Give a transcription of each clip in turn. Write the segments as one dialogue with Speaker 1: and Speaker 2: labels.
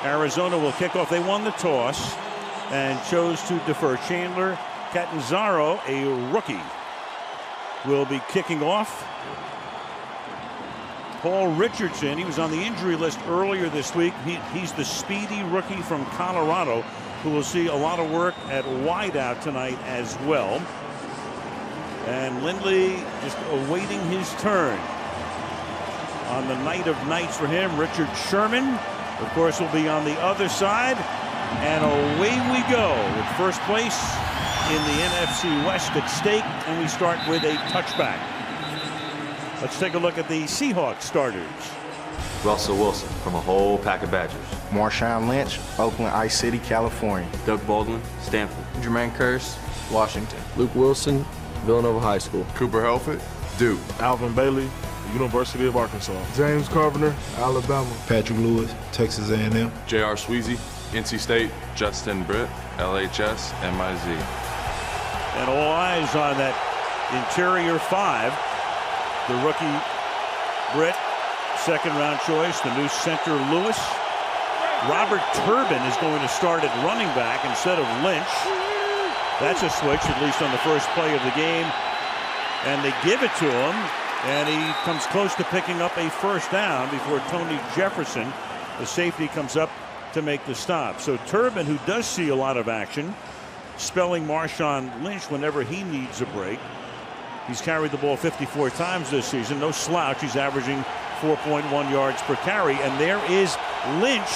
Speaker 1: Arizona will kick off. They won the toss and chose to defer. Chandler Catanzaro, a rookie, will be kicking off. Paul Richardson, he was on the injury list earlier this week. He's the speedy rookie from Colorado who will see a lot of work at wideout tonight as well. And Lindley just awaiting his turn. On the night of nights for him, Richard Sherman, of course, will be on the other side. And away we go with first place in the NFC West at stake. And we start with a touchback. Let's take a look at the Seahawks starters.
Speaker 2: Russell Wilson from a whole pack of Badgers.
Speaker 3: Marshawn Lynch, Oakland Ice City, California.
Speaker 2: Doug Baldwin, Stanford.
Speaker 4: Jermaine Kearse, Washington.
Speaker 5: Luke Wilson, Villanova High School.
Speaker 6: Cooper Helfett, Duke.
Speaker 7: Alvin Bailey, University of Arkansas.
Speaker 8: James Carpenter, Alabama.
Speaker 9: Patrick Lewis, Texas A&M.
Speaker 10: J.R. Sweezy, NC State. Justin Britt, LHS, MIZ.
Speaker 1: And all eyes on that interior five. The rookie Britt, second-round choice. The new center Lewis. Robert Turbin is going to start at running back instead of Lynch. That's a switch, at least on the first play of the game. And they give it to him, and he comes close to picking up a first down before Tony Jefferson, the safety, comes up to make the stop. So Turbin, who does see a lot of action, spelling Marshawn Lynch whenever he needs a break. He's carried the ball 54 times this season. No slouch. He's averaging 4.1 yards per carry. And there is Lynch,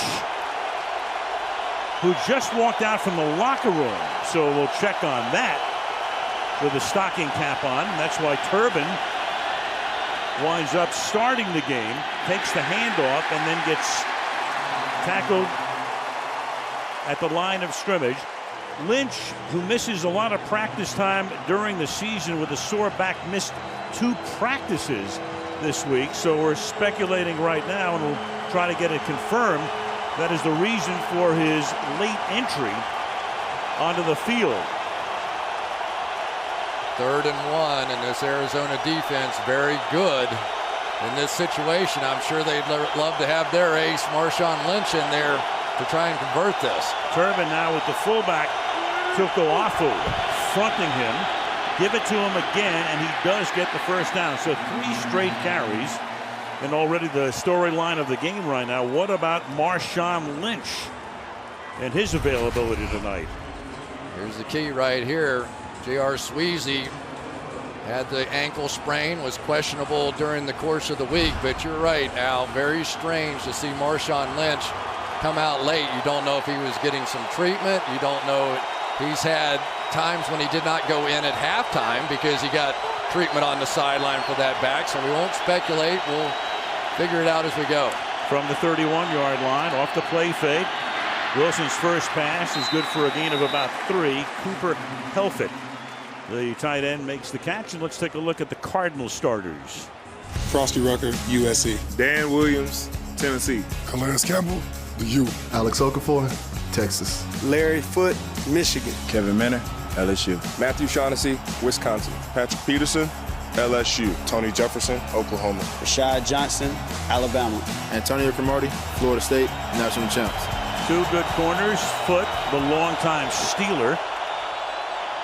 Speaker 1: who just walked out from the locker room. So we'll check on that with a stocking cap on. That's why Turbin winds up starting the game, takes the handoff, and then gets tackled at the line of scrimmage. Lynch, who misses a lot of practice time during the season with a sore back, missed 2 practices this week. So we're speculating right now, and we'll try to get it confirmed. That is the reason for his late entry onto the field.
Speaker 11: 3rd and 1, and this Arizona defense very good in this situation. I'm sure they'd love to have their ace, Marshawn Lynch, in there to try and convert this.
Speaker 1: Turbin now with the fullback, Tukoafu, fronting him. Give it to him again, and he does get the first down. So 3 straight carries, and already the storyline of the game right now. What about Marshawn Lynch and his availability tonight?
Speaker 11: Here's the key right here. J.R. Sweezy had the ankle sprain, was questionable during the course of the week, but you're right, Al. Very strange to see Marshawn Lynch come out late. You don't know if he was getting some treatment. You don't know. He's had times when he did not go in at halftime because he got treatment on the sideline for that back. So we won't speculate. We'll figure it out as we go.
Speaker 1: From the 31-yard line, off the play fake. Wilson's first pass is good for a gain of about 3. Cooper Helfett, the tight end, makes the catch. And let's take a look at the Cardinals starters.
Speaker 8: Frosty Rucker, USC.
Speaker 7: Dan Williams, Tennessee.
Speaker 8: Calais Campbell, the U.
Speaker 9: Alex Okafor, Texas.
Speaker 12: Larry Foote, Michigan.
Speaker 9: Kevin Minner, LSU.
Speaker 6: Matthew Shaughnessy, Wisconsin. Patrick Peterson, LSU. Tony Jefferson, Oklahoma.
Speaker 12: Rashad Johnson, Alabama.
Speaker 9: Antonio Cromartie, Florida State, national champs.
Speaker 1: 2 good corners. Foote, the longtime Steeler,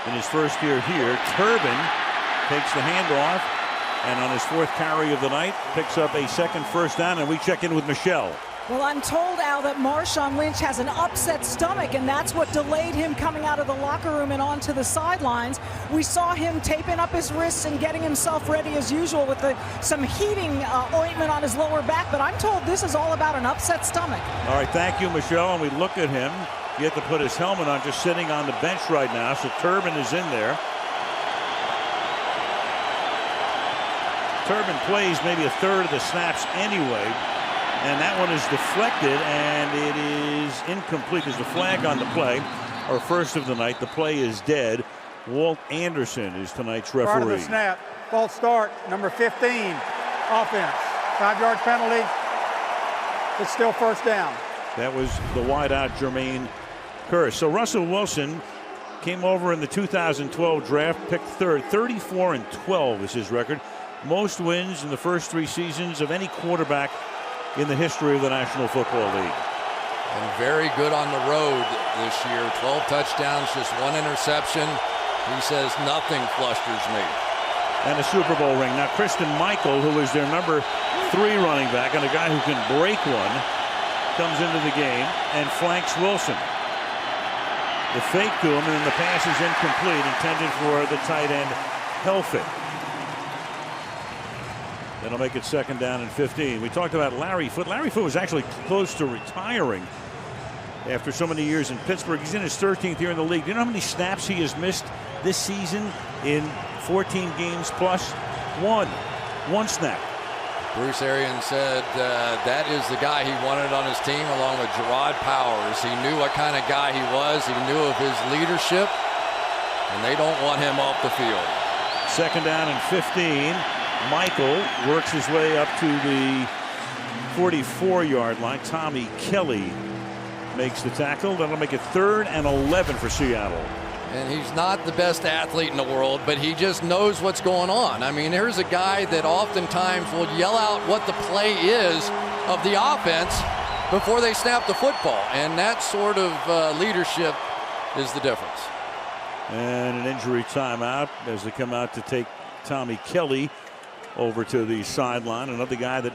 Speaker 1: in his first year here. Turbin takes the handoff, and on his 4th carry of the night, picks up a second first down. And we check in with Michelle.
Speaker 13: Well, I'm told, Al, that Marshawn Lynch has an upset stomach, and that's what delayed him coming out of the locker room and onto the sidelines. We saw him taping up his wrists and getting himself ready as usual with some heating ointment on his lower back, but I'm told this is all about an upset stomach.
Speaker 1: All right, thank you, Michelle. And we look at him. He had to put his helmet on, just sitting on the bench right now, so Turbin is in there. Turbin plays maybe a third of the snaps anyway. And that one is deflected, and it is incomplete. There's a flag on the play. Our first of the night. The play is dead. Walt Anderson is tonight's referee.
Speaker 14: Part of the snap. False start. Number 15. Offense. 5-yard penalty. It's still first down.
Speaker 1: That was the wideout Jermaine Kearse. So Russell Wilson came over in the 2012 draft, picked 3rd. 34-12 is his record. Most wins in the first 3 seasons of any quarterback in the history of the National Football League.
Speaker 11: And very good on the road this year. 12 touchdowns, just 1 interception. He says nothing flusters me.
Speaker 1: And a Super Bowl ring. Now Christian Michael, who is their number 3 running back and a guy who can break one, comes into the game and flanks Wilson. The fake to him, and then the pass is incomplete, intended for the tight end Helfet. That'll make it 2nd down and 15. We talked about Larry Foote. Larry Foote was actually close to retiring after so many years in Pittsburgh. He's in his 13th year in the league. Do you know how many snaps he has missed this season in 14 games plus? One snap.
Speaker 11: Bruce Arians said that is the guy he wanted on his team, along with Gerard Powers. He knew what kind of guy he was. He knew of his leadership, and they don't want him off the field.
Speaker 1: 2nd down and 15. Michael works his way up to the 44-yard line. Tommy Kelly makes the tackle. That'll make it 3rd and 11 for Seattle.
Speaker 11: And he's not the best athlete in the world, but he just knows what's going on. I mean, here's a guy that oftentimes will yell out what the play is of the offense before they snap the football. And that sort of leadership is the difference.
Speaker 1: And an injury timeout as they come out to take Tommy Kelly over to the sideline. Another guy that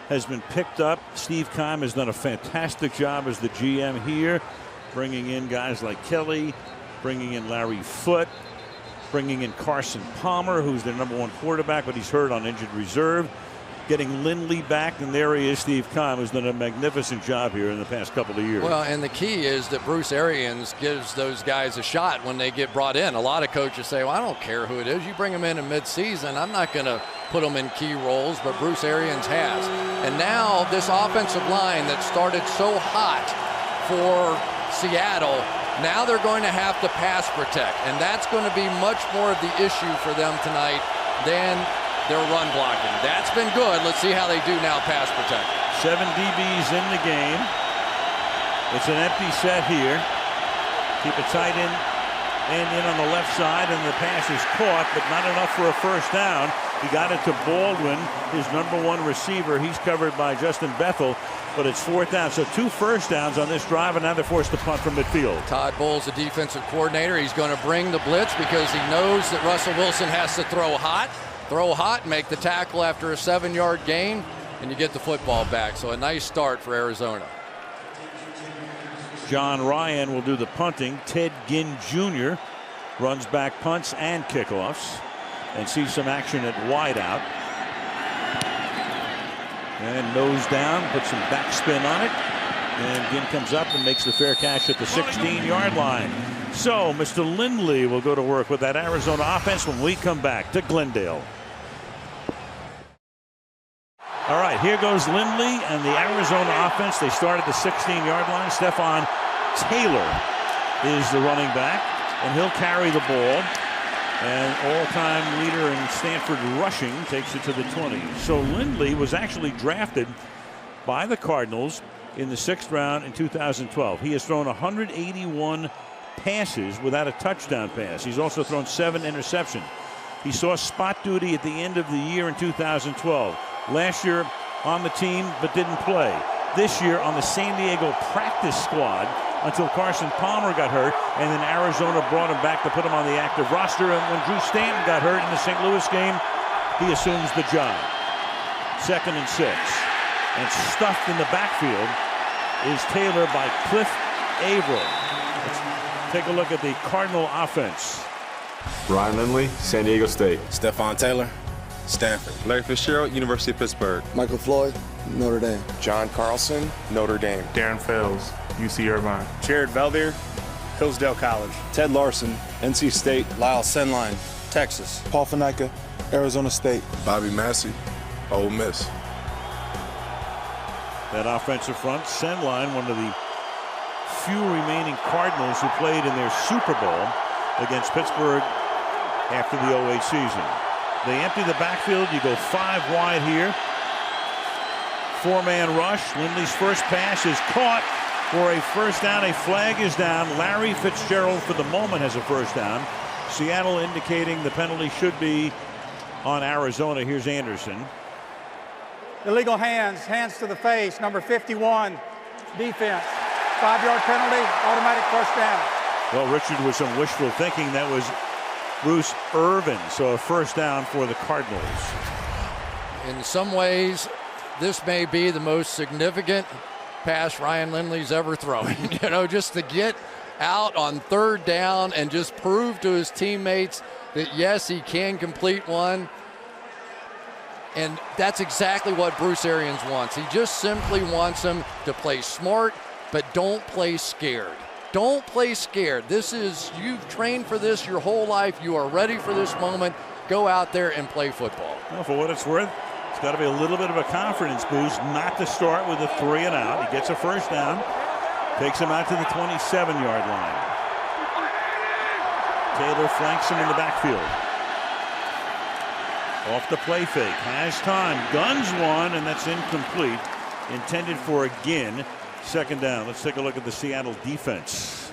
Speaker 1: has been picked up. Steve Keim has done a fantastic job as the GM here, bringing in guys like Kelly, bringing in Larry Foote, bringing in Carson Palmer, who's their number 1 quarterback, but he's hurt on injured reserve. Getting Lindley back, and there he is, Steve Keim, who's done a magnificent job here in the past couple of years.
Speaker 11: Well, and the key is that Bruce Arians gives those guys a shot when they get brought in. A lot of coaches say, well, I don't care who it is. You bring them in mid-season. I'm not going to put them in key roles, but Bruce Arians has. And now this offensive line that started so hot for Seattle, now they're going to have to pass protect, and that's going to be much more of the issue for them tonight than their run blocking. That's been good. Let's see how they do now pass protect.
Speaker 1: 7 DBs in the game. It's an empty set here. Keep a tight end in on the left side, and the pass is caught, but not enough for a 1st down. He got it to Baldwin, his number 1 receiver. He's covered by Justin Bethel, but it's 4th down. So 2 first downs on this drive, and now they're forced to punt from midfield.
Speaker 11: Todd Bowles, the defensive coordinator, he's going to bring the blitz because he knows that Russell Wilson has to throw hot, make the tackle after a 7-yard gain, and you get the football back. So a nice start for Arizona.
Speaker 1: John Ryan will do the punting. Ted Ginn Jr. runs back punts and kickoffs, and sees some action at wideout. And nose down, puts some backspin on it, and Ginn comes up and makes the fair catch at the 16-yard line. So Mr. Lindley will go to work with that Arizona offense when we come back to Glendale. All right, here goes Lindley and the Arizona offense. They start at the 16-yard line. Stephon Taylor is the running back, and he'll carry the ball. And all-time leader in Stanford rushing takes it to the 20. So Lindley was actually drafted by the Cardinals in the 6th round in 2012. He has thrown 181 passes without a touchdown pass. He's also thrown 7 interceptions. He saw spot duty at the end of the year in 2012. Last year on the team, but didn't play. This year on the San Diego practice squad until Carson Palmer got hurt, and then Arizona brought him back to put him on the active roster. And when Drew Stanton got hurt in the St. Louis game, he assumes the job. 2nd and 6. And stuffed in the backfield is Taylor by Cliff Averill. Let's take a look at the Cardinal offense.
Speaker 2: Ryan Lindley, San Diego State.
Speaker 9: Stephon Taylor, Stanford.
Speaker 10: Larry Fitzgerald, University of Pittsburgh.
Speaker 12: Michael Floyd, Notre Dame.
Speaker 6: John Carlson, Notre Dame.
Speaker 7: Darren Fells, UC Irvine.
Speaker 15: Jared Velvier, Hillsdale College.
Speaker 9: Ted Larson, NC State.
Speaker 12: Lyle Senline, Texas.
Speaker 8: Paul Faneca, Arizona State.
Speaker 6: Bobby Massey, Ole Miss.
Speaker 1: That offensive front, Senline, one of the few remaining Cardinals who played in their Super Bowl against Pittsburgh after the 08 season. They empty the backfield. You go 5 wide here. 4-man rush. Lindley's first pass is caught for a 1st down. A flag is down. Larry Fitzgerald for the moment has a 1st down. Seattle indicating the penalty should be on Arizona. Here's Anderson.
Speaker 14: Illegal hands to the face, number 51, defense. 5-yard penalty, automatic first down.
Speaker 1: Well, Richard, with some wishful thinking, that was Bruce Irvin. So a first down for the Cardinals.
Speaker 11: In some ways, this may be the most significant pass Ryan Lindley's ever thrown. You know, just to get out on third down and just prove to his teammates that, yes, he can complete one. And that's exactly what Bruce Arians wants. He just simply wants them to play smart, but don't play scared. Don't play scared. This is, you've trained for this your whole life. You are ready for this moment. Go out there and play football.
Speaker 1: Well, for what it's worth, it's got to be a little bit of a confidence boost not to start with a 3 and out. He gets a first down, takes him out to the 27-yard line. Taylor flanks him in the backfield. Off the play fake, has time, guns one, and that's incomplete. Intended for again, second down. Let's take a look at the Seattle defense.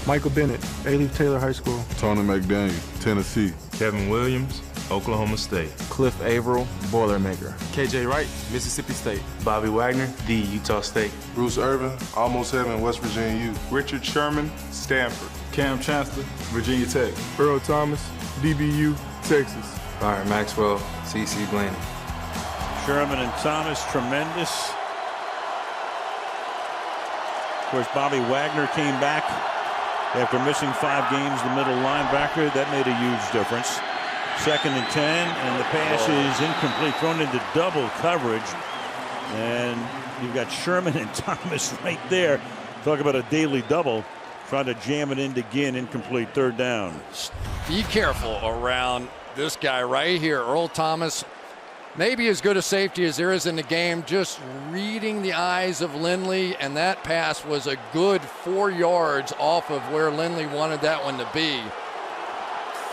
Speaker 8: Michael Bennett, A-Leaf Taylor High School.
Speaker 6: Tony McDaniel, Tennessee.
Speaker 7: Kevin Williams, Oklahoma State.
Speaker 3: Cliff Averill, Boilermaker.
Speaker 4: KJ Wright, Mississippi State.
Speaker 7: Bobby Wagner, D, Utah State.
Speaker 6: Bruce Irvin, Almost Heaven, West Virginia U.
Speaker 15: Richard Sherman, Stanford.
Speaker 7: Cam Chancellor, Virginia Tech.
Speaker 8: Earl Thomas, DBU, Texas.
Speaker 4: Byron Maxwell, CC Blaney.
Speaker 1: Sherman and Thomas, tremendous. Of course, Bobby Wagner came back after missing 5 games, the middle linebacker. That made a huge difference. 2nd and 10, and the pass is incomplete, thrown into double coverage. And you've got Sherman and Thomas right there. Talk about a daily double. Trying to jam it in again, incomplete, 3rd down.
Speaker 11: Be careful around this guy right here, Earl Thomas. Maybe as good a safety as there is in the game, just reading the eyes of Lindley, and that pass was a good 4 yards off of where Lindley wanted that one to be.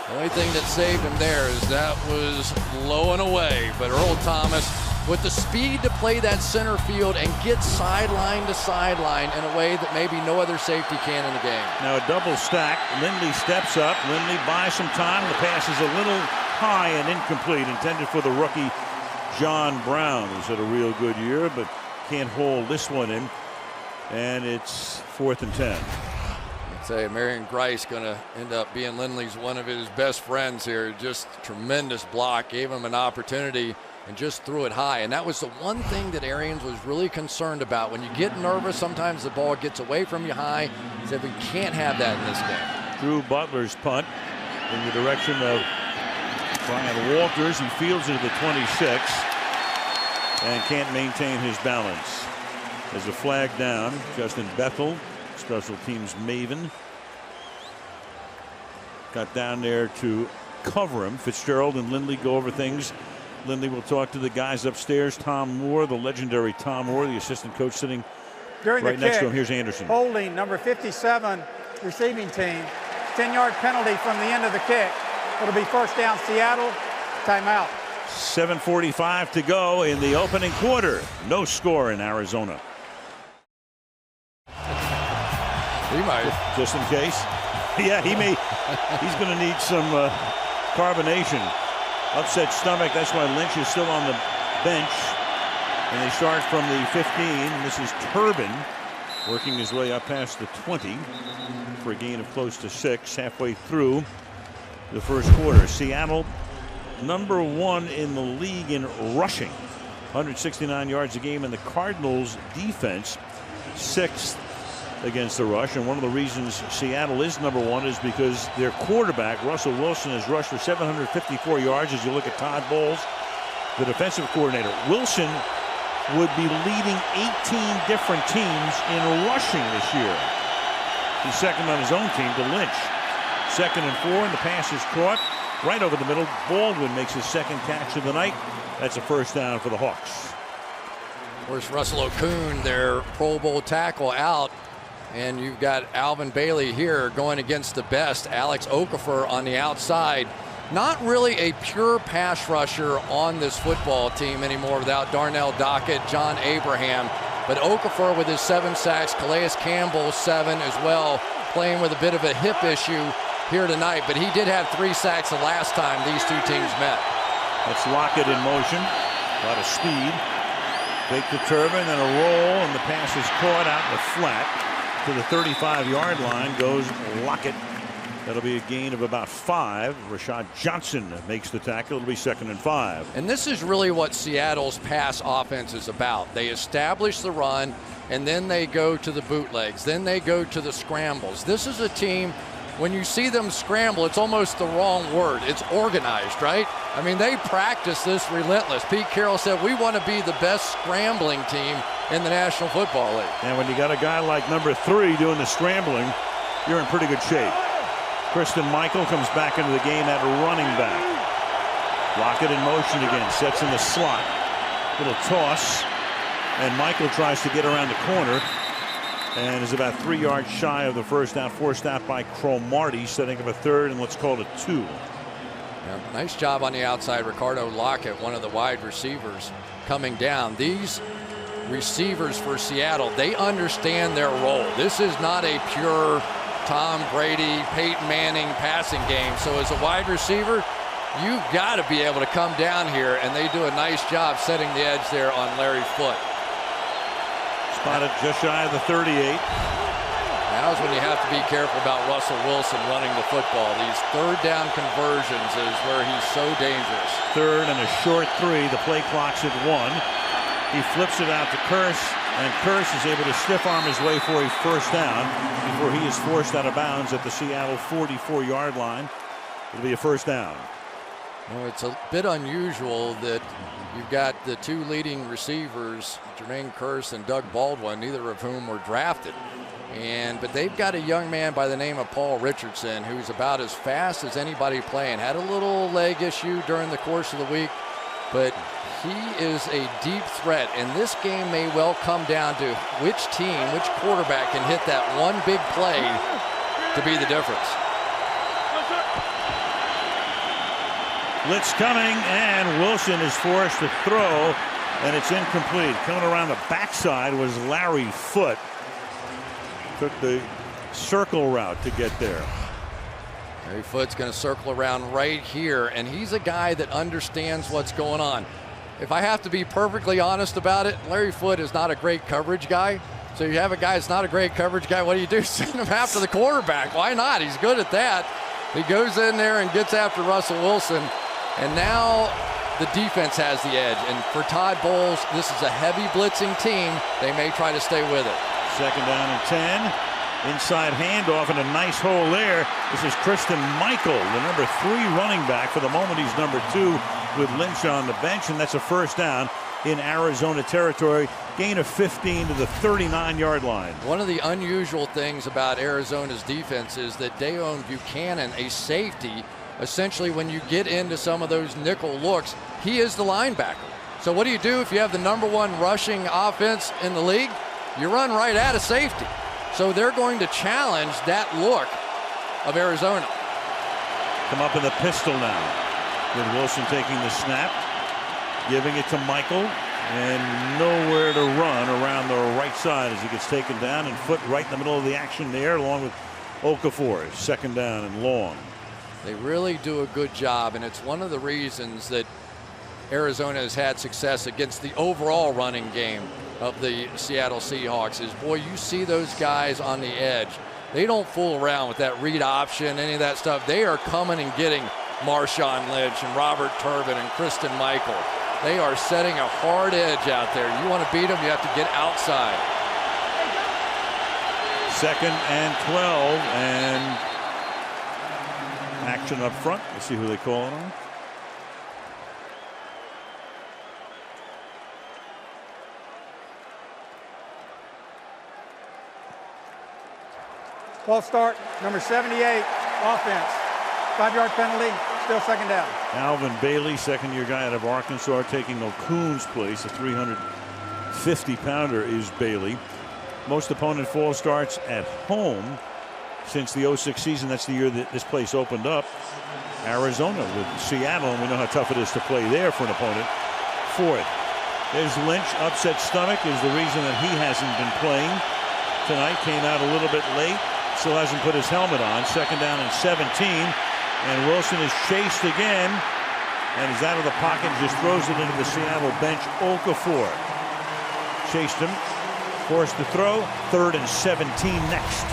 Speaker 11: The only thing that saved him there is that was low and away, but Earl Thomas with the speed to play that center field and get sideline to sideline in a way that maybe no other safety can in the game.
Speaker 1: Now a double stack. Lindley steps up. Lindley buys some time. The pass is a little high and incomplete, intended for the rookie John Brown, who's had a real good year, but can't hold this one in. And it's 4th and 10.
Speaker 11: I'd say Marion Grice going to end up being Lindley's one of his best friends here. Just tremendous block, gave him an opportunity and just threw it high. And that was the one thing that Arians was really concerned about. When you get nervous, sometimes the ball gets away from you high. He said we can't have that in this game.
Speaker 1: Drew Butler's punt in the direction of Brian Walters. He fields it at the 26 and can't maintain his balance. There's a flag down. Justin Bethel, special teams maven, got down there to cover him. Fitzgerald and Lindley go over things. Lindley will talk to the guys upstairs. Tom Moore, the legendary Tom Moore, the assistant coach, sitting right next to him. Here's Anderson.
Speaker 14: Holding number 57 receiving team. 10-yard penalty from the end of the kick. It'll be first down Seattle. Timeout.
Speaker 1: 7:45 to go in the opening quarter. No score in Arizona.
Speaker 11: He might.
Speaker 1: Just in case. Yeah, he may. He's going to need some carbonation. Upset stomach. That's why Lynch is still on the bench. And they start from the 15. And this is Turbin working his way up past the 20 for a gain of close to 6 halfway through the first quarter. Seattle, #1 in the league in rushing, 169 yards a game, and the Cardinals defense 6th against the rush. And one of the reasons Seattle is #1 is because their quarterback Russell Wilson has rushed for 754 yards. As you look at Todd Bowles, the defensive coordinator, Wilson would be leading 18 different teams in rushing this year. He's second on his own team to Lynch. 2nd and 4, and the pass is caught right over the middle. Baldwin makes his 2nd catch of the night. That's a first down for the Hawks.
Speaker 11: Of course, Russell Okung, their Pro Bowl tackle, out. And you've got Alvin Bailey here going against the best, Alex Okafor, on the outside. Not really a pure pass rusher on this football team anymore without Darnell Dockett, John Abraham. But Okafor with his 7 sacks, Calais Campbell 7 as well, playing with a bit of a hip issue here tonight. But he did have 3 sacks the last time these two teams met.
Speaker 1: That's Lockett in motion. A lot of speed. Fake the Turbin and a roll, and the pass is caught out in the flat. To the 35-yard line goes Lockett. That'll be a gain of about 5. Rashad Johnson makes the tackle. It'll be 2nd and 5.
Speaker 11: And this is really what Seattle's pass offense is about. They establish the run, and then they go to the bootlegs. Then they go to the scrambles. This is a team, when you see them scramble, it's almost the wrong word. It's organized, right? I mean, they practice this relentless. Pete Carroll said, we want to be the best scrambling team in the National Football League.
Speaker 1: And when you got a guy like number 3 doing the scrambling, you're in pretty good shape. Christian Michael comes back into the game at running back. Lockett in motion again, sets in the slot. Little toss, and Michael tries to get around the corner and is about 3 yards shy of the first down, forced out by Cromartie, setting up a 3rd and let's call it 2.
Speaker 11: Yeah, nice job on the outside. Ricardo Lockett, one of the wide receivers, coming down. These receivers for Seattle, they understand their role. This is not a pure Tom Brady, Peyton Manning passing game. So as a wide receiver, you've got to be able to come down here, and they do a nice job setting the edge there on Larry Foote.
Speaker 1: Spotted just shy of the 38.
Speaker 11: Now's when you have to be careful about Russell Wilson running the football. These 3rd down conversions is where he's so dangerous.
Speaker 1: 3rd and a short 3. The play clock's at 1. He flips it out to Curse, and Curse is able to stiff arm his way for a first down before he is forced out of bounds at the Seattle 44-yard line. It'll be a first down.
Speaker 11: Well, it's a bit unusual that you've got the 2 leading receivers, Jermaine Kearse and Doug Baldwin, neither of whom were drafted. But they've got a young man by the name of Paul Richardson who's about as fast as anybody playing. Had a little leg issue during the course of the week, but he is a deep threat, and this game may well come down to which team, which quarterback can hit that one big play to be the difference.
Speaker 1: Blitz coming, and Wilson is forced to throw, and it's incomplete. Coming around the backside was Larry Foote. Took the circle route to get there.
Speaker 11: Larry Foote's going to circle around right here, and he's a guy that understands what's going on. If I have to be perfectly honest about it, Larry Foote is not a great coverage guy. So you have a guy that's not a great coverage guy, what do? Send him after the quarterback. Why not? He's good at that. He goes in there and gets after Russell Wilson. And now the defense has the edge. And for Todd Bowles, this is a heavy blitzing team. They may try to stay with it.
Speaker 1: 2nd down and 10. Inside handoff and a nice hole there. This is Christian Michael, the number 3 running back. For the moment, he's number 2 with Lynch on the bench, and that's a first down in Arizona territory. Gain of 15 to the 39-yard line.
Speaker 11: One of the unusual things about Arizona's defense is that Dayon Buchanan, a safety, essentially when you get into some of those nickel looks, he is the linebacker. So what do you do if you have the number 1 rushing offense in the league? You run right at a safety. So they're going to challenge that look of Arizona.
Speaker 1: Come up in the pistol now. With Wilson taking the snap, giving it to Michael, and nowhere to run around the right side as he gets taken down, and Foote right in the middle of the action there, along with Okafor. 2nd down and long.
Speaker 11: They really do a good job, and it's one of the reasons that Arizona has had success against the overall running game of the Seattle Seahawks. Is, boy, you see those guys on the edge. They don't fool around with that read option, any of that stuff. They are coming and getting Marshawn Lynch and Robert Turbin and Christian Michael. They are setting a hard edge out there. You want to beat them, you have to get outside.
Speaker 1: 2nd and 12, and action up front. Let's see who they call it on.
Speaker 14: False start, number 78, offense. 5-yard penalty, still 2nd down.
Speaker 1: Alvin Bailey, 2nd-year guy out of Arkansas, taking O'Coon's place. A 350-pounder is Bailey. Most opponent false starts at home since the 06 season. That's the year that this place opened up. Arizona with Seattle, and we know how tough it is to play there for an opponent. 4th. There's Lynch. Upset stomach is the reason that he hasn't been playing tonight. Came out a little bit late. Still hasn't put his helmet on. 2nd down and 17. And Wilson is chased again. And he's out of the pocket and just throws it into the Seattle bench. Okafor chased him. Forced to throw. 3rd and 17 next.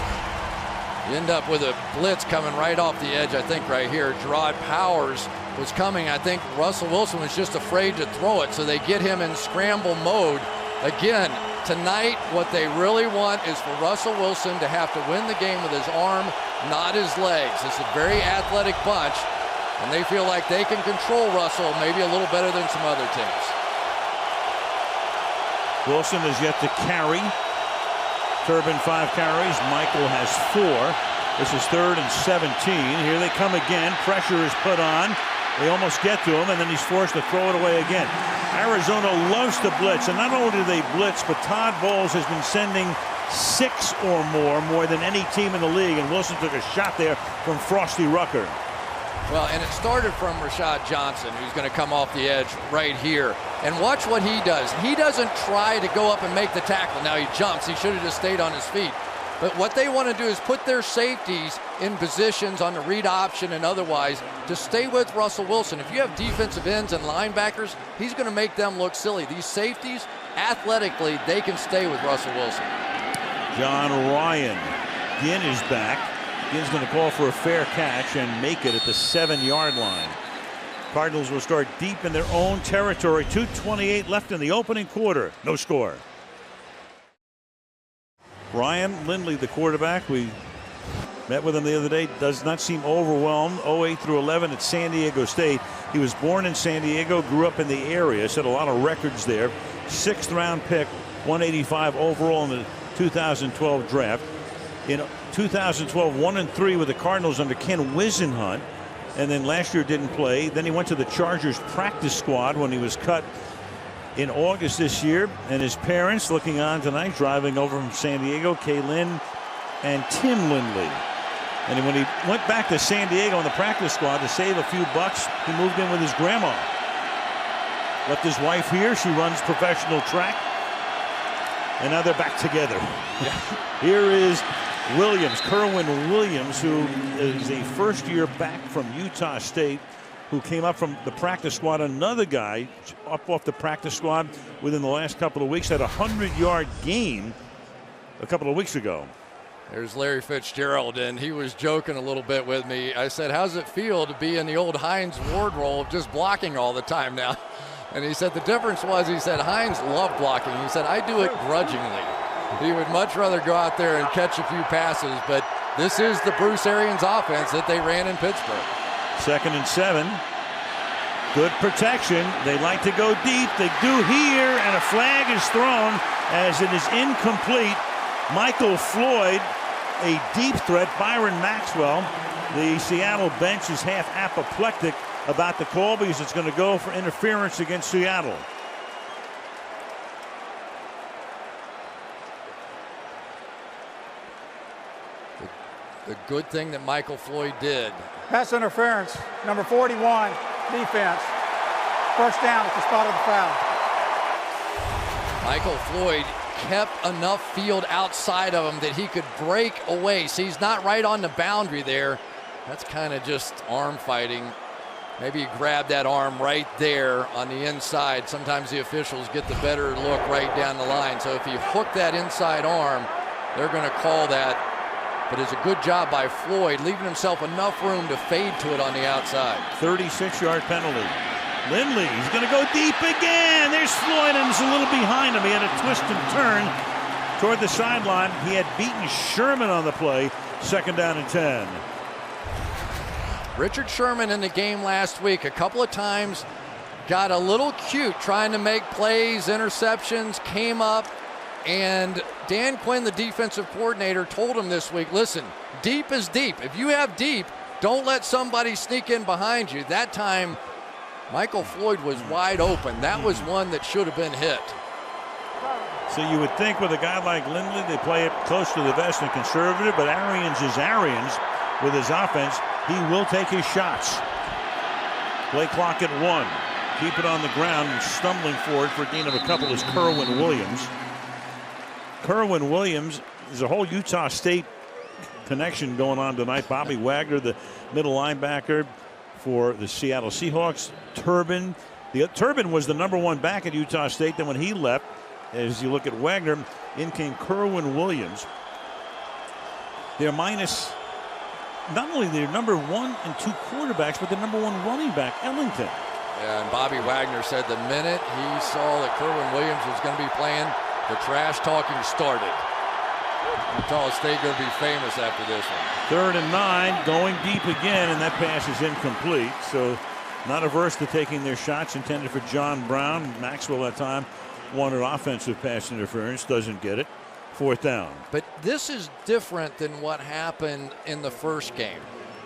Speaker 11: You end up with a blitz coming right off the edge, I think, right here. Gerard Powers was coming. I think Russell Wilson was just afraid to throw it, so they get him in scramble mode. Again, tonight, what they really want is for Russell Wilson to have to win the game with his arm, not his legs. It's a very athletic bunch, and they feel like they can control Russell maybe a little better than some other teams.
Speaker 1: Wilson is yet to carry. Turbin 5 carries. Michael has 4. This is 3rd and 17. Here they come again. Pressure is put on. They almost get to him, and then he's forced to throw it away again. Arizona loves to blitz, and not only do they blitz, but Todd Bowles has been sending 6 or more than any team in the league, and Wilson took a shot there from Frosty Rucker.
Speaker 11: Well, and it started from Rashad Johnson, who's going to come off the edge right here. And watch what he does. He doesn't try to go up and make the tackle. Now he jumps. He should have just stayed on his feet. But what they want to do is put their safeties in positions on the read option and otherwise to stay with Russell Wilson. If you have defensive ends and linebackers, he's going to make them look silly. These safeties, athletically, they can stay with Russell Wilson.
Speaker 1: John Ryan. Ginn is back. Ginn's going to call for a fair catch and make it at the 7-yard line. Cardinals will start deep in their own territory. 2:28 left in the opening quarter. No score. Ryan Lindley, the quarterback, we met with him the other day, does not seem overwhelmed. 08 through 11 at San Diego State. He was born in San Diego, grew up in the area, set a lot of records there. 6th round pick, 185 overall in the 2012 draft. In 2012, 1-3 with the Cardinals under Ken Wisenhunt, and then last year didn't play. Then he went to the Chargers practice squad when he was cut in August this year. And his parents looking on tonight, driving over from San Diego, Kaylin and Tim Lindley. And when he went back to San Diego on the practice squad to save a few bucks, he moved in with his grandma. Left his wife here. She runs professional track. And now they're back together. Yeah. Here is Williams, Kerwin Williams, who is a first-year back from Utah State, who came up from the practice squad. Another guy up off the practice squad within the last couple of weeks, had a 100-yard game a couple of weeks ago.
Speaker 11: There's Larry Fitzgerald, and he was joking a little bit with me. I said, how's it feel to be in the old Hines Ward role of just blocking all the time now? And he said the difference was, he said, Hines loved blocking. He said, I do it grudgingly. He would much rather go out there and catch a few passes, but this is the Bruce Arians offense that they ran in Pittsburgh.
Speaker 1: 2nd and 7. Good protection. They like to go deep. They do here, and a flag is thrown as it is incomplete. Michael Floyd, a deep threat. Byron Maxwell, the Seattle bench, is half apoplectic about the call because it's going to go for interference against Seattle.
Speaker 11: The good thing that Michael Floyd did.
Speaker 14: Pass interference, number 41, defense. First down at the spot of the foul.
Speaker 11: Michael Floyd kept enough field outside of him that he could break away. See, he's not right on the boundary there. That's kind of just arm fighting. Maybe he grabbed that arm right there on the inside. Sometimes the officials get the better look right down the line. So if he hooked that inside arm, they're going to call that. But it's a good job by Floyd, leaving himself enough room to fade to it on the outside.
Speaker 1: 36-yard penalty. Lindley, he's going to go deep again. There's Floyd, and it's a little behind him. He had a twist and turn toward the sideline. He had beaten Sherman on the play. 2nd down and 10.
Speaker 11: Richard Sherman in the game last week, a couple of times got a little cute trying to make plays, interceptions, came up, and Dan Quinn, the defensive coordinator, told him this week, listen, deep is deep. If you have deep, don't let somebody sneak in behind you. That time, Michael Floyd was wide open. That was one that should have been hit.
Speaker 1: So you would think with a guy like Lindley, they play it close to the vest and conservative, but Arians is Arians with his offense. He will take his shots. Play clock at 1. Keep it on the ground, and stumbling forward for a gain of a couple is Kerwin Williams. Kerwin Williams, there's a whole Utah State connection going on tonight. Bobby Wagner, the middle linebacker for the Seattle Seahawks. Turbin was the #1 back at Utah State. Then when he left, as you look at Wagner, In came Kerwin Williams. They're minus not only their number 1 and 2 quarterbacks, but the number 1 running back, Ellington.
Speaker 11: Yeah, and Bobby Wagner said the minute he saw that Kerwin Williams was going to be playing, the trash talking started. Utah State going to be famous after this one.
Speaker 1: 3rd and 9, going deep again, and that pass is incomplete. So not averse to taking their shots intended for John Brown. Maxwell that time wanted offensive pass interference, doesn't get it. 4th down.
Speaker 11: But this is different than what happened in the first game.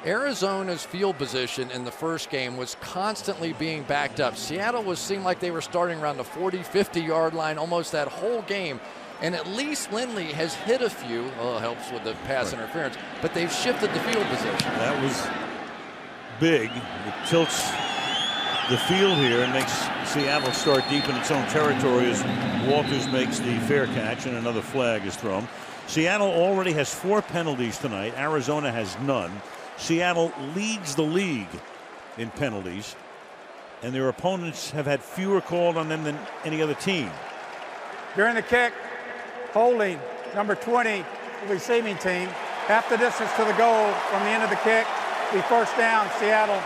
Speaker 11: Arizona's field position in the first game was constantly being backed up. Seattle seemed like they were starting around the 40-50 yard line almost that whole game. And at least Lindley has hit a few. Well, it helps with the pass interference, but they've shifted the field position.
Speaker 1: That was big. It tilts the field here and makes Seattle start deep in its own territory as Walters makes the fair catch and another flag is thrown. Seattle already has 4 penalties tonight. Arizona has none. Seattle leads the league in penalties, and their opponents have had fewer called on them than any other team.
Speaker 14: During the kick, holding number 20, the receiving team, half the distance to the goal from the end of the kick. Be 1st down, Seattle.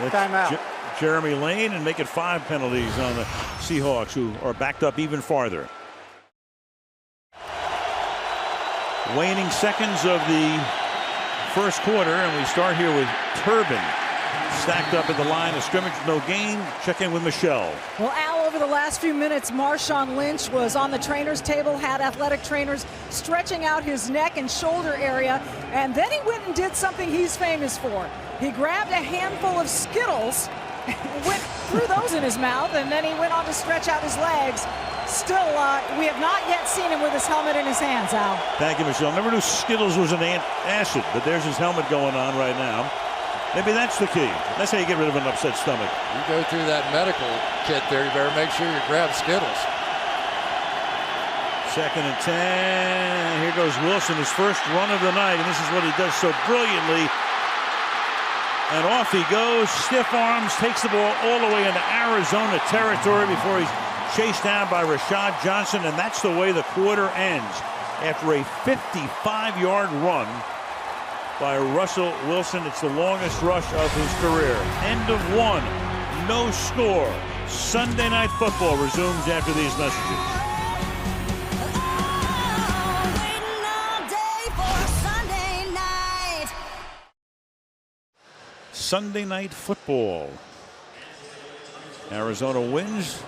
Speaker 14: Timeout.
Speaker 1: Jeremy Lane, and make it 5 penalties on the Seahawks, who are backed up even farther. Waning seconds of the first quarter, and we start here with Turbin stacked up at the line of scrimmage. No gain. Check in with Michelle.
Speaker 13: Well, Al, over the last few minutes, Marshawn Lynch was on the trainer's table, had athletic trainers stretching out his neck and shoulder area, and then he went and did something he's famous for. He grabbed a handful of Skittles, threw those in his mouth, and then he went on to stretch out his legs. Still, we have not yet seen him with his helmet in his hands, Al.
Speaker 1: Thank you, Michelle. Never knew Skittles was an acid, but there's his helmet going on right now. Maybe that's the key. That's how you get rid of an upset stomach.
Speaker 11: You go through that medical kit there, you better make sure you grab Skittles.
Speaker 1: 2nd and 10. Here goes Wilson, his first run of the night, and this is what he does so brilliantly. And off he goes, stiff arms, takes the ball all the way into Arizona territory before he's chased down by Rashad Johnson, and that's the way the quarter ends. After a 55-yard run by Russell Wilson, it's the longest rush of his career. End of 1, no score. Sunday Night Football resumes after these messages. Sunday Night Football. Arizona wins.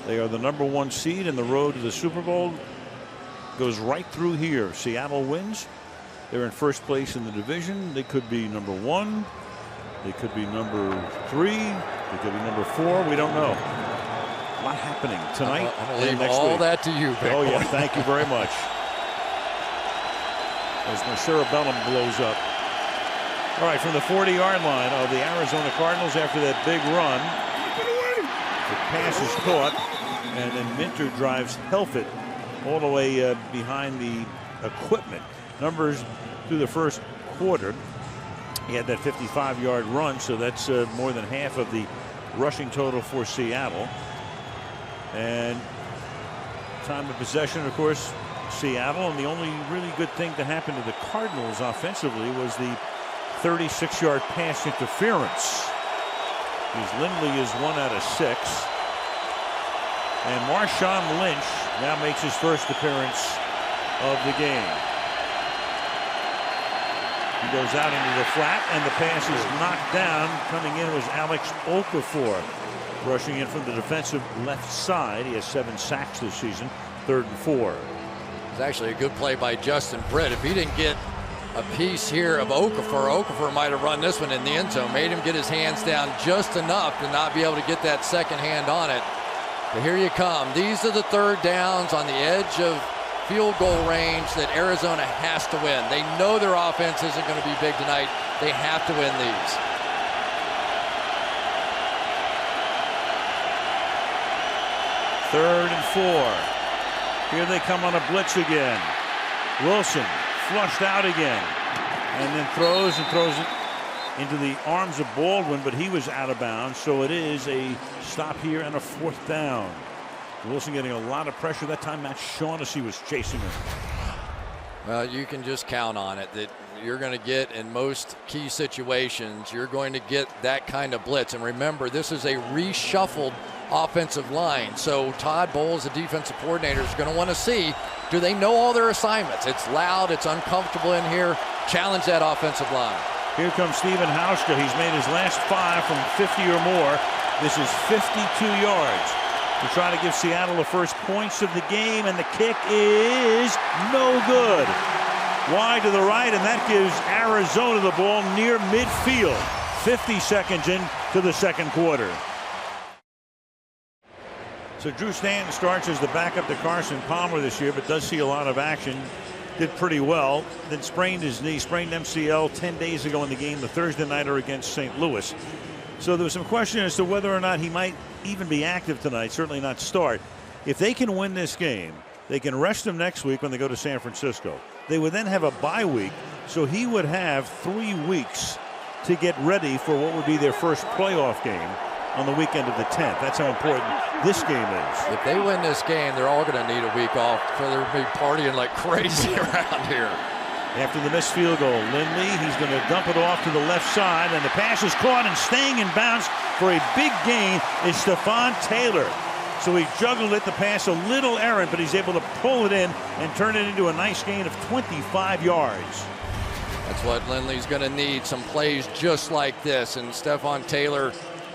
Speaker 1: They are the number 1 seed, and the road to the Super Bowl goes right through here. Seattle wins. They're in first place in the division. They could be number 1. They could be number 3. They could be number 4. We don't know. A lot happening tonight.
Speaker 11: I'm going to leave all that to you, Vic.
Speaker 1: Oh, yeah. Thank you very much. As my cerebellum blows up. All right, from the 40-yard line of the Arizona Cardinals after that big run. The pass is caught, and then Minter drives Helfet all the way behind the equipment. Numbers through the first quarter. He had that 55-yard run, so that's more than half of the rushing total for Seattle. And time of possession, of course, Seattle. And the only really good thing to happen to the Cardinals offensively was the 36-yard pass interference. Because Lindley is 1 out of 6. And Marshawn Lynch now makes his first appearance of the game. He goes out into the flat, and the pass is knocked down. Coming in was Alex Okafor, rushing in from the defensive left side. He has 7 sacks this season, 3rd and 4.
Speaker 11: It's actually a good play by Justin Britt. If he didn't get a piece here of Okafor might have run this one in the end zone, made him get his hands down just enough to not be able to get that second hand on it. But here you come. These are the 3rd downs on the edge of field goal range that Arizona has to win. They know their offense isn't going to be big tonight. They have to win these.
Speaker 1: Third and 4. Here they come on a blitz again. Wilson flushed out again, and then throws it into the arms of Baldwin, but he was out of bounds, so it is a stop here and a 4th down. Wilson getting a lot of pressure. That time Matt Shaughnessy was chasing him.
Speaker 11: Well, you can just count on it that you're going to get in most key situations, you're going to get that kind of blitz. And remember, this is a reshuffled offensive line. So Todd Bowles, the defensive coordinator, is going to want to see, do they know all their assignments? It's loud, it's uncomfortable in here. Challenge that offensive line.
Speaker 1: Here comes Steven Hauschka. He's made his last 5 from 50 or more. This is 52 yards to try to give Seattle the first points of the game, and the kick is no good. Wide to the right, and that gives Arizona the ball near midfield. 50 seconds into the second quarter. So Drew Stanton starts as the backup to Carson Palmer this year, but does see a lot of action. Did pretty well. Then sprained his knee, sprained MCL 10 days ago in the game, the Thursday nighter against St. Louis. So there was some question as to whether or not he might even be active tonight, certainly not start. If they can win this game, they can rest him next week when they go to San Francisco. They would then have a bye week, so he would have 3 weeks to get ready for what would be their first playoff game on the weekend of the 10th. That's how important this game is.
Speaker 11: If they win this game, they're all going to need a week off, so they'll be partying like crazy around here.
Speaker 1: After the missed field goal, Lindley, he's going to dump it off to the left side, and the pass is caught and staying in bounds for a big gain is Stephon Taylor. So he juggled it, the pass a little errant, but he's able to pull it in and turn it into a nice gain of 25 yards.
Speaker 11: That's what Lindley's going to need, some plays just like this. And Stephon Taylor,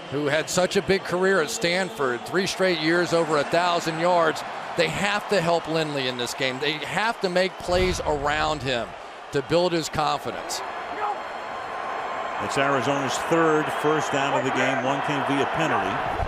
Speaker 11: who had such a big career at Stanford, 3 straight years over 1,000 yards, they have to help Lindley in this game. They have to make plays around him to build his confidence.
Speaker 1: It's Arizona's 3rd first down of the game. 1 came via penalty.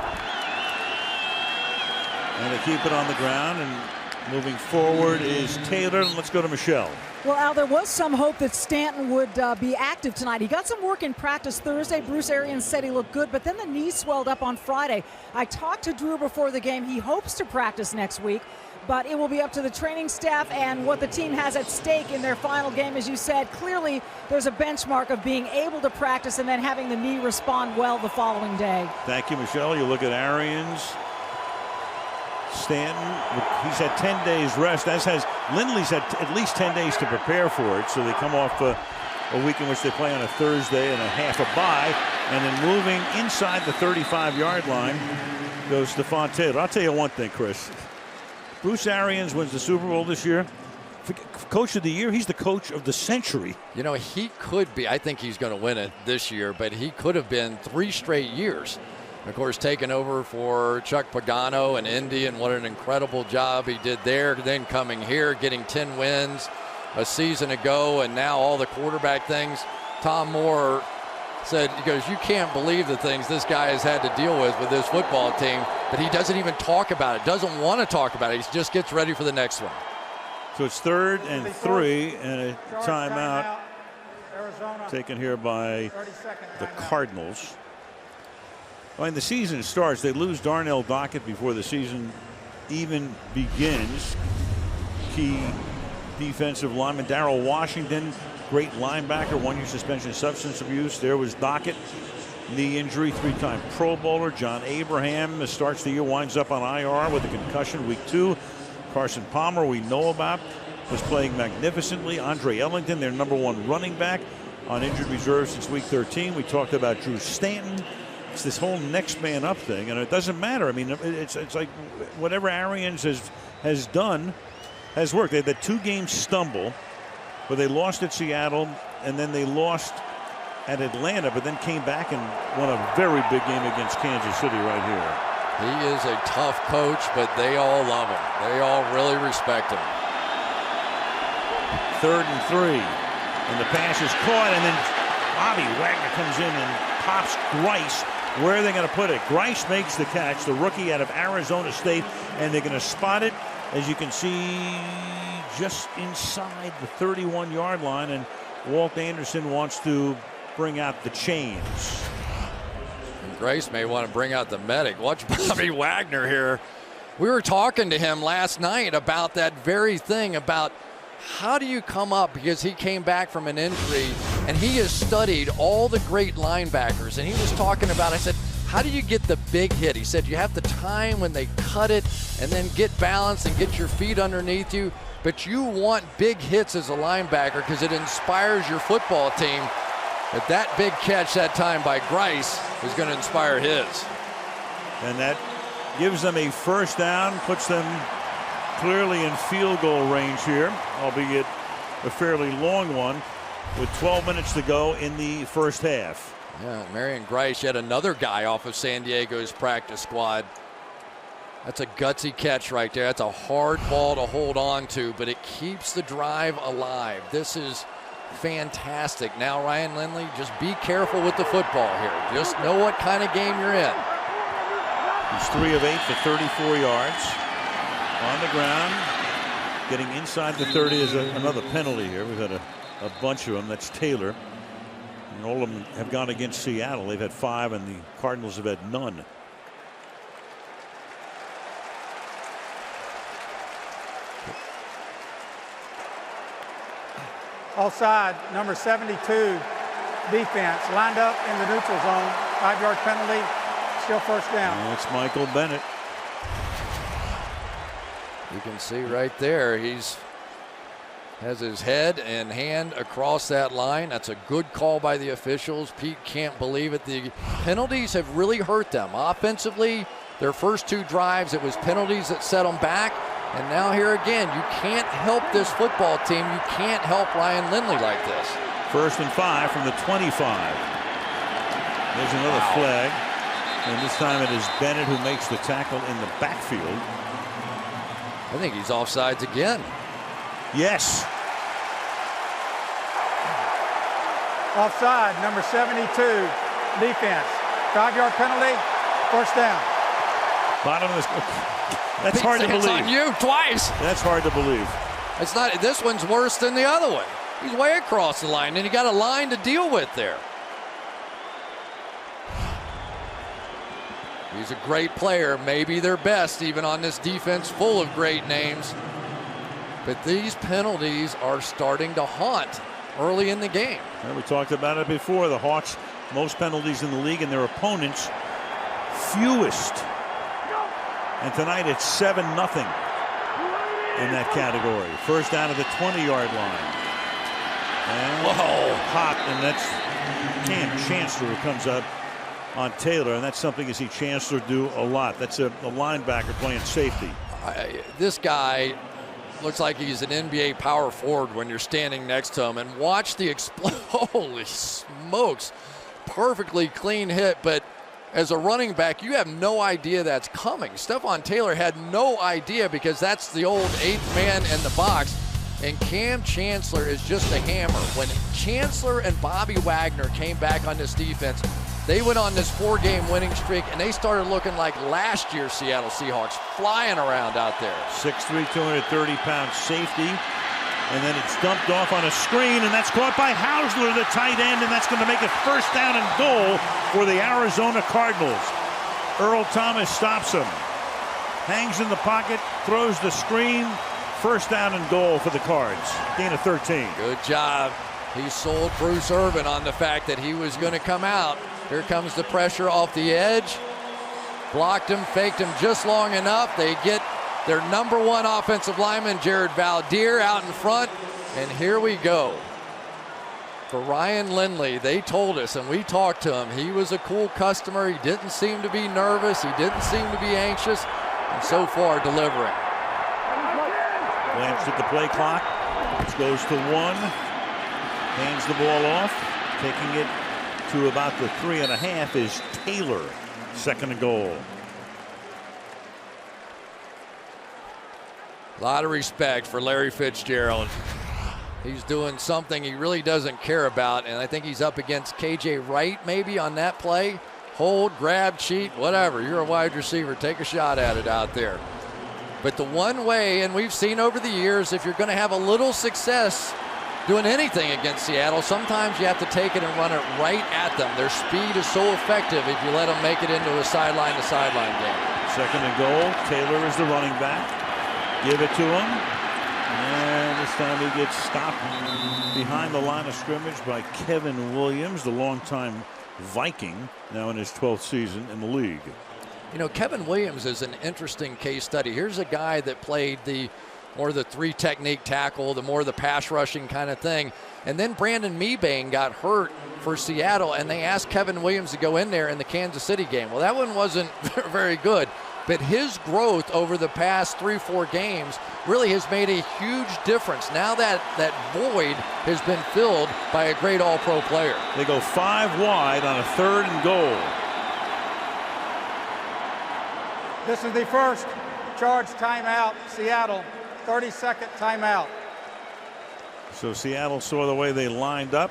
Speaker 1: And they keep it on the ground, and moving forward is Taylor. Let's go to Michelle.
Speaker 13: Well, Al, there was some hope that Stanton would be active tonight. He got some work in practice Thursday. Bruce Arians said he looked good, but then the knee swelled up on Friday. I talked to Drew before the game. He hopes to practice next week, but it will be up to the training staff and what the team has at stake in their final game. As you said, clearly there's a benchmark of being able to practice and then having the knee respond well the following day.
Speaker 1: Thank you, Michelle. You look at Arians. Stanton, he's had 10 days rest, as has Lindley's had at least 10 days to prepare for it. So they come off a week in which they play on a Thursday and a half a bye. And then moving inside the 35-yard line goes Stephon Taylor. I'll tell you one thing, Chris. Bruce Arians wins the Super Bowl this year. Coach of the year, he's the coach of the century.
Speaker 11: You know, he could be, I think he's going to win it this year, but he could have been 3 straight years. Of course, taking over for Chuck Pagano in Indy, and what an incredible job he did there. Then coming here, getting 10 wins a season ago, and now all the quarterback things. Tom Moore said, he goes, you can't believe the things this guy has had to deal with this football team, but he doesn't even talk about it, doesn't want to talk about it. He just gets ready for the next one.
Speaker 1: So it's 3rd and 3, and a timeout taken here by the Cardinals. When the season starts, they lose Darnell Dockett before the season even begins. Key defensive lineman Darrell Washington, great linebacker, 1-year suspension, substance abuse. There was Dockett, knee injury, 3-time Pro Bowler. John Abraham starts the year, winds up on IR with a concussion week 2. Carson Palmer, we know about, was playing magnificently. Andre Ellington, their #1 running back, on injured reserve since week 13. We talked about Drew Stanton. It's this whole next man up thing, and it doesn't matter. I mean, it's like whatever Arians has done has worked. They had that 2-game stumble, but they lost at Seattle, and then they lost at Atlanta, but then came back and won a very big game against Kansas City right here.
Speaker 11: He is a tough coach, but they all love him. They all really respect him.
Speaker 1: 3rd and 3, and the pass is caught, and then Bobby Wagner comes in and pops Grice. Where are they going to put it? Grice makes the catch, the rookie out of Arizona State, and they're going to spot it, as you can see, just inside the 31-yard line, and Walt Anderson wants to bring out the chains.
Speaker 11: And Grice may want to bring out the medic. Watch Bobby Wagner here. We were talking to him last night about that very thing, about how do you come up, because he came back from an injury and he has studied all the great linebackers, and he was talking about, I said, how do you get the big hit? He said you have the time when they cut it and then get balance and get your feet underneath you. But you want big hits as a linebacker because it inspires your football team. But that big catch that time by Grice is going to inspire his.
Speaker 1: And that gives them a first down, puts them clearly in field goal range here, albeit a fairly long one, with 12 minutes to go in the first half.
Speaker 11: Yeah, Marion Grice, yet another guy off of San Diego's practice squad. That's a gutsy catch right there. That's a hard ball to hold on to, but it keeps the drive alive. This is fantastic. Now, Ryan Lindley, just be careful with the football here. Just know what kind of game you're in.
Speaker 1: He's 3 of 8 for 34 yards. On the ground, getting inside the 30 is another penalty here. We've had a bunch of them. That's Taylor. And all of them have gone against Seattle. They've had 5, and the Cardinals have had none.
Speaker 14: Offside, number 72, defense, lined up in the neutral zone. 5-yard penalty, still first down.
Speaker 1: And it's Michael Bennett.
Speaker 11: You can see right there, has his head and hand across that line. That's a good call by the officials. Pete can't believe it. The penalties have really hurt them. Offensively, their first 2 drives, it was penalties that set them back. And now here again, you can't help this football team. You can't help Ryan Lindley like this.
Speaker 1: 1st and 5 from the 25. There's another flag. And this time it is Bennett who makes the tackle in the backfield.
Speaker 11: I think he's offsides again.
Speaker 1: Yes.
Speaker 14: Offside, number 72, defense. 5-yard penalty, first down.
Speaker 1: Bottom of this. That's hard to believe.
Speaker 11: It's on you twice.
Speaker 1: That's hard to believe.
Speaker 11: It's not. This one's worse than the other one. He's way across the line, and you got a line to deal with there. He's a great player, maybe their best, even on this defense full of great names. But these penalties are starting to haunt early in the game.
Speaker 1: Well, we talked about it before. The Hawks, most penalties in the league, and their opponents, fewest. And tonight it's 7-0 in that category. First down at the 20-yard line. And hot, and that's Cam Chancellor who comes up on Taylor, and that's something you see Chancellor do a lot. That's a linebacker playing safety.
Speaker 11: This guy looks like he's an NBA power forward when you're standing next to him. And watch the holy smokes. Perfectly clean hit, but as a running back, you have no idea that's coming. Stephon Taylor had no idea because that's the old 8th man in the box. And Cam Chancellor is just a hammer. When Chancellor and Bobby Wagner came back on this defense, they went on this 4-game winning streak, and they started looking like last year's Seattle Seahawks, flying around out there.
Speaker 1: 6'3", 230-pound safety. And then it's dumped off on a screen, and that's caught by Hausler, the tight end, and that's going to make it first down and goal for the Arizona Cardinals. Earl Thomas stops him, hangs in the pocket, throws the screen, first down and goal for the Cards. Gain of 13.
Speaker 11: Good job. He sold Bruce Irvin on the fact that he was going to come out. Here comes the pressure off the edge. Blocked him, faked him just long enough. They get their number 1 offensive lineman, Jared Valdir, out in front. And here we go. For Ryan Lindley, they told us, and we talked to him, he was a cool customer. He didn't seem to be nervous. He didn't seem to be anxious. And so far, delivering.
Speaker 1: Glanced at the play clock. This goes to 1. Hands the ball off. Taking it to about the 3.5 is Taylor. 2nd and goal.
Speaker 11: A lot of respect for Larry Fitzgerald. He's doing something he really doesn't care about, and I think he's up against KJ Wright maybe on that play. Hold, grab, cheat, whatever. You're a wide receiver. Take a shot at it out there. But the one way, and we've seen over the years, if you're going to have a little success doing anything against Seattle, sometimes you have to take it and run it right at them. Their speed is so effective if you let them make it into a sideline-to-sideline game.
Speaker 1: 2nd and goal. Taylor is the running back. Give it to him. And this time he gets stopped behind the line of scrimmage by Kevin Williams, the longtime Viking, now in his 12th season in the league.
Speaker 11: You know, Kevin Williams is an interesting case study. Here's a guy that played the more the three technique tackle, the more the pass rushing kind of thing. And then Brandon Mebane got hurt for Seattle, and they asked Kevin Williams to go in there in the Kansas City game. Well, that one wasn't very good, but his growth over the past 3-4 games really has made a huge difference. Now that void has been filled by a great all-pro player.
Speaker 1: They go 5 wide on a 3rd and goal.
Speaker 14: This is the first charge timeout, Seattle. 30-second timeout.
Speaker 1: So Seattle saw the way they lined up,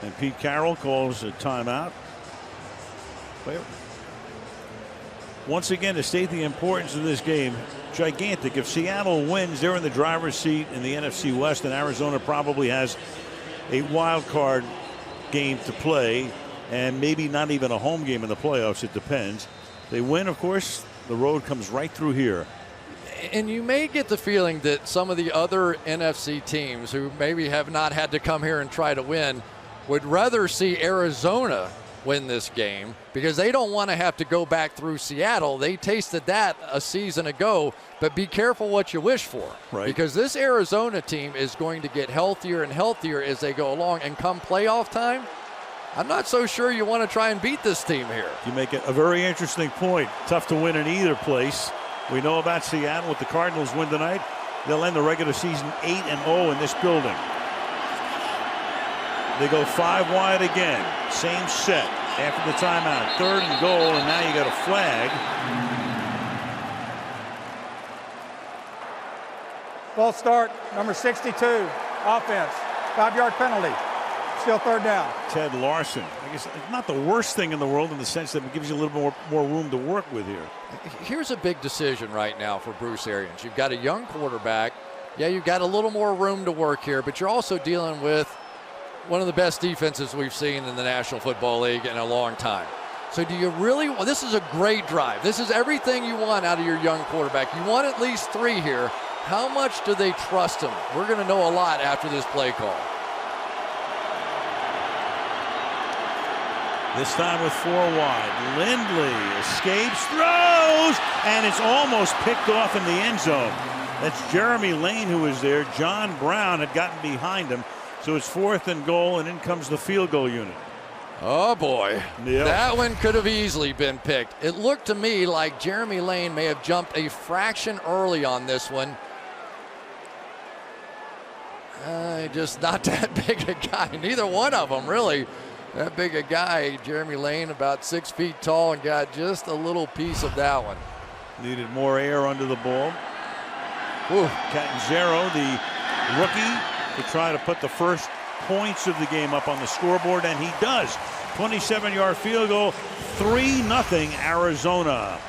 Speaker 1: and Pete Carroll calls a timeout. Once again, to state the importance of this game, gigantic. If Seattle wins, they're in the driver's seat in the NFC West, and Arizona probably has a wild card game to play, and maybe not even a home game in the playoffs. It depends. They win, of course, the road comes right through here.
Speaker 11: And you may get the feeling that some of the other NFC teams who maybe have not had to come here and try to win would rather see Arizona win this game because they don't want to have to go back through Seattle. They tasted that a season ago, but be careful what you wish for.
Speaker 1: Right.
Speaker 11: Because this Arizona team is going to get healthier and healthier as they go along, and come playoff time, I'm not so sure you want to try and beat this team here.
Speaker 1: You make a very interesting point. Tough to win in either place. We know about Seattle. If the Cardinals win tonight, they'll end the regular season 8-0 in this building. They go 5 wide again. Same set after the timeout. 3rd and goal, and now you got a flag.
Speaker 14: False start, number 62, offense. 5-yard penalty. Still 3rd down.
Speaker 1: Ted Larson. I guess not the worst thing in the world in the sense that it gives you a little more room to work with here.
Speaker 11: Here's a big decision right now for Bruce Arians. You've got a young quarterback. Yeah, you've got a little more room to work here, but you're also dealing with one of the best defenses we've seen in the National Football League in a long time. So do you really, well, this is a great drive. This is everything you want out of your young quarterback. You want at least 3 here. How much do they trust him? We're going to know a lot after this play call.
Speaker 1: This time with 4 wide. Lindley escapes, throws, and it's almost picked off in the end zone. That's Jeremy Lane who was there. John Brown had gotten behind him. So it's 4th and goal, and in comes the field goal unit.
Speaker 11: Oh, boy.
Speaker 1: Yep.
Speaker 11: That one could have easily been picked. It looked to me like Jeremy Lane may have jumped a fraction early on this one. Just not that big a guy. Neither one of them, really. That big a guy. Jeremy Lane, about 6 feet tall, and got just a little piece of that one.
Speaker 1: Needed more air under the ball. Catanzaro, the rookie, to try to put the first points of the game up on the scoreboard, and he does. 27-yard field goal, 3-0 Arizona.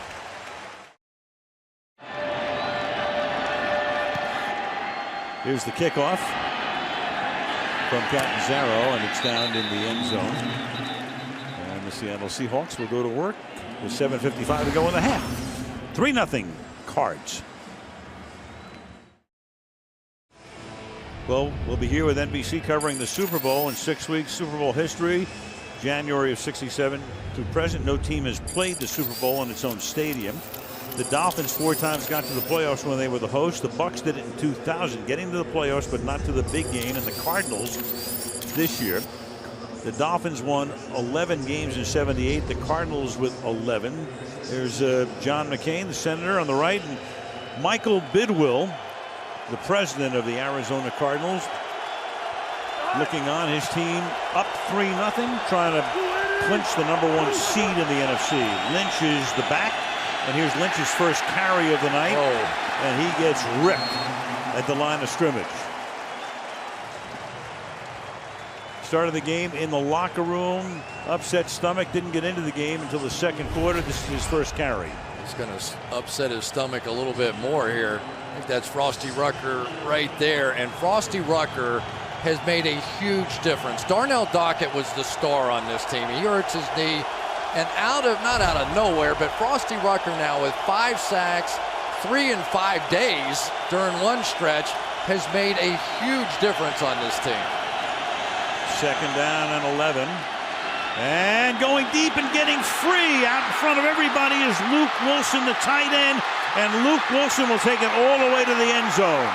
Speaker 1: Here's the kickoff from Catanzaro, and it's down in the end zone. And the Seattle Seahawks will go to work with 7:55 to go in the half. 3-0 Cards. Well, we'll be here with NBC covering the Super Bowl in 6 weeks. Super Bowl history, January of '67 to present. No team has played the Super Bowl in its own stadium. The Dolphins 4 times got to the playoffs when they were the host. The Bucs did it in 2000, getting to the playoffs but not to the big game. And the Cardinals this year, the Dolphins won 11 games in '78. The Cardinals with 11. There's John McCain, the senator, on the right, and Michael Bidwill, the president of the Arizona Cardinals, looking on. His team up 3-0, trying to clinch the #1 seed in the NFC. Lynch is the back, and here's Lynch's first carry of the night, and he gets ripped at the line of scrimmage. Started the game in the locker room, upset stomach, didn't get into the game until the 2nd quarter. This is his first carry.
Speaker 11: He's going to upset his stomach a little bit more here. I think that's Frosty Rucker right there, and Frosty Rucker has made a huge difference. Darnell Dockett was the star on this team. He hurts his knee, and not out of nowhere, but Frosty Rucker now with 5 sacks, 3 in 5 days during one stretch, has made a huge difference on this team.
Speaker 1: 2nd down and 11. And going deep and getting free out in front of everybody is Luke Wilson, the tight end. And Luke Wilson will take it all the way to the end zone.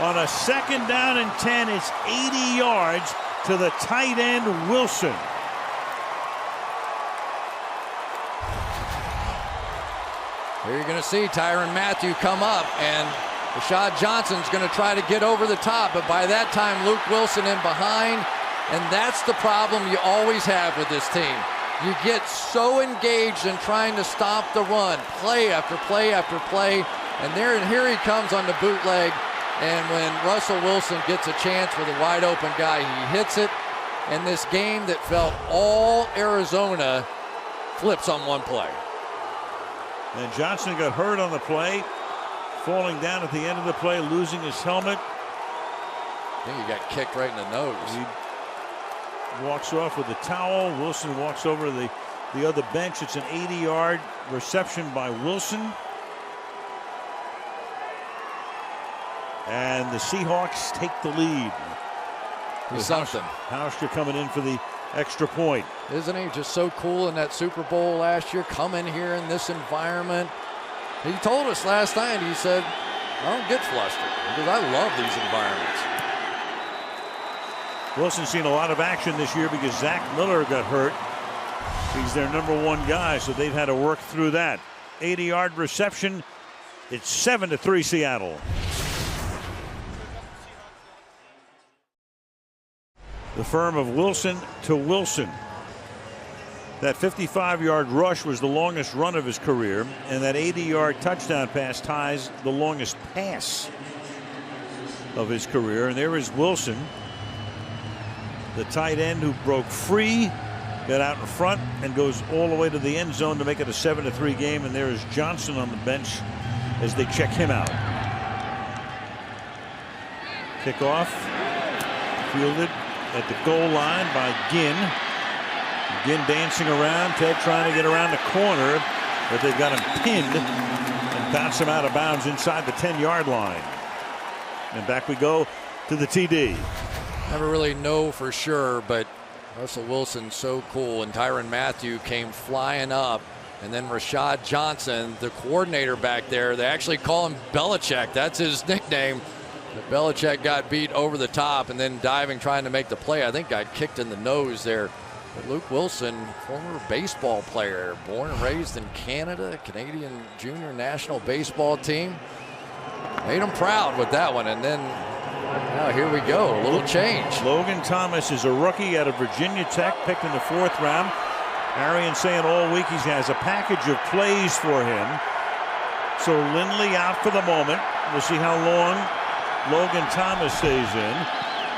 Speaker 1: On a 2nd down and 10, it's 80 yards to the tight end, Wilson.
Speaker 11: Here you're going to see Tyrann Mathieu come up, and Rashad Johnson's going to try to get over the top, but by that time, Luke Wilson in behind, and that's the problem you always have with this team. You get so engaged in trying to stop the run, play after play after play, and here he comes on the bootleg, and when Russell Wilson gets a chance with a wide open guy, he hits it, and this game that felt all Arizona flips on one play.
Speaker 1: And Johnson got hurt on the play, falling down at the end of the play, losing his helmet.
Speaker 11: I think he got kicked right in the nose.
Speaker 1: He walks off with a towel. Wilson walks over to the other bench. It's an 80-yard reception by Wilson. And the Seahawks take the lead.
Speaker 11: He's something.
Speaker 1: Hauster coming in for the extra point.
Speaker 11: Isn't he just so cool in that Super Bowl last year, coming here in this environment? He told us last night, he said, I don't get flustered because I love these environments.
Speaker 1: Wilson's seen a lot of action this year because Zach Miller got hurt. He's their #1 guy, so they've had to work through that. 80-yard reception. It's 7-3 Seattle. The firm of Wilson to Wilson. That 55-yard rush was the longest run of his career, and that 80-yard touchdown pass ties the longest pass of his career. And there is Wilson, the tight end who broke free, got out in front, and goes all the way to the end zone to make it a 7-3 game. And there is Johnson on the bench as they check him out. Kickoff fielded at the goal line by Ginn. Ginn dancing around. Ted trying to get around the corner, but they've got him pinned and bounce him out of bounds inside the 10-yard line. And back we go to the TD.
Speaker 11: Never really know for sure, but Russell Wilson's so cool, and Tyrann Mathieu came flying up, and then Rashad Johnson, the coordinator back there, they actually call him Belichick. That's his nickname. But Belichick got beat over the top and then diving, trying to make the play. I think got kicked in the nose there. But Luke Wilson, former baseball player, born and raised in Canada, Canadian junior national baseball team. Made him proud with that one. And then now here we go, a little change.
Speaker 1: Logan Thomas is a rookie out of Virginia Tech, picked in the 4th round. Arian saying all week he has a package of plays for him. So Lindley out for the moment. We'll see how long Logan Thomas stays in,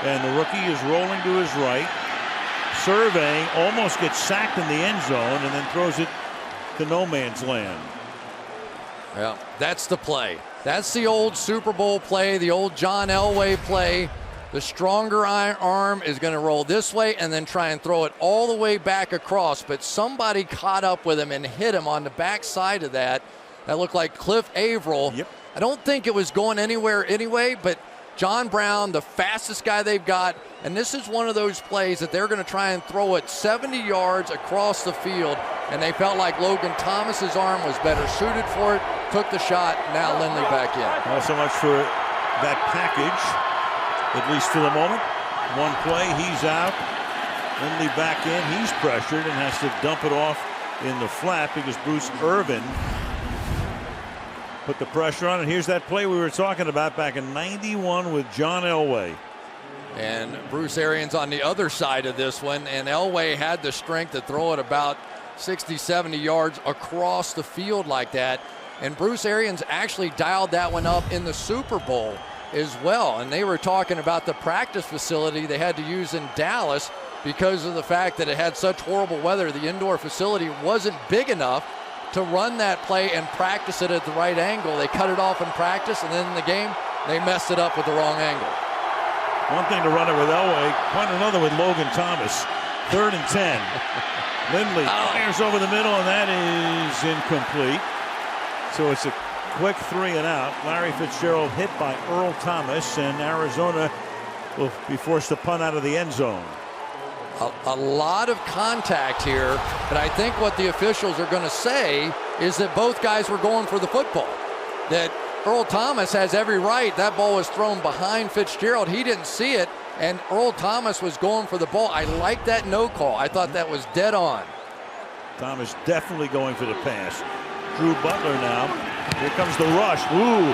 Speaker 1: and the rookie is rolling to his right, surveying, almost gets sacked in the end zone, and then throws it to no man's land.
Speaker 11: Yeah, that's the play. That's the old Super Bowl play, the old John Elway play. The stronger arm is going to roll this way and then try and throw it all the way back across, but somebody caught up with him and hit him on the back side of that. That looked like Cliff Averill.
Speaker 1: Yep.
Speaker 11: I don't think it was going anywhere anyway, but John Brown, the fastest guy they've got, and this is one of those plays that they're going to try and throw it 70 yards across the field, and they felt like Logan Thomas's arm was better suited for it, took the shot, now Lindley back in.
Speaker 1: Not so much for that package, at least for the moment. One play, he's out. Lindley back in, he's pressured and has to dump it off in the flat because Bruce Irvin put the pressure on. And here's that play we were talking about back in '91 with John Elway.
Speaker 11: And Bruce Arians on the other side of this one, and Elway had the strength to throw it about 60, 70 yards across the field like that. And Bruce Arians actually dialed that one up in the Super Bowl as well. And they were talking about the practice facility they had to use in Dallas because of the fact that it had such horrible weather. The indoor facility wasn't big enough to run that play and practice it at the right angle. They cut it off in practice, and then in the game, they messed it up with the wrong angle.
Speaker 1: One thing to run it with Elway, quite another with Logan Thomas. 3rd and 10. Lindley fires over the middle, and that is incomplete. So it's a quick 3 and out. Larry Fitzgerald hit by Earl Thomas, and Arizona will be forced to punt out of the end zone.
Speaker 11: A lot of contact here, but I think what the officials are going to say is that both guys were going for the football. That Earl Thomas has every right. That ball was thrown behind Fitzgerald. He didn't see it, and Earl Thomas was going for the ball. I like that no call. I thought that was dead on.
Speaker 1: Thomas definitely going for the pass. Drew Butler now. Here comes the rush. Ooh,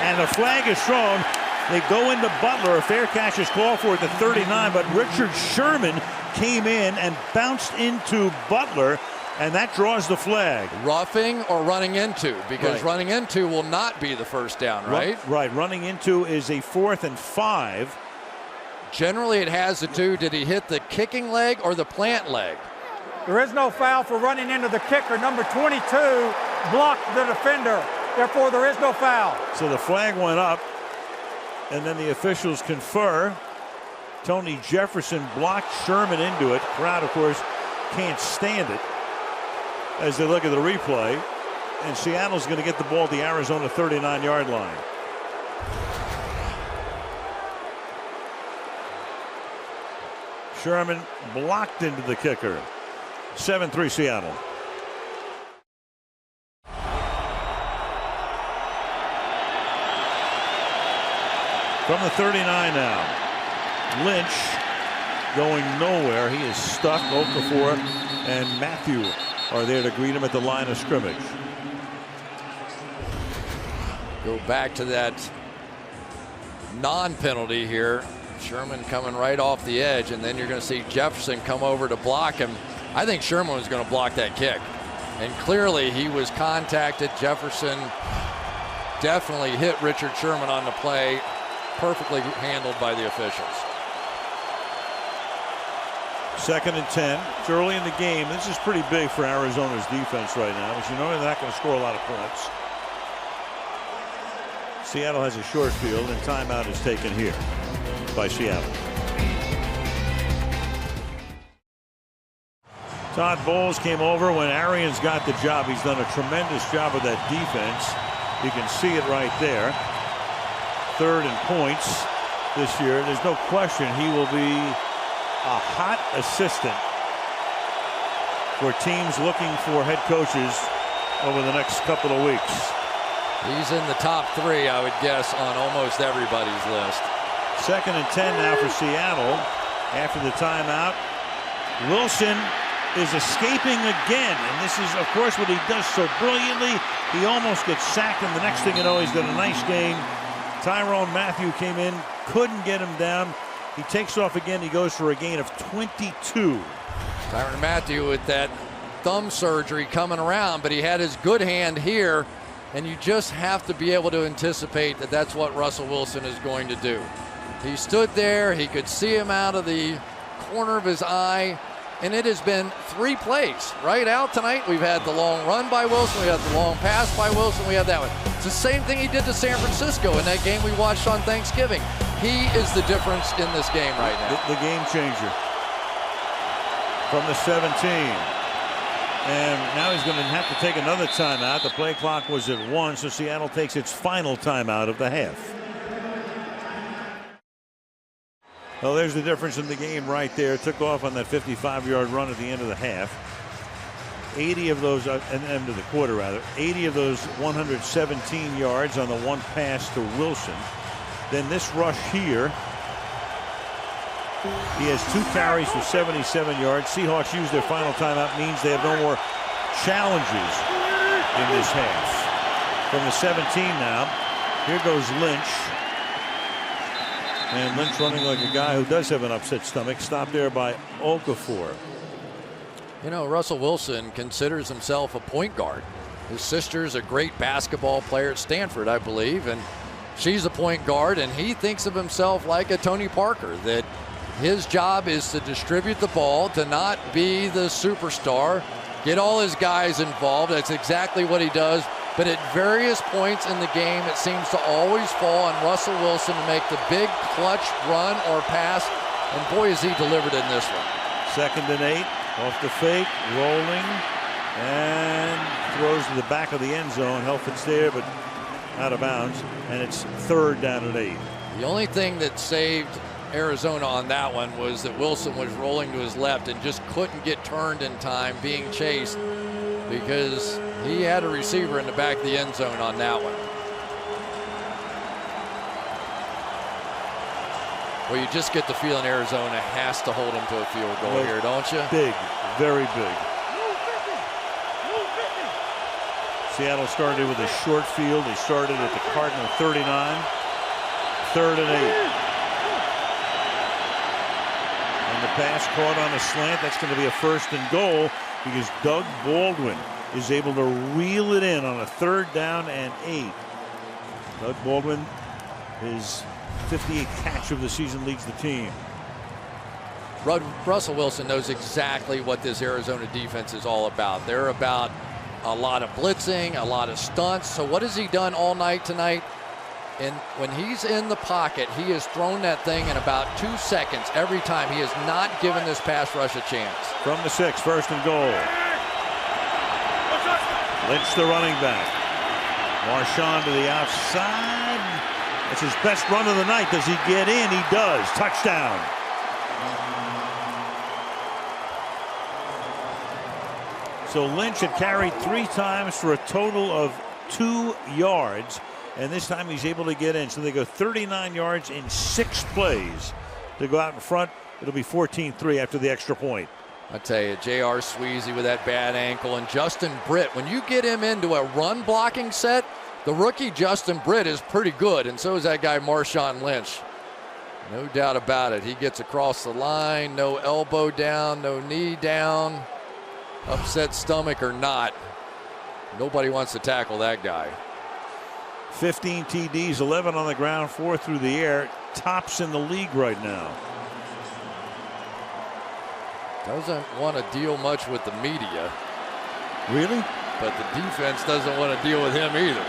Speaker 1: and the flag is thrown. They go into Butler. A fair catch is called for at the 39, but Richard Sherman came in and bounced into Butler, and that draws the flag.
Speaker 11: Roughing or running into, because running into will not be the first down, right?
Speaker 1: Right. Running into is a 4th and 5.
Speaker 11: Generally, it has to do, did he hit the kicking leg or the plant leg?
Speaker 14: There is no foul for running into the kicker. Number 22 blocked the defender. Therefore, there is no foul.
Speaker 1: So the flag went up, and then the officials confer. Tony Jefferson blocked Sherman into it. Crowd, of course, can't stand it as they look at the replay. And Seattle's going to get the ball at the Arizona 39-yard line. Sherman blocked into the kicker. 7-3 Seattle. From the 39 now. Lynch going nowhere. He is stuck. Okafor and Matthew are there to greet him at the line of scrimmage.
Speaker 11: Go back to that non-penalty here. Sherman coming right off the edge, and then you're going to see Jefferson come over to block him. I think Sherman was going to block that kick, and clearly he was contacted. Jefferson definitely hit Richard Sherman on the play. Perfectly handled by the officials.
Speaker 1: 2nd and 10. It's early in the game. This is pretty big for Arizona's defense right now, because you know they're not going to score a lot of points. Seattle has a short field, and timeout is taken here by Seattle. Todd Bowles came over when Arians got the job. He's done a tremendous job with that defense. You can see it right there. 3rd and points this year. There's no question he will be a hot assistant for teams looking for head coaches over the next couple of weeks.
Speaker 11: He's in the top 3, I would guess, on almost everybody's list.
Speaker 1: 2nd and 10 now for Seattle after the timeout. Wilson is escaping again, and this is, of course, what he does so brilliantly. He almost gets sacked, and the next thing you know, he's got a nice game. Tyrone Matthew came in, couldn't get him down. He takes off again. He goes for a gain of 22.
Speaker 11: Tyrone Matthew with that thumb surgery coming around, but he had his good hand here, and you just have to be able to anticipate that that's what Russell Wilson is going to do. He stood there. He could see him out of the corner of his eye. And it has been 3 plays right out tonight. We've had the long run by Wilson. We had the long pass by Wilson. We had that one. It's the same thing he did to San Francisco in that game we watched on Thanksgiving. He is the difference in this game right now.
Speaker 1: The game changer from the 17. And now he's going to have to take another timeout. The play clock was at 1, so Seattle takes its final timeout of the half. Well, there's the difference in the game right there. Took off on that 55-yard run at the end of the half. 80 of those, end of the quarter rather, 80 of those 117 yards on the one pass to Wilson. Then this rush here. He has 2 carries for 77 yards. Seahawks use their final timeout, means they have no more challenges in this half. From the 17 now, here goes Lynch. And Lynch running like a guy who does have an upset stomach. Stopped there by Okafor.
Speaker 11: You know, Russell Wilson considers himself a point guard. His sister's a great basketball player at Stanford, I believe, and she's a point guard, and he thinks of himself like a Tony Parker, that his job is to distribute the ball, to not be the superstar, get all his guys involved. That's exactly what he does. But at various points in the game, it seems to always fall on Russell Wilson to make the big clutch run or pass. And boy, has he delivered in this one.
Speaker 1: 2nd and 8, off the fake, rolling, and throws to the back of the end zone. Helfet's there, but out of bounds. And it's 3rd down and 8.
Speaker 11: The only thing that saved Arizona on that one was that Wilson was rolling to his left and just couldn't get turned in time, being chased, because he had a receiver in the back of the end zone on that one. Well, you just get the feeling Arizona has to hold him to a field goal here, don't you?
Speaker 1: Big, very big. Seattle started with a short field. They started at the Cardinal 39, 3rd and 8. And the pass caught on a slant. That's going to be a 1st and goal because Doug Baldwin is able to reel it in on a 3rd down and 8. Doug Baldwin, his 58th catch of the season, leads the team.
Speaker 11: Russell Wilson knows exactly what this Arizona defense is all about. They're about a lot of blitzing, a lot of stunts. So what has he done all night tonight? And when he's in the pocket, he has thrown that thing in about 2 seconds every time. He has not given this pass rush a chance.
Speaker 1: From the 6, 1st and goal. Lynch, the running back. Marshawn to the outside. It's his best run of the night. Does he get in? He does. Touchdown. So Lynch had carried 3 times for a total of 2 yards. And this time he's able to get in. So they go 39 yards in 6 plays to go out in front. It'll be 14-3 after the extra point.
Speaker 11: I tell you, J.R. Sweezy with that bad ankle, and Justin Britt, when you get him into a run blocking set, the rookie Justin Britt is pretty good, and so is that guy Marshawn Lynch. No doubt about it. He gets across the line, no elbow down, no knee down, upset stomach or not. Nobody wants to tackle that guy.
Speaker 1: 15 TDs, 11 on the ground, 4 through the air. Tops in the league right now.
Speaker 11: Doesn't want to deal much with the media.
Speaker 1: Really?
Speaker 11: But the defense doesn't want to deal with him either.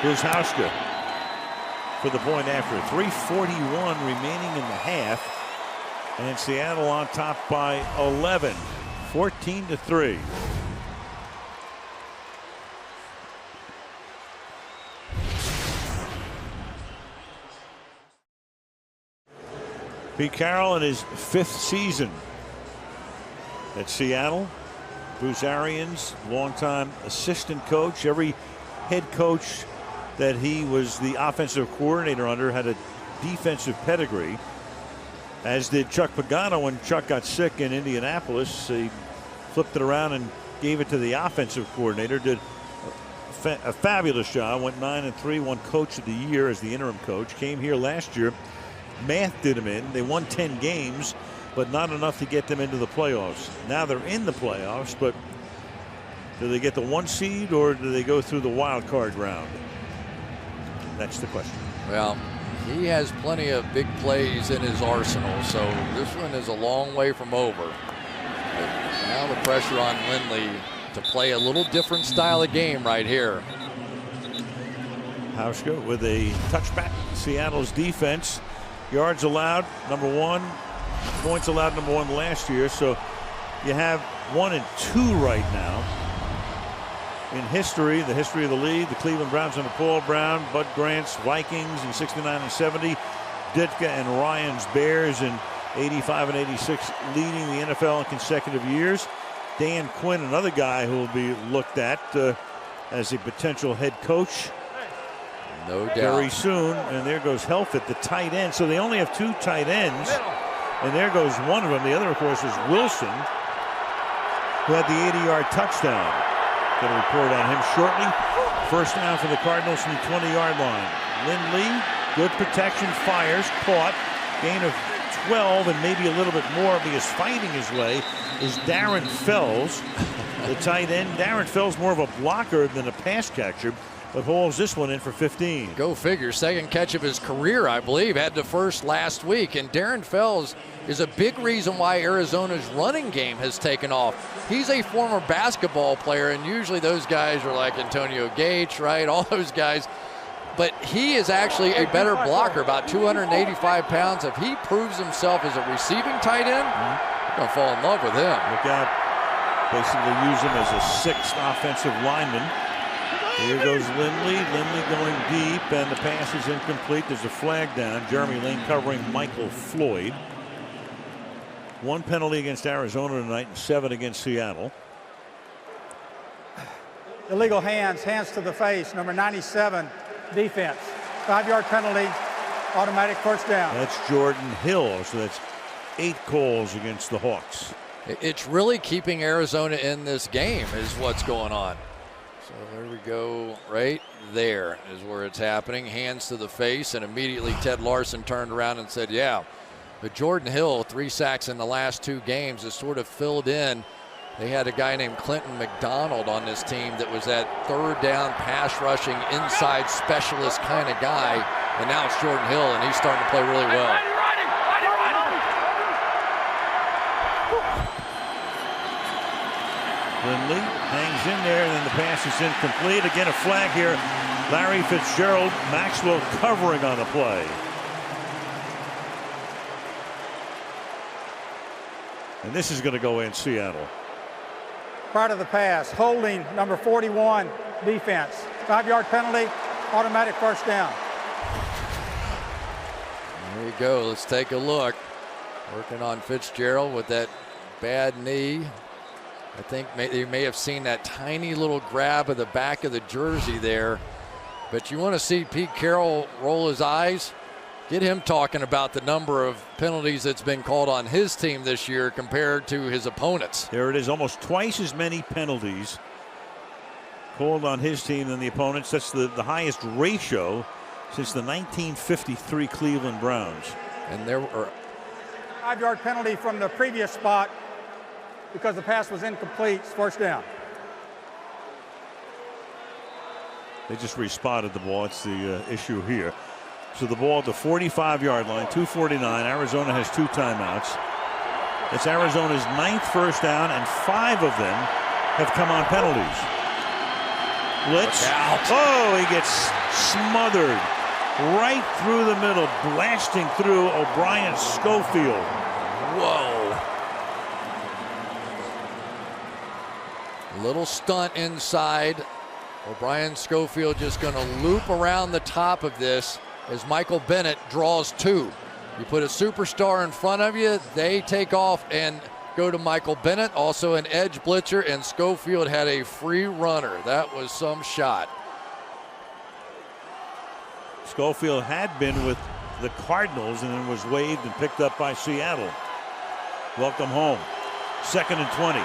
Speaker 1: Here's Hauschka for the point after. 3:41 remaining in the half. And Seattle on top by 11. 14-3. Pete Carroll in his 5th season at Seattle. Bruce Arians, longtime assistant coach. Every head coach that he was the offensive coordinator under had a defensive pedigree, as did Chuck Pagano when Chuck got sick in Indianapolis. He flipped it around and gave it to the offensive coordinator. Did a fabulous job. Went 9-3, won Coach of the Year as the interim coach. Came here last year. Math did him in. They won 10 games, but not enough to get them into the playoffs. Now they're in the playoffs, but do they get the 1 seed or do they go through the wild card round? That's the question.
Speaker 11: Well, he has plenty of big plays in his arsenal, so this one is a long way from over. But now the pressure on Lindley to play a little different style of game right here.
Speaker 1: Hauschka with a touchback. Seattle's defense. Yards allowed, number 1. Points allowed, number 1 last year. So you have 1 and 2 right now. In history, the history of the league, the Cleveland Browns under Paul Brown, Bud Grant's Vikings in 69 and 70, Ditka and Ryan's Bears in 85 and 86, leading the NFL in consecutive years. Dan Quinn, another guy who will be looked at as a potential head coach.
Speaker 11: No doubt.
Speaker 1: Very soon. And there goes Helfett, the tight end. So they only have 2 tight ends. And there goes one of them. The other, of course, is Wilson, who had the 80-yard touchdown. Going to report on him shortly. First down for the Cardinals from the 20-yard line. Lindley, good protection, fires, caught. Gain of 12 and maybe a little bit more because fighting his way is Darren Fells, the tight end. Darren Fells more of a blocker than a pass catcher, but hauls this one in for 15.
Speaker 11: Go figure. 2nd catch of his career, I believe. Had the first last week. And Darren Fells is a big reason why Arizona's running game has taken off. He's a former basketball player, and usually those guys are like Antonio Gates, right? All those guys. But he is actually a better blocker, about 285 pounds. If he proves himself as a receiving tight end, you're going to fall in love with him.
Speaker 1: Look out. Basically use him as a 6th offensive lineman. Here goes Lindley. Lindley going deep, and the pass is incomplete. There's a flag down. Jeremy Lane covering Michael Floyd. 1 penalty against Arizona tonight and 7 against Seattle.
Speaker 14: Illegal hands to the face, number 97, defense. 5-yard penalty, automatic first down.
Speaker 1: That's Jordan Hill, so that's 8 calls against the Hawks.
Speaker 11: It's really keeping Arizona in this game is what's going on. So there we go. Right there is where it's happening. Hands to the face, and immediately Ted Larson turned around and said, yeah. But Jordan Hill, 3 sacks in the last 2 games, has sort of filled in. They had a guy named Clinton McDonald on this team that was that 3rd down pass rushing inside specialist kind of guy. And now it's Jordan Hill, and he's starting to play really well.
Speaker 1: Lindley hangs in there, and then the pass is incomplete. Again, a flag here. Larry Fitzgerald, Maxwell covering on the play. And this is going to go in Seattle.
Speaker 14: Prior to the pass, holding number 41, defense. 5-yard penalty, automatic first down.
Speaker 11: There you go. Let's take a look. Working on Fitzgerald with that bad knee. I think you may have seen that tiny little grab of the back of the jersey there. But you want to see Pete Carroll roll his eyes. Get him talking about the number of penalties that's been called on his team this year compared to his opponents.
Speaker 1: There it is, almost twice as many penalties called on his team than the opponents. That's the highest ratio since the 1953 Cleveland Browns.
Speaker 11: And there were
Speaker 14: 5-yard penalty from the previous spot because the pass was incomplete. First down.
Speaker 1: They just respotted the ball. It's the issue here. So the ball at the 45-yard line, 2:49. Arizona has 2 timeouts. It's Arizona's 9th first down, and 5 of them have come on penalties. Blitz. Oh, he gets smothered right through the middle, blasting through O'Brien Schofield.
Speaker 11: Whoa. Little stunt inside. O'Brien Schofield just going to loop around the top of this as Michael Bennett draws 2. You put a superstar in front of you, they take off and go to Michael Bennett, also an edge blitzer, and Schofield had a free runner. That was some shot.
Speaker 1: Schofield had been with the Cardinals and then was waived and picked up by Seattle. Welcome home. 2nd and 20.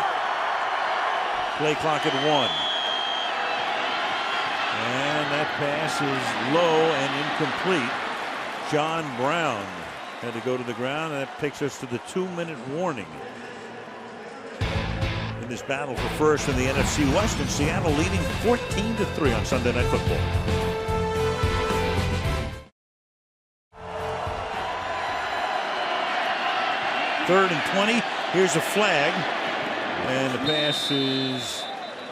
Speaker 1: Play clock at 1. And that pass is low and incomplete. John Brown had to go to the ground, and that takes us to the 2-minute warning in this battle for first in the NFC West, and Seattle leading 14-3 on Sunday Night Football. Third and 20. Here's a flag, and the pass is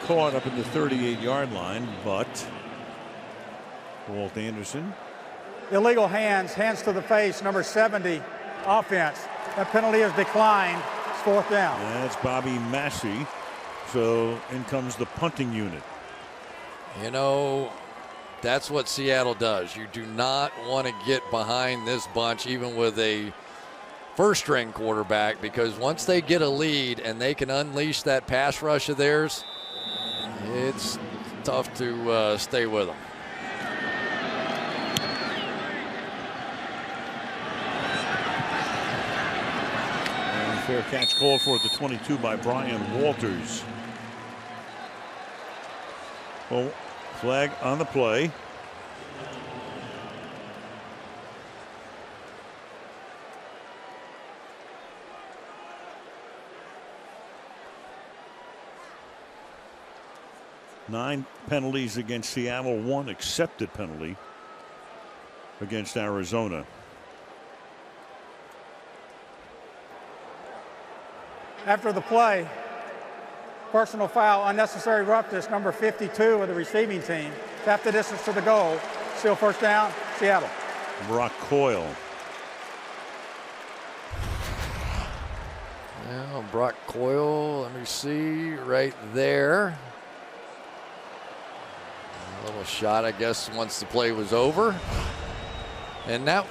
Speaker 1: caught up at the 38-yard line, but Walt Anderson.
Speaker 14: Illegal hands to the face, number 70, offense. That penalty is declined. It's 4th down.
Speaker 1: That's Bobby Massey. So in comes the punting unit.
Speaker 11: You know, that's what Seattle does. You do not want to get behind this bunch, even with a first-string quarterback, because once they get a lead and they can unleash that pass rush of theirs, it's tough to stay with them.
Speaker 1: And fair catch called for at the 22 by Brian Walters. Well, flag on the play. Nine penalties against Seattle, 1 accepted penalty against Arizona.
Speaker 14: After the play, personal foul, unnecessary roughness, number 52 of the receiving team. Half the distance to the goal. Still first down, Seattle.
Speaker 1: Brock Coyle.
Speaker 11: Well, Brock Coyle, let me see, right there. A shot, I guess, once the play was over. And now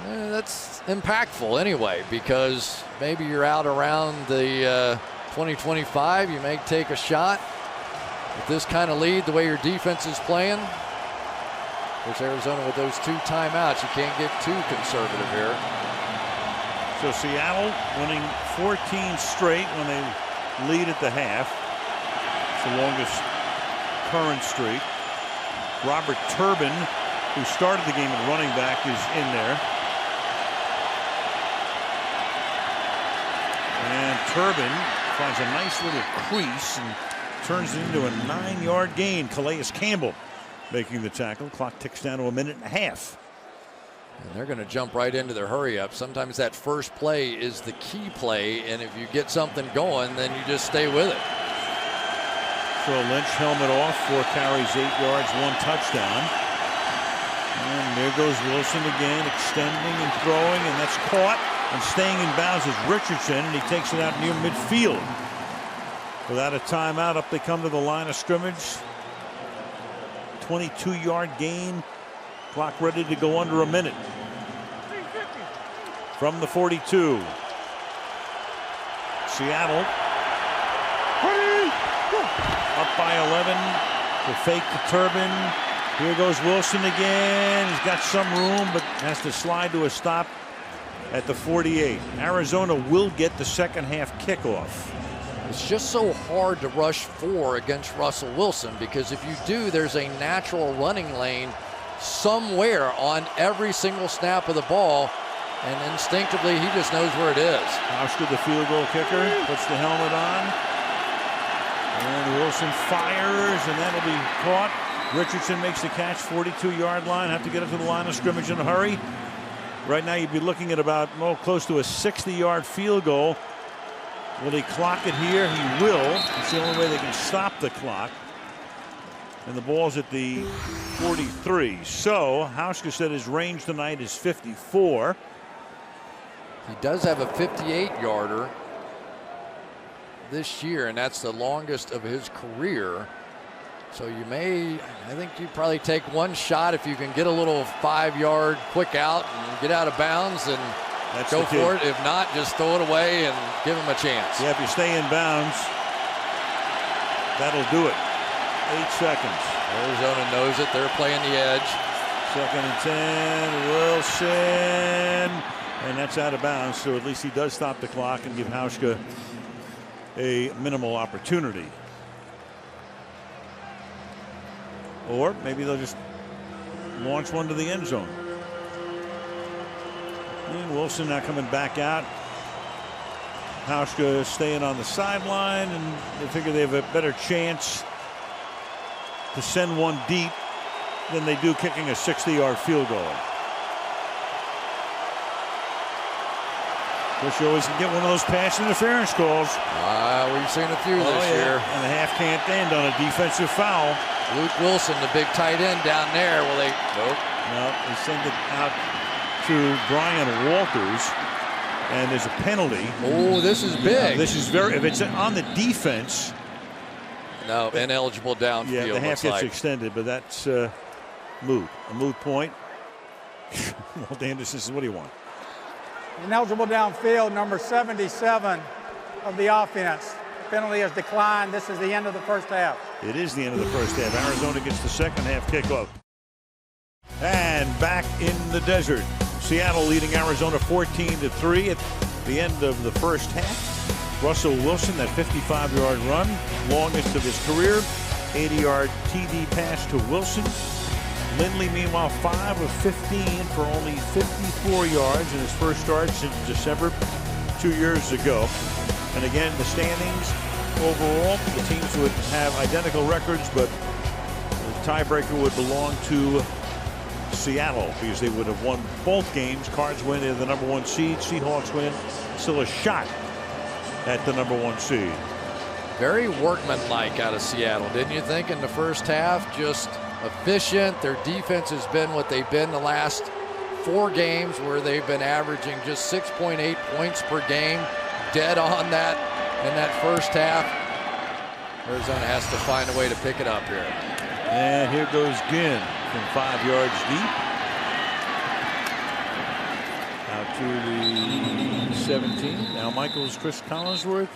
Speaker 11: that's impactful anyway, because maybe you're out around the 20-25. You may take a shot. With this kind of lead, the way your defense is playing, there's Arizona with those 2 timeouts. You can't get too conservative here.
Speaker 1: So Seattle winning 14 straight when they lead at the half. It's the longest current streak. Robert Turbin, who started the game at running back, is in there. And Turbin finds a nice little crease and turns it into a 9-yard gain. Calais Campbell making the tackle. Clock ticks down to 1.5 minutes.
Speaker 11: And they're going to jump right into their hurry up. Sometimes that first play is the key play, and if you get something going, then you just stay with it.
Speaker 1: So Lynch helmet off, 4 carries, 8 yards, 1 touchdown. And there goes Wilson again, extending and throwing, and that's caught and staying in bounds is Richardson, and he takes it out near midfield. Without a timeout, up they come to the line of scrimmage. 22-yard gain. Clock ready to go under a minute. From the 42. Seattle up by 11. The fake to Turbin. Here goes Wilson again. He's got some room, but has to slide to a stop at the 48. Arizona will get the second half kickoff.
Speaker 11: It's just so hard to rush 4 against Russell Wilson, because if you do, there's a natural running lane somewhere on every single snap of the ball, and instinctively he just knows where it is.
Speaker 1: Hauschka, the field goal kicker, puts the helmet on, and Wilson fires, and that'll be caught. Richardson makes the catch, 42-yard line. Have to get up to the line of scrimmage in a hurry. Right now you'd be looking at about close to a 60-yard field goal. Will he clock it here? He will. It's the only way they can stop the clock. And the ball's at the 43. So Hauschka said his range tonight is 54.
Speaker 11: He does have a 58-yarder this year, and that's the longest of his career. So you may, I think you probably take one shot if you can get a little 5-yard quick out and get out of bounds and go for it. If not, just throw it away and give him a chance.
Speaker 1: Yeah, if you stay in bounds, that'll do it. 8 seconds.
Speaker 11: Arizona knows it. They're playing the edge.
Speaker 1: 2nd and 10. Wilson. And that's out of bounds. So at least he does stop the clock and give Hauschka a minimal opportunity. Or maybe they'll just launch one to the end zone. And Wilson now coming back out. Hauschka staying on the sideline, and they figure they have a better chance to send one deep than they do kicking a 60-yard field goal. Of course, you always can get one of those pass interference calls.
Speaker 11: We've seen a few this year.
Speaker 1: And the half can't end on a defensive foul.
Speaker 11: Luke Wilson, the big tight end down there. Will they? Nope.
Speaker 1: No, they send it out to Brian Walters, and there's a penalty.
Speaker 11: Oh, this is big.
Speaker 1: This is very. If it's on the defense.
Speaker 11: No, ineligible downfield.
Speaker 1: Yeah, the half gets extended, but that's moot. A moot point. Walt Anderson says, "What do you want?"
Speaker 14: Ineligible downfield, number 77 of the offense. Penalty has declined. This is the end of the first half.
Speaker 1: It is the end of the first half. Arizona gets the second half kickoff. And back in the desert. Seattle leading Arizona 14-3 at the end of the first half. Russell Wilson, that 55-yard run, longest of his career. 80-yard TD pass to Wilson. Lindley, meanwhile, 5 of 15 for only 54 yards in his first start since December 2 years ago. And again, the standings overall, the teams would have identical records, but the tiebreaker would belong to Seattle because they would have won both games. Cards win, they're the number 1 seed. Seahawks win, still a shot at the number 1 seed.
Speaker 11: Very workmanlike out of Seattle, didn't you think, in the first half? Just efficient. Their defense has been what they've been the last 4 games, where they've been averaging just 6.8 points per game. Dead on that in that first half. Arizona has to find a way to pick it up here.
Speaker 1: And here goes Ginn from 5 yards deep. Out to the 17. Now Michaels, Chris Collinsworth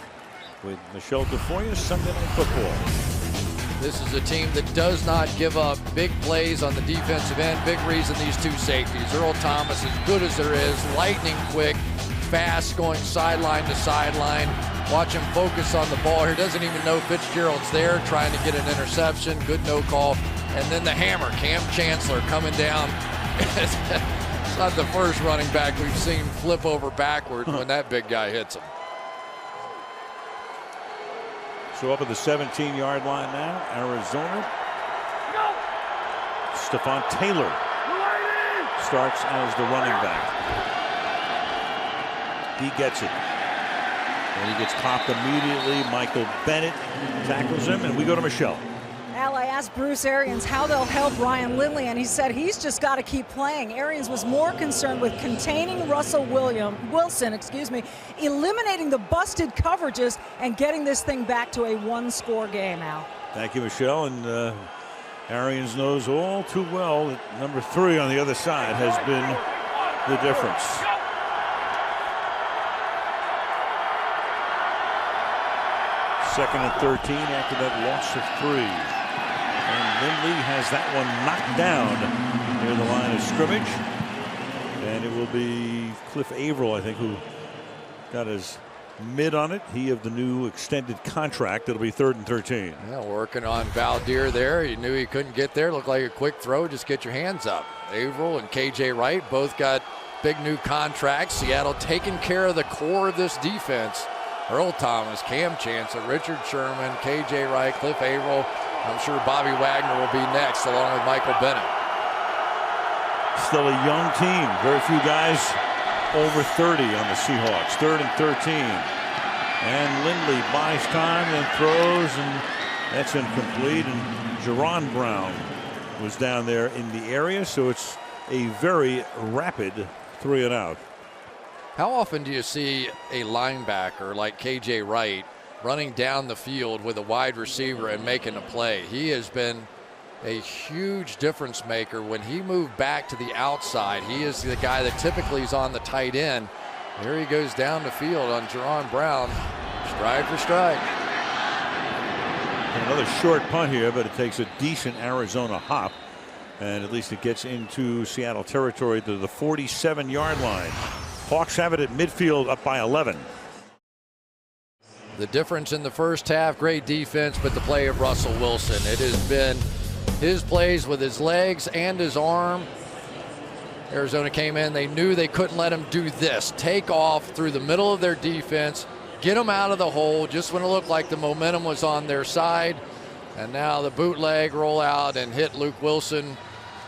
Speaker 1: with Michelle DeFoyer, Sunday Night Football.
Speaker 11: This is a team that does not give up big plays on the defensive end. Big reason these two safeties. Earl Thomas, as good as there is, lightning quick, fast, going sideline to sideline. Watch him focus on the ball here. Doesn't even know Fitzgerald's there, trying to get an interception. Good no call. And then the hammer, Cam Chancellor coming down. It's not the first running back we've seen flip over backward when that big guy hits him.
Speaker 1: So up at the 17-yard line now, Arizona. Stephon Taylor starts as the running back. He gets it. And he gets popped immediately. Michael Bennett tackles him, and we go to Michelle.
Speaker 13: Al, I asked Bruce Arians how they'll help Ryan Lindley, and he said he's just got to keep playing. Arians was more concerned with containing Russell Wilson, eliminating the busted coverages and getting this thing back to a one-score game, Al.
Speaker 1: Thank you, Michelle. And Arians knows all too well that number 3 on the other side has been the difference. Second and 13 after that loss of 3. And Lindley has that one knocked down near the line of scrimmage. And it will be Cliff Averill, I think, who got his mid on it. He of the new extended contract. It'll be 3rd and 13.
Speaker 11: Yeah, working on Valdir there. He knew he couldn't get there. Looked like a quick throw. Just get your hands up. Averill and KJ Wright both got big new contracts. Seattle taking care of the core of this defense. Earl Thomas, Cam Chancellor, Richard Sherman, KJ Wright, Cliff Averill. I'm sure Bobby Wagner will be next, along with Michael Bennett.
Speaker 1: Still a young team. Very few guys over 30 on the Seahawks. 3rd and 13. And Lindley buys time and throws, and that's incomplete. And Jerron Brown was down there in the area, so it's a very rapid 3 and out.
Speaker 11: How often do you see a linebacker like KJ Wright running down the field with a wide receiver and making a play? He has been a huge difference maker. When he moved back to the outside, he is the guy that typically is on the tight end. Here he goes down the field on Jerron Brown, stride for stride.
Speaker 1: Another short punt here, but it takes a decent Arizona hop, and at least it gets into Seattle territory to the 47-yard line. Hawks have it at midfield, up by 11.
Speaker 11: The difference in the first half, great defense, but the play of Russell Wilson. It has been his plays with his legs and his arm. Arizona came in, they knew they couldn't let him do this. Take off through the middle of their defense, get them out of the hole just when it looked like the momentum was on their side. And now the bootleg roll out and hit Luke Wilson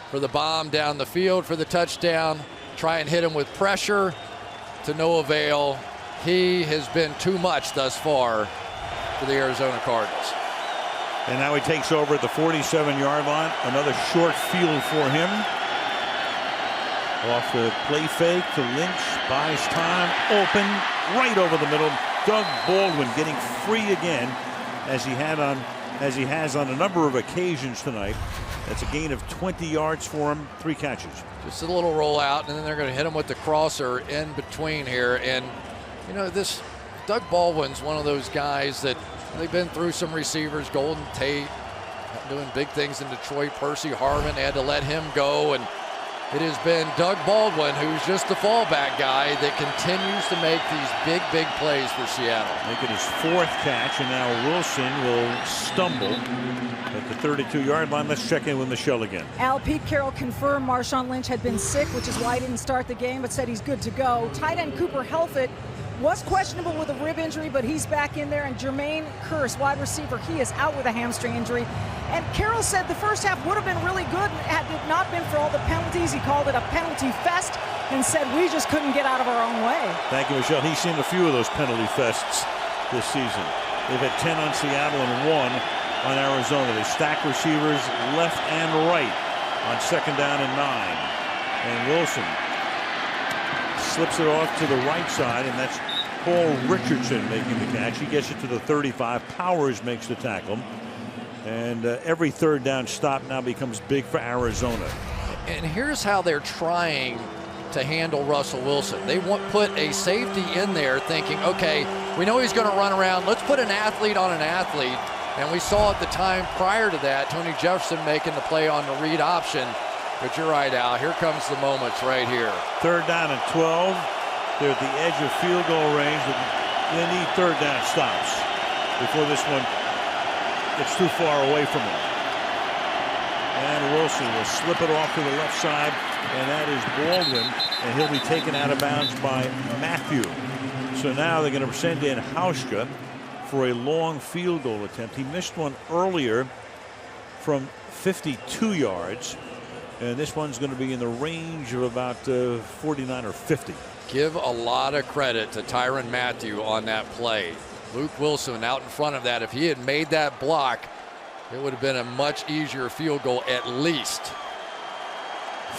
Speaker 11: for the bomb down the field for the touchdown. Try and hit him with pressure, to no avail. He has been too much thus far for the Arizona Cardinals.
Speaker 1: And now he takes over at the 47-yard line. Another short field for him. Off the play fake to Lynch, buys time, open, right over the middle. Doug Baldwin getting free again, as he has on a number of occasions tonight. That's a gain of 20 yards for him, 3 catches.
Speaker 11: Just a little rollout, and then they're going to hit him with the crosser in between here. And you know, this Doug Baldwin's one of those guys that they've been through some receivers. Golden Tate doing big things in Detroit. Percy Harvin, they had to let him go, and it has been Doug Baldwin, who's just the fallback guy, that continues to make these big plays for Seattle.
Speaker 1: Making his 4th catch, and now Wilson will stumble at the 32-yard line. Let's check in with Michelle again.
Speaker 13: Al, Pete Carroll confirmed Marshawn Lynch had been sick, which is why he didn't start the game, but said he's good to go. Tight end Cooper Helfett was questionable with a rib injury, but he's back in there. And Jermaine Kearse, wide receiver, he is out with a hamstring injury. And Carroll said the first half would have been really good had it not been for all the penalties. He called it a penalty fest and said we just couldn't get out of our own way.
Speaker 1: Thank you, Michelle. He's seen a few of those penalty fests this season. They've had 10 on Seattle and 1 on Arizona. They stack receivers left and right on 2nd down and 9. And Wilson slips it off to the right side, and that's Paul Richardson making the catch. He gets it to the 35. Powers makes the tackle. And every third down stop now becomes big for Arizona.
Speaker 11: And here's how they're trying to handle Russell Wilson. They put a safety in there thinking, okay, we know he's going to run around. Let's put an athlete on an athlete. And we saw at the time prior to that, Tony Jefferson making the play on the read option. But you're right, Al. Here comes the moments right here.
Speaker 1: Third down and 12. They're at the edge of field goal range. They need third down stops before this one gets too far away from them. And Wilson will slip it off to the left side, and that is Baldwin, and he'll be taken out of bounds by Matthew. So now they're going to send in Hauschka for a long field goal attempt. He missed one earlier from 52 yards, and this one's going to be in the range of about 49 or 50.
Speaker 11: Give a lot of credit to Tyrann Mathieu on that play. Luke Wilson out in front of that. If he had made that block, it would have been a much easier field goal at least.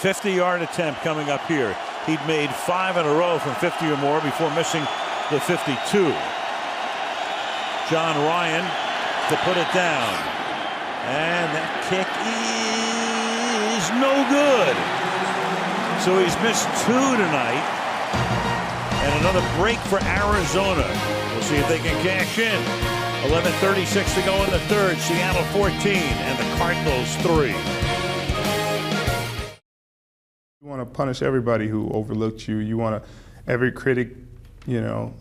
Speaker 1: 50-yard attempt coming up here. He'd made 5 in a row from 50 or more before missing the 52. John Ryan to put it down. And that kick is no good. So he's missed 2 tonight. And another break for Arizona. We'll see if they can cash in. 11:36 to go in the third. Seattle 14 and the Cardinals 3.
Speaker 15: You want to punish everybody who overlooked you. You want to, every critic, you know,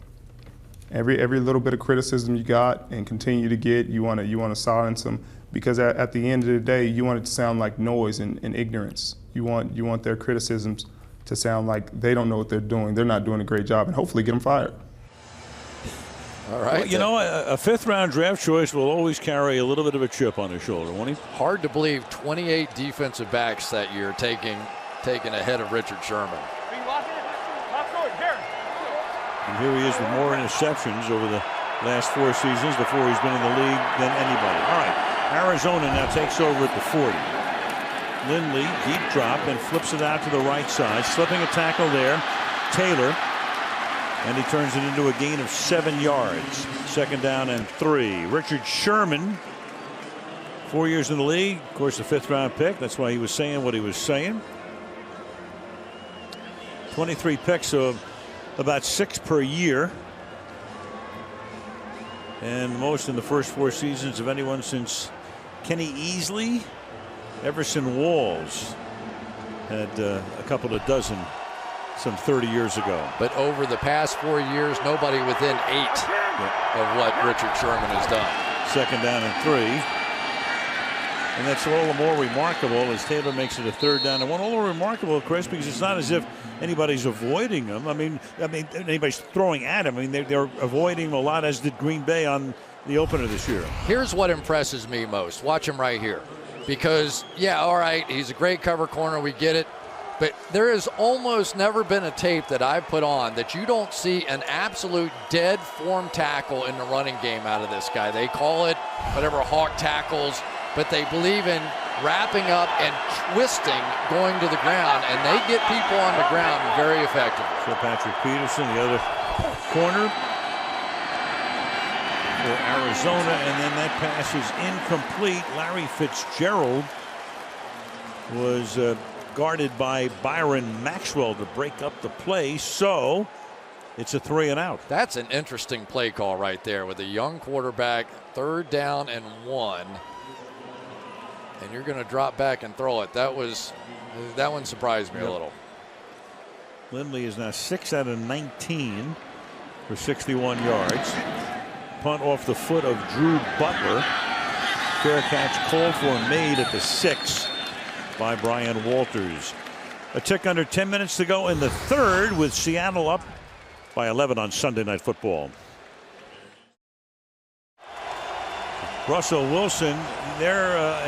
Speaker 15: every little bit of criticism you got and continue to get, you want to silence them, because at the end of the day, you want it to sound like noise and ignorance. You want their criticisms to sound like they don't know what they're doing. They're not doing a great job, and hopefully get them fired.
Speaker 11: All right.
Speaker 1: Well, you know, a fifth-round draft choice will always carry a little bit of a chip on his shoulder, won't he?
Speaker 11: Hard to believe 28 defensive backs that year taken ahead of Richard Sherman.
Speaker 1: And here he is with more interceptions over the last 4 seasons before he's been in the league than anybody. All right, Arizona now takes over at the 40. Lindley, deep drop, and flips it out to the right side. Slipping a tackle there. Taylor. And he turns it into a gain of 7 yards. 2nd down and 3. Richard Sherman, 4 years in the league. Of course, a 5th-round pick. That's why he was saying what he was saying. 23 picks, so about 6 per year. And most in the first 4 seasons of anyone since Kenny Easley. Everson Walls had a couple of dozen some 30 years ago.
Speaker 11: But over the past 4 years, nobody within 8 of what Richard Sherman has done.
Speaker 1: 2nd down and 3. And that's all the more remarkable as Taylor makes it a 3rd down and 1. All the more remarkable, Chris, because it's not as if anybody's avoiding him. I mean, anybody's throwing at him. I mean, they're avoiding him a lot, as did Green Bay on the opener this year.
Speaker 11: Here's what impresses me most. Watch him right here. Because, yeah, all right, he's a great cover corner. We get it. But there has almost never been a tape that I've put on that you don't see an absolute dead form tackle in the running game out of this guy. They call it whatever, hawk tackles, but they believe in wrapping up and twisting going to the ground, and they get people on the ground very effectively.
Speaker 1: So Patrick Peterson, the other corner for Arizona, and then that pass is incomplete. Larry Fitzgerald was guarded by Byron Maxwell to break up the play, so it's a 3 and out.
Speaker 11: That's an interesting play call right there with a young quarterback. 3rd down and 1, and you're going to drop back and throw it. That one surprised me a little.
Speaker 1: Lindley is now 6 out of 19 for 61 yards. Punt off the foot of Drew Butler. Fair catch called for and made at the 6 by Brian Walters. A tick under 10 minutes to go in the third, with Seattle up by 11 on Sunday Night Football. Russell Wilson,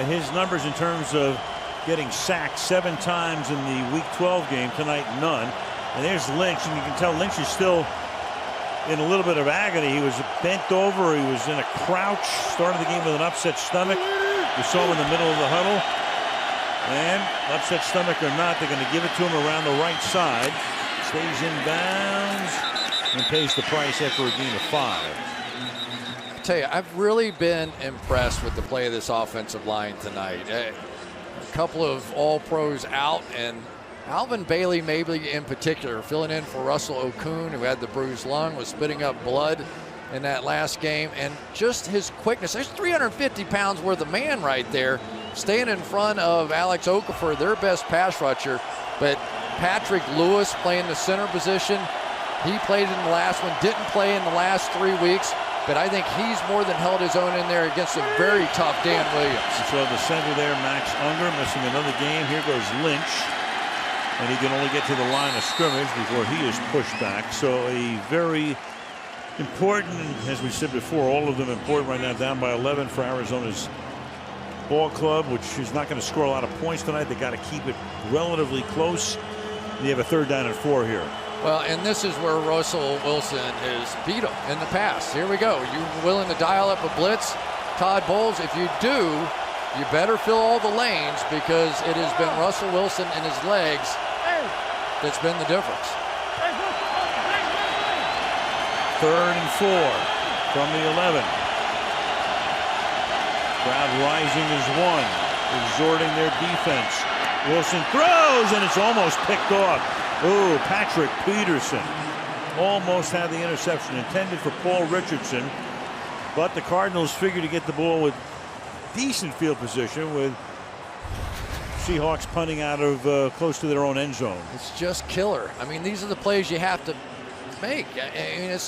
Speaker 1: his numbers in terms of getting sacked 7 times in the Week 12 game. Tonight, none. And there's Lynch, and you can tell Lynch is still in a little bit of agony. He was bent over. He was in a crouch. Started the game with an upset stomach. You saw him in the middle of the huddle. And upset stomach or not, they're going to give it to him around the right side. Stays in bounds and pays the price after a gain of 5.
Speaker 11: tell you, I've really been impressed with the play of this offensive line tonight. A couple of all-pros out, and Alvin Bailey maybe in particular, filling in for Russell Okun, who had the bruised lung, was spitting up blood in that last game, and just his quickness. There's 350 pounds worth of man right there, staying in front of Alex Okafor, their best pass rusher. But Patrick Lewis playing the center position. He played in the last one, didn't play in the last 3 weeks, but I think he's more than held his own in there against a very tough Dan Williams.
Speaker 1: So the center there, Max Unger, missing another game. Here goes Lynch, and he can only get to the line of scrimmage before he is pushed back. So a very important, as we said before, all of them important right now, down by 11 for Arizona's ball club, which is not going to score a lot of points tonight. They got to keep it relatively close. You have a 3rd down and 4 here.
Speaker 11: Well, and this is where Russell Wilson has beat him in the past. Here we go. You willing to dial up a blitz? Todd Bowles, if you do, you better fill all the lanes, because it has been Russell Wilson and his legs that's been the difference.
Speaker 1: 3rd and 4 from the 11. Crowd rising as one, exhorting their defense. Wilson throws, and it's almost picked off. Oh, Patrick Peterson almost had the interception intended for Paul Richardson, but the Cardinals figured to get the ball with decent field position, with Seahawks punting out of close to their own end zone.
Speaker 11: It's just killer. I mean, these are the plays you have to make. I mean,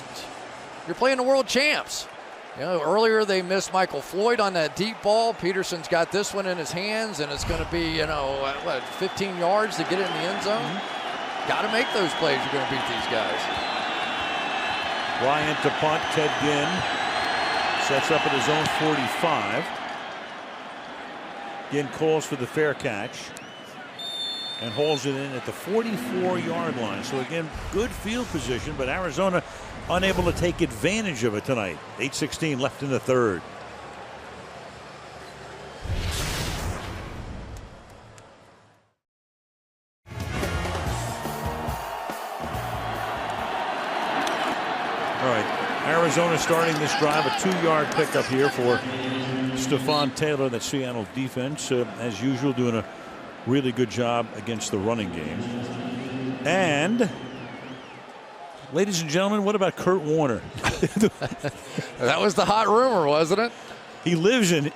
Speaker 11: you're playing the world champs. You know, earlier they missed Michael Floyd on that deep ball. Peterson's got this one in his hands, and it's going to be, 15 yards to get it in the end zone. Got to make those plays. You're going to beat these guys.
Speaker 1: Ryan to punt. Ted Ginn sets up at his own 45. Ginn calls for the fair catch and hauls it in at the 44-yard line. So again, good field position, but Arizona unable to take advantage of it tonight. 8:16 left in the 3rd. All right, Arizona starting this drive, a 2-yard pickup here for Stephon Taylor, that Seattle defense, as usual, doing a really good job against the running game. And ladies and gentlemen, what about Kurt Warner?
Speaker 11: That was the hot rumor, wasn't it?
Speaker 1: He lives in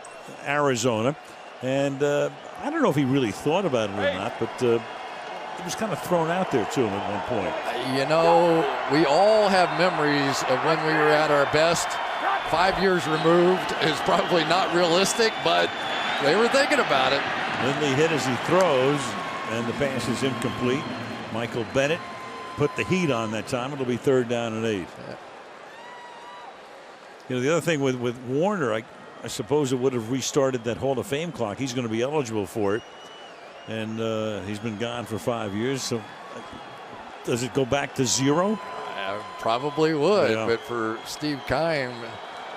Speaker 1: Arizona, and I don't know if he really thought about it or not, but it was kind of thrown out there to him at one point.
Speaker 11: You know, we all have memories of when we were at our best. 5 years removed is probably not realistic, but they were thinking about it.
Speaker 1: Lindley hit as he throws, and the pass is incomplete. Michael Bennett put the heat on that time. It'll be 3rd down and 8.
Speaker 11: Yeah.
Speaker 1: You know, the other thing with Warner, I suppose it would have restarted that Hall of Fame clock. He's going to be eligible for it, and he's been gone for 5 years. So does it go back to 0?
Speaker 11: Probably would,
Speaker 1: Yeah.
Speaker 11: but for Steve Keim,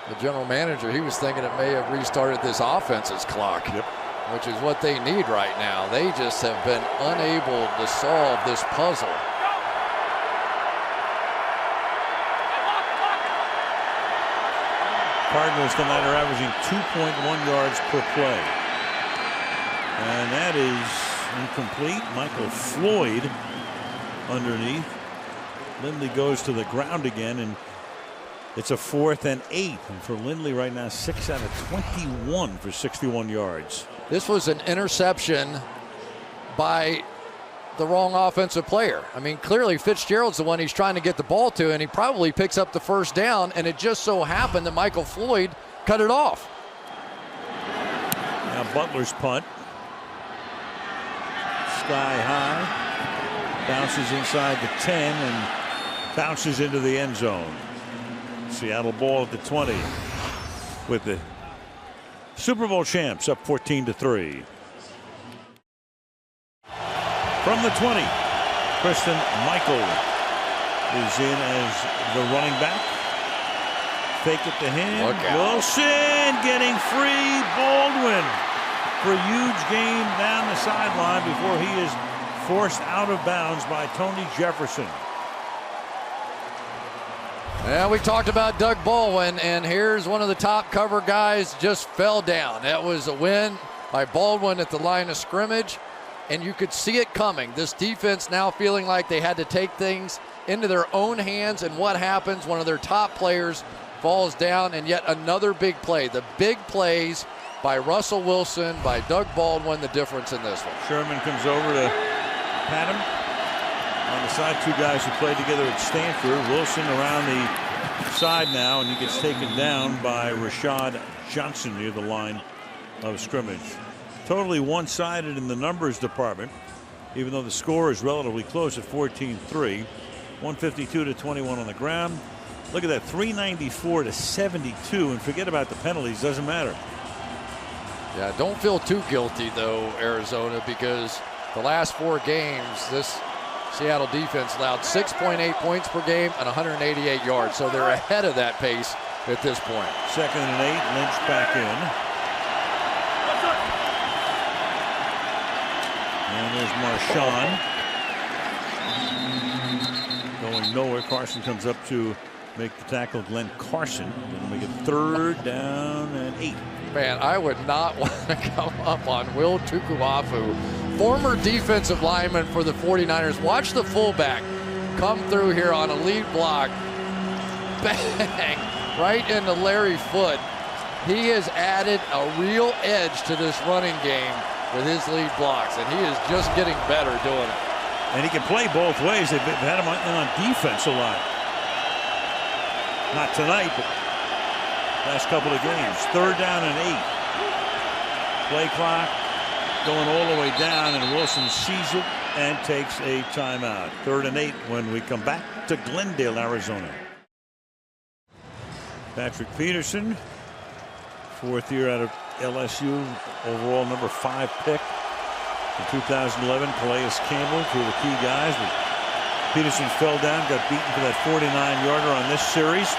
Speaker 11: the general manager, he was thinking it may have restarted this offense's clock, which is what they need right now. They just have been unable to solve this puzzle.
Speaker 1: Cardinals tonight are averaging 2.1 yards per play. And that is incomplete. Michael Floyd underneath. Lindley goes to the ground again, and it's a 4th and 8. And for Lindley right now, 6 out of 21 for 61 yards.
Speaker 11: This was an interception by the wrong offensive player. I mean, clearly Fitzgerald's the one he's trying to get the ball to, and he probably picks up the 1st down, and it just so happened that Michael Floyd cut it off.
Speaker 1: Now Butler's punt. Sky high. Bounces inside the 10 and bounces into the end zone. Seattle ball at the 20 with the Super Bowl champs up 14-3. From the 20, Kristen Michael is in as the running back. Fake it to him. Wilson getting free. Baldwin for a huge gain down the sideline before he is forced out of bounds by Tony Jefferson.
Speaker 11: Yeah, we talked about Doug Baldwin, and here's one of the top cover guys just fell down. That was a win by Baldwin at the line of scrimmage, and you could see it coming. This defense now feeling like they had to take things into their own hands, and what happens? One of their top players falls down, and yet another big play. The big plays by Russell Wilson, by Doug Baldwin, the difference in this one.
Speaker 1: Sherman comes over to pat him. On the side, two guys who played together at Stanford. Wilson around the side now, and he gets taken down by Rashad Johnson near the line of scrimmage. Totally one-sided in the numbers department, even though the score is relatively close at 14-3. 152-21 on the ground. Look at that, 394-72, and forget about the penalties, doesn't matter.
Speaker 11: Yeah, don't feel too guilty, though, Arizona, because the last 4 games, this Seattle defense allowed 6.8 points per game and 188 yards, so they're ahead of that pace at this point.
Speaker 1: 2nd and 8, Lynch back in. And there's Marshawn. Going nowhere. Carson comes up to make the tackle. Glenn Carson. It'll make it 3rd down and 8.
Speaker 11: Man, I would not want to come up on Will Tukuafu, former defensive lineman for the 49ers. Watch the fullback come through here on a lead block. Bang! Right into Larry Foote. He has added a real edge to this running game with his lead blocks, and he is just getting better doing it.
Speaker 1: And he can play both ways. They've had him on defense a lot. Not tonight, but last couple of games. 3rd down and 8. Play clock going all the way down, and Wilson sees it and takes a timeout. 3rd and 8 when we come back to Glendale, Arizona. Patrick Peterson, 4th year out of LSU, overall number 5 pick. In 2011, Calais Campbell, 2 of the key guys. But Peterson fell down, got beaten for that 49-yarder on this series.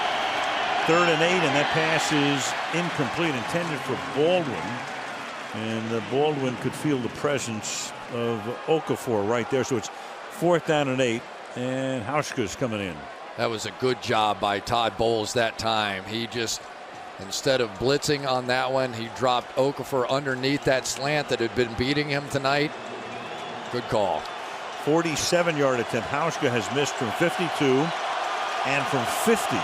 Speaker 1: 3rd and 8, and that pass is incomplete, intended for Baldwin. And Baldwin could feel the presence of Okafor right there. So it's 4th down and 8, and Hauschka's coming in.
Speaker 11: That was a good job by Todd Bowles that time. He just, instead of blitzing on that one, he dropped Okafor underneath that slant that had been beating him tonight. Good call.
Speaker 1: 47-yard attempt. Hauschka has missed from 52 and from 50.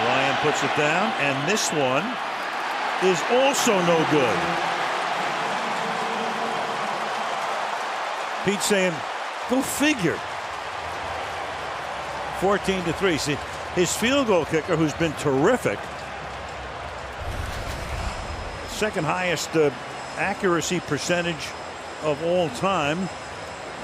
Speaker 1: Ryan puts it down, and this one is also no good. Pete saying, go figure. 14-3. See, his field goal kicker, who's been terrific, 2nd highest accuracy percentage of all time,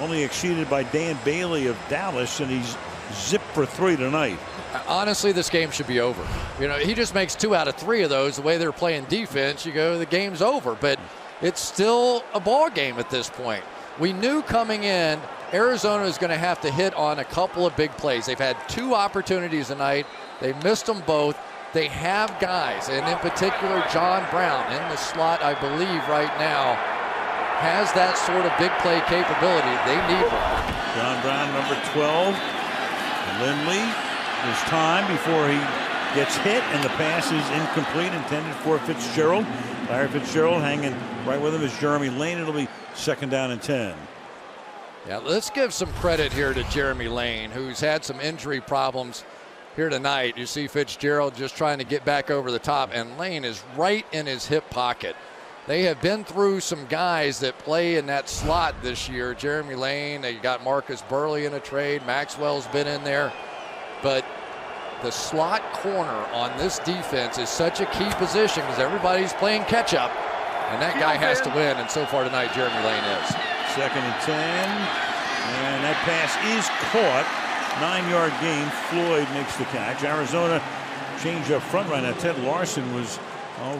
Speaker 1: only exceeded by Dan Bailey of Dallas, and he's zipped for 3 tonight.
Speaker 11: Honestly, this game should be over. You know, he just makes 2 out of 3 of those. The way they're playing defense, you go, the game's over. But it's still a ball game at this point. We knew coming in, Arizona is going to have to hit on a couple of big plays. They've had 2 opportunities tonight. They missed them both. They have guys, and in particular, John Brown in the slot, I believe, right now, has that sort of big play capability. They need one.
Speaker 1: John Brown, number 12. Lindley. There's time before he gets hit, and the pass is incomplete, intended for Fitzgerald. Larry Fitzgerald hanging right with him is Jeremy Lane. It'll be 2nd down and 10.
Speaker 11: Yeah, let's give some credit here to Jeremy Lane, who's had some injury problems here tonight. You see Fitzgerald just trying to get back over the top, and Lane is right in his hip pocket. They have been through some guys that play in that slot this year. Jeremy Lane, they got Marcus Burley in a trade. Maxwell's been in there. But the slot corner on this defense is such a key position because everybody's playing catch up, and that guy has to win, and so far tonight Jeremy Lane is.
Speaker 1: 2nd and 10, and that pass is caught. 9-yard gain. Floyd makes the catch. Arizona change up front right now. Ted Larson was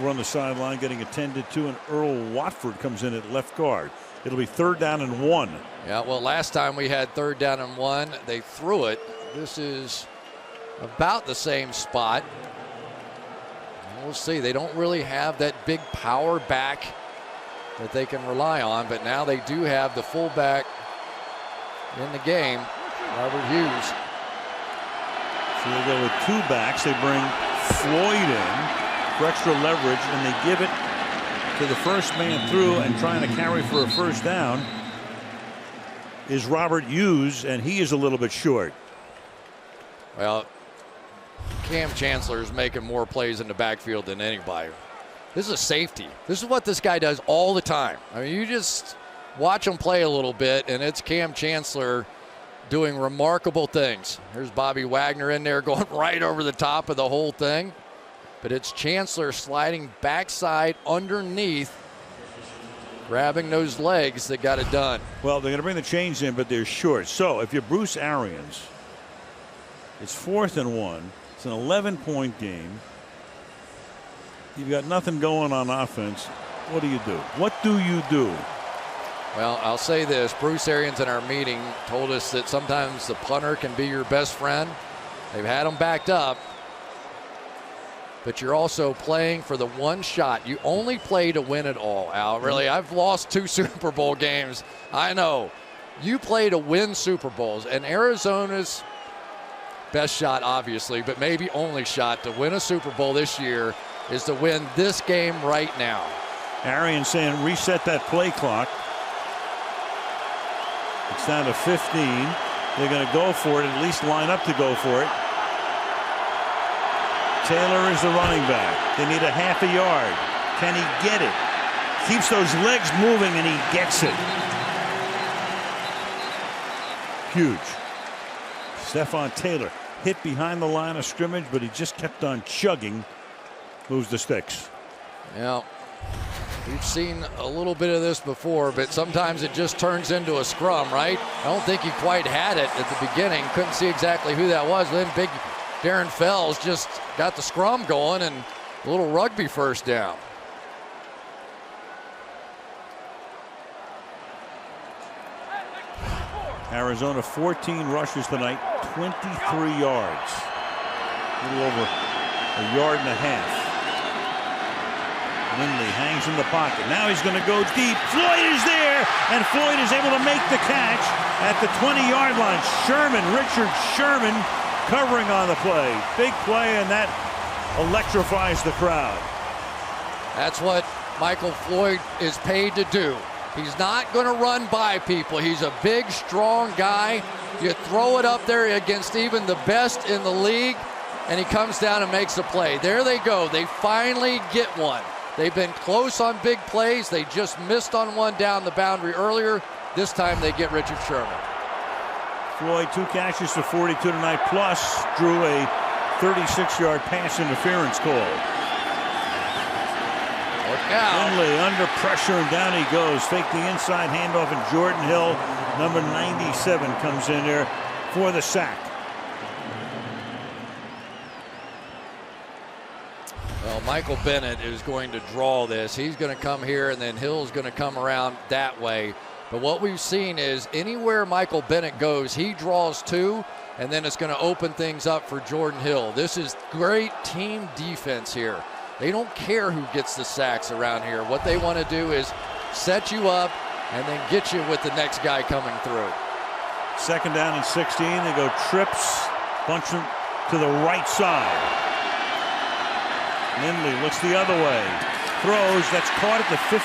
Speaker 1: run the sideline getting attended to, and Earl Watford comes in at left guard. It'll be 3rd down and 1.
Speaker 11: Yeah, well, last time we had 3rd down and 1, they threw it. This is about the same spot. We'll see. They don't really have that big power back that they can rely on, but now they do have the fullback in the game, Robert Hughes.
Speaker 1: So they go with 2 backs. They bring Floyd in for extra leverage, and they give it to the first man through and trying to carry for a first down is Robert Hughes, and he is a little bit short.
Speaker 11: Well, Cam Chancellor is making more plays in the backfield than anybody. This is a safety. This is what this guy does all the time. I mean, you just watch him play a little bit, and it's Cam Chancellor doing remarkable things. There's Bobby Wagner in there going right over the top of the whole thing. But it's Chancellor sliding backside underneath, grabbing those legs that got it done.
Speaker 1: Well, they're going to bring the chains in, but they're short. So if you're Bruce Arians, it's 4th and 1. It's an 11-point game. You've got nothing going on offense. What do you do? What do you do?
Speaker 11: Well, I'll say this. Bruce Arians in our meeting told us that sometimes the punter can be your best friend. They've had him backed up. But you're also playing for the one shot. You only play to win it all, Al. Really, I've lost 2 Super Bowl games. I know. You play to win Super Bowls. And Arizona's best shot, obviously, but maybe only shot to win a Super Bowl this year is to win this game right now.
Speaker 1: Arians saying reset that play clock. It's down to 15. They're going to go for it, at least line up to go for it. Taylor is the running back. They need a half a yard. Can he get it? Keeps those legs moving and he gets it. Huge. Stephon Taylor hit behind the line of scrimmage, but he just kept on chugging. Moves the sticks.
Speaker 11: Yeah, we've seen a little bit of this before, but sometimes it just turns into a scrum, right? I don't think he quite had it at the beginning. Couldn't see exactly who that was. Then big Darren Fells just got the scrum going and a little rugby first down.
Speaker 1: Arizona 14 rushes tonight, 23 yards. A little over a yard and a half. Lindley hangs in the pocket. Now he's going to go deep. Floyd is there, and Floyd is able to make the catch at the 20-yard line. Richard Sherman covering on the play. Big play, and that electrifies the crowd.
Speaker 11: That's what Michael Floyd is paid to do. He's not going to run by people. He's a big, strong guy. You throw it up there against even the best in the league, and he comes down and makes a play. There they go. They finally get one. They've been close on big plays. They just missed on one down the boundary earlier. This time they get Richard Sherman.
Speaker 1: Floyd, 2 catches for 42 tonight, plus drew a 36-yard pass interference call. Lindley under pressure, and down he goes. Fake the inside handoff, and Jordan Hill, number 97, comes in there for the sack.
Speaker 11: Well, Michael Bennett is going to draw this. He's going to come here, and then Hill's going to come around that way. But what we've seen is anywhere Michael Bennett goes, he draws 2, and then it's going to open things up for Jordan Hill. This is great team defense here. They don't care who gets the sacks around here. What they want to do is set you up and then get you with the next guy coming through.
Speaker 1: 2nd down and 16. They go trips, bunch them to the right side. Lindley looks the other way. Throws, that's caught at the 15.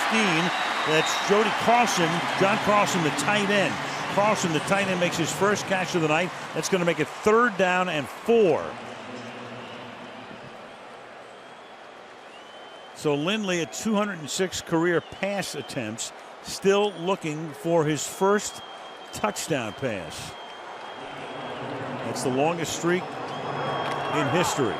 Speaker 1: That's Jody Carlson, John Carlson, the tight end. Carlson, the tight end, makes his first catch of the night. That's going to make it 3rd down and 4. So Lindley at 206 career pass attempts, still looking for his first touchdown pass. That's the longest streak in history.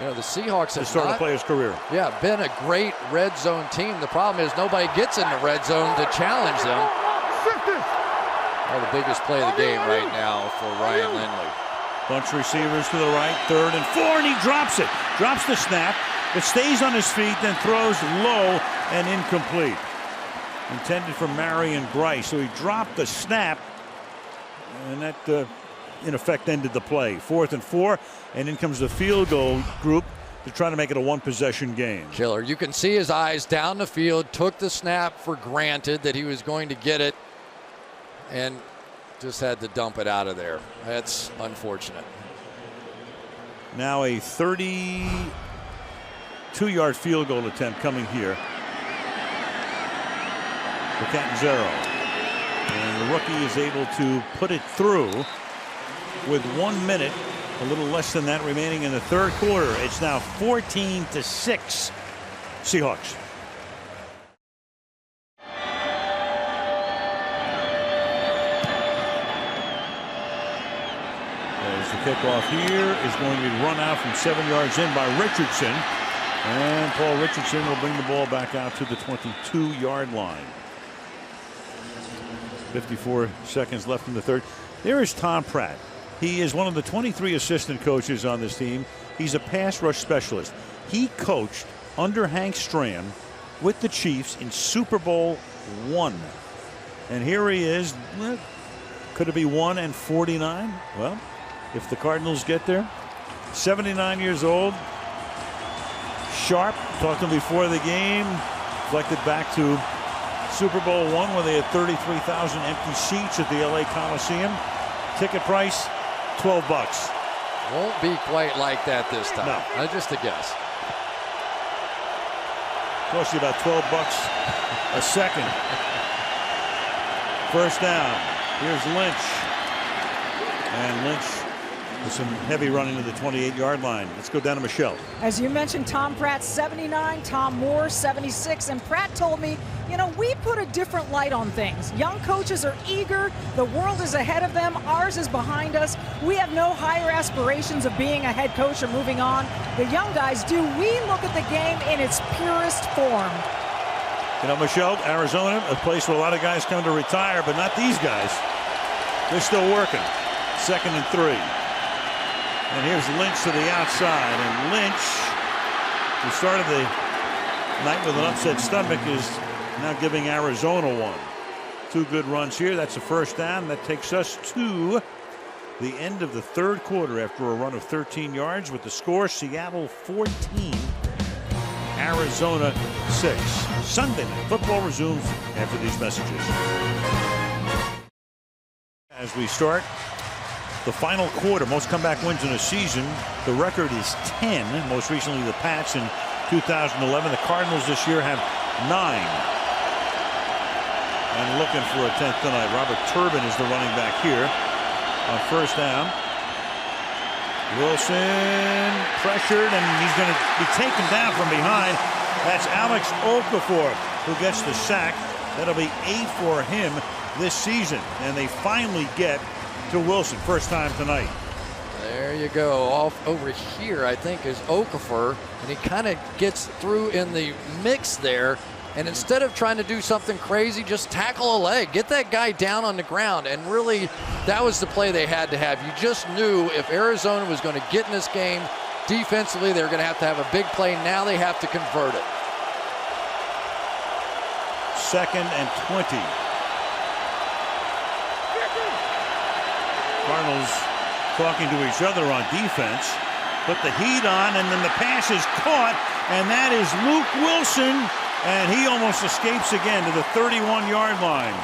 Speaker 11: You know, the Seahawks have
Speaker 1: start to play his career.
Speaker 11: Yeah, been a great red zone team. The problem is nobody gets in the red zone to challenge them. The biggest play of the game right now for Ryan Lindley.
Speaker 1: Bunch receivers to the right, 3rd and 4, and he drops it. Drops the snap, but stays on his feet, then throws low and incomplete. Intended for Marion Grice, so he dropped the snap, and that in effect ended the play. 4th and 4, and in comes the field goal group to try to make it a 1-possession game.
Speaker 11: Killer. You can see his eyes down the field, took the snap for granted that he was going to get it, and Just had to dump it out of there. That's unfortunate.
Speaker 1: Now a 32-yard field goal attempt coming here for Catanzaro. And the rookie is able to put it through with 1 minute, a little less than that remaining in the third quarter. It's now 14-6 Seahawks. As the kickoff here is going to be run out from 7 yards in by Richardson. And Paul Richardson will bring the ball back out to the 22-yard line. 54 seconds left in the third. There is Tom Pratt. He is one of the 23 assistant coaches on this team. He's a pass rush specialist. He coached under Hank Stram with the Chiefs in Super Bowl I. And here he is. Could it be 1-49? Well, if the Cardinals get there. 79 years old. Sharp. Talked to him before the game. Reflected back to Super Bowl I, where they had 33,000 empty seats at the LA Coliseum. Ticket price, $12.
Speaker 11: Won't be quite like that this time.
Speaker 1: No.
Speaker 11: Just a guess.
Speaker 1: Cost you about $12 a second. First down. Here's Lynch. And Lynch with some heavy running to the 28-yard line. Let's go down to Michelle.
Speaker 13: As you mentioned, Tom Pratt 79, Tom Moore 76, and Pratt told me, you know, we put a different light on things. Young coaches are eager. The world is ahead of them. Ours is behind us. We have no higher aspirations of being a head coach or moving on. The young guys do. We look at the game in its purest form.
Speaker 1: You know, Michelle, Arizona, a place where a lot of guys come to retire, but not these guys. They're still working. 2nd and 3. And here's Lynch to the outside. And Lynch, who started the night with an upset stomach, is now giving Arizona one. 2 good runs here. That's a first down. That takes us to the end of the third quarter after a run of 13 yards with the score Seattle 14, Arizona 6. Sunday Night Football resumes after these messages. As we start the final quarter, most comeback wins in a season. The record is 10. Most recently the Pats in 2011. The Cardinals this year have 9. And looking for a 10th tonight. Robert Turbin is the running back here on first down. Wilson pressured, and he's going to be taken down from behind. That's Alex Okafor who gets the sack. That'll be 8 for him this season. And they finally get to Wilson. First time tonight.
Speaker 11: There you go. Off over here, I think, is Okafor. And he kind of gets through in the mix there. And instead of trying to do something crazy, just tackle a leg. Get that guy down on the ground. And really, that was the play they had to have. You just knew if Arizona was going to get in this game, defensively, they're going to have a big play. Now they have to convert it.
Speaker 1: 2nd and 20. Cardinals talking to each other on defense. Put the heat on, and then the pass is caught, and that is Luke Wilson. And he almost escapes again to the 31-yard line.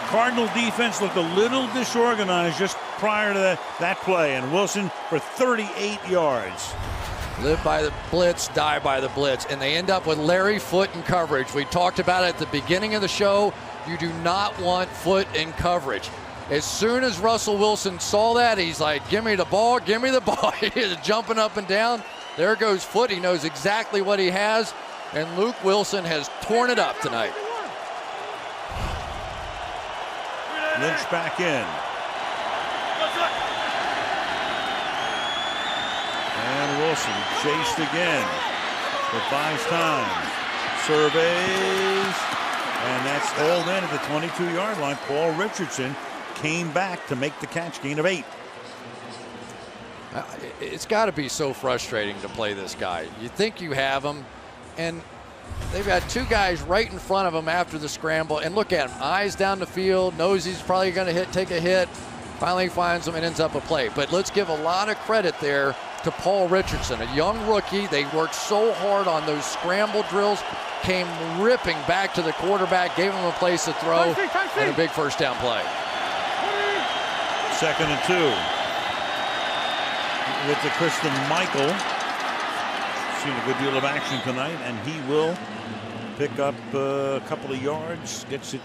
Speaker 1: Cardinal defense looked a little disorganized just prior to that play. And Wilson for 38 yards.
Speaker 11: Live by the blitz, die by the blitz. And they end up with Larry Foote in coverage. We talked about it at the beginning of the show. You do not want Foote in coverage. As soon as Russell Wilson saw that, he's like, give me the ball, give me the ball. He is jumping up and down. There goes Foote. He knows exactly what he has. And Luke Wilson has torn it up tonight.
Speaker 1: Lynch back in. And Wilson chased again. But buys time. Surveys. And that's hauled in at the 22-yard line. Paul Richardson came back to make the catch, gain of 8.
Speaker 11: It's got to be so frustrating to play this guy. You think you have him, and they've got 2 guys right in front of him after the scramble. And look at him, eyes down the field, knows he's probably going to take a hit. Finally finds him and ends up a play. But let's give a lot of credit there to Paul Richardson, a young rookie. They worked so hard on those scramble drills, came ripping back to the quarterback, gave him a place to throw, and a big first down play.
Speaker 1: 2nd and 2. With the Christian Michael. Seen a good deal of action tonight, and he will pick up a couple of yards, gets it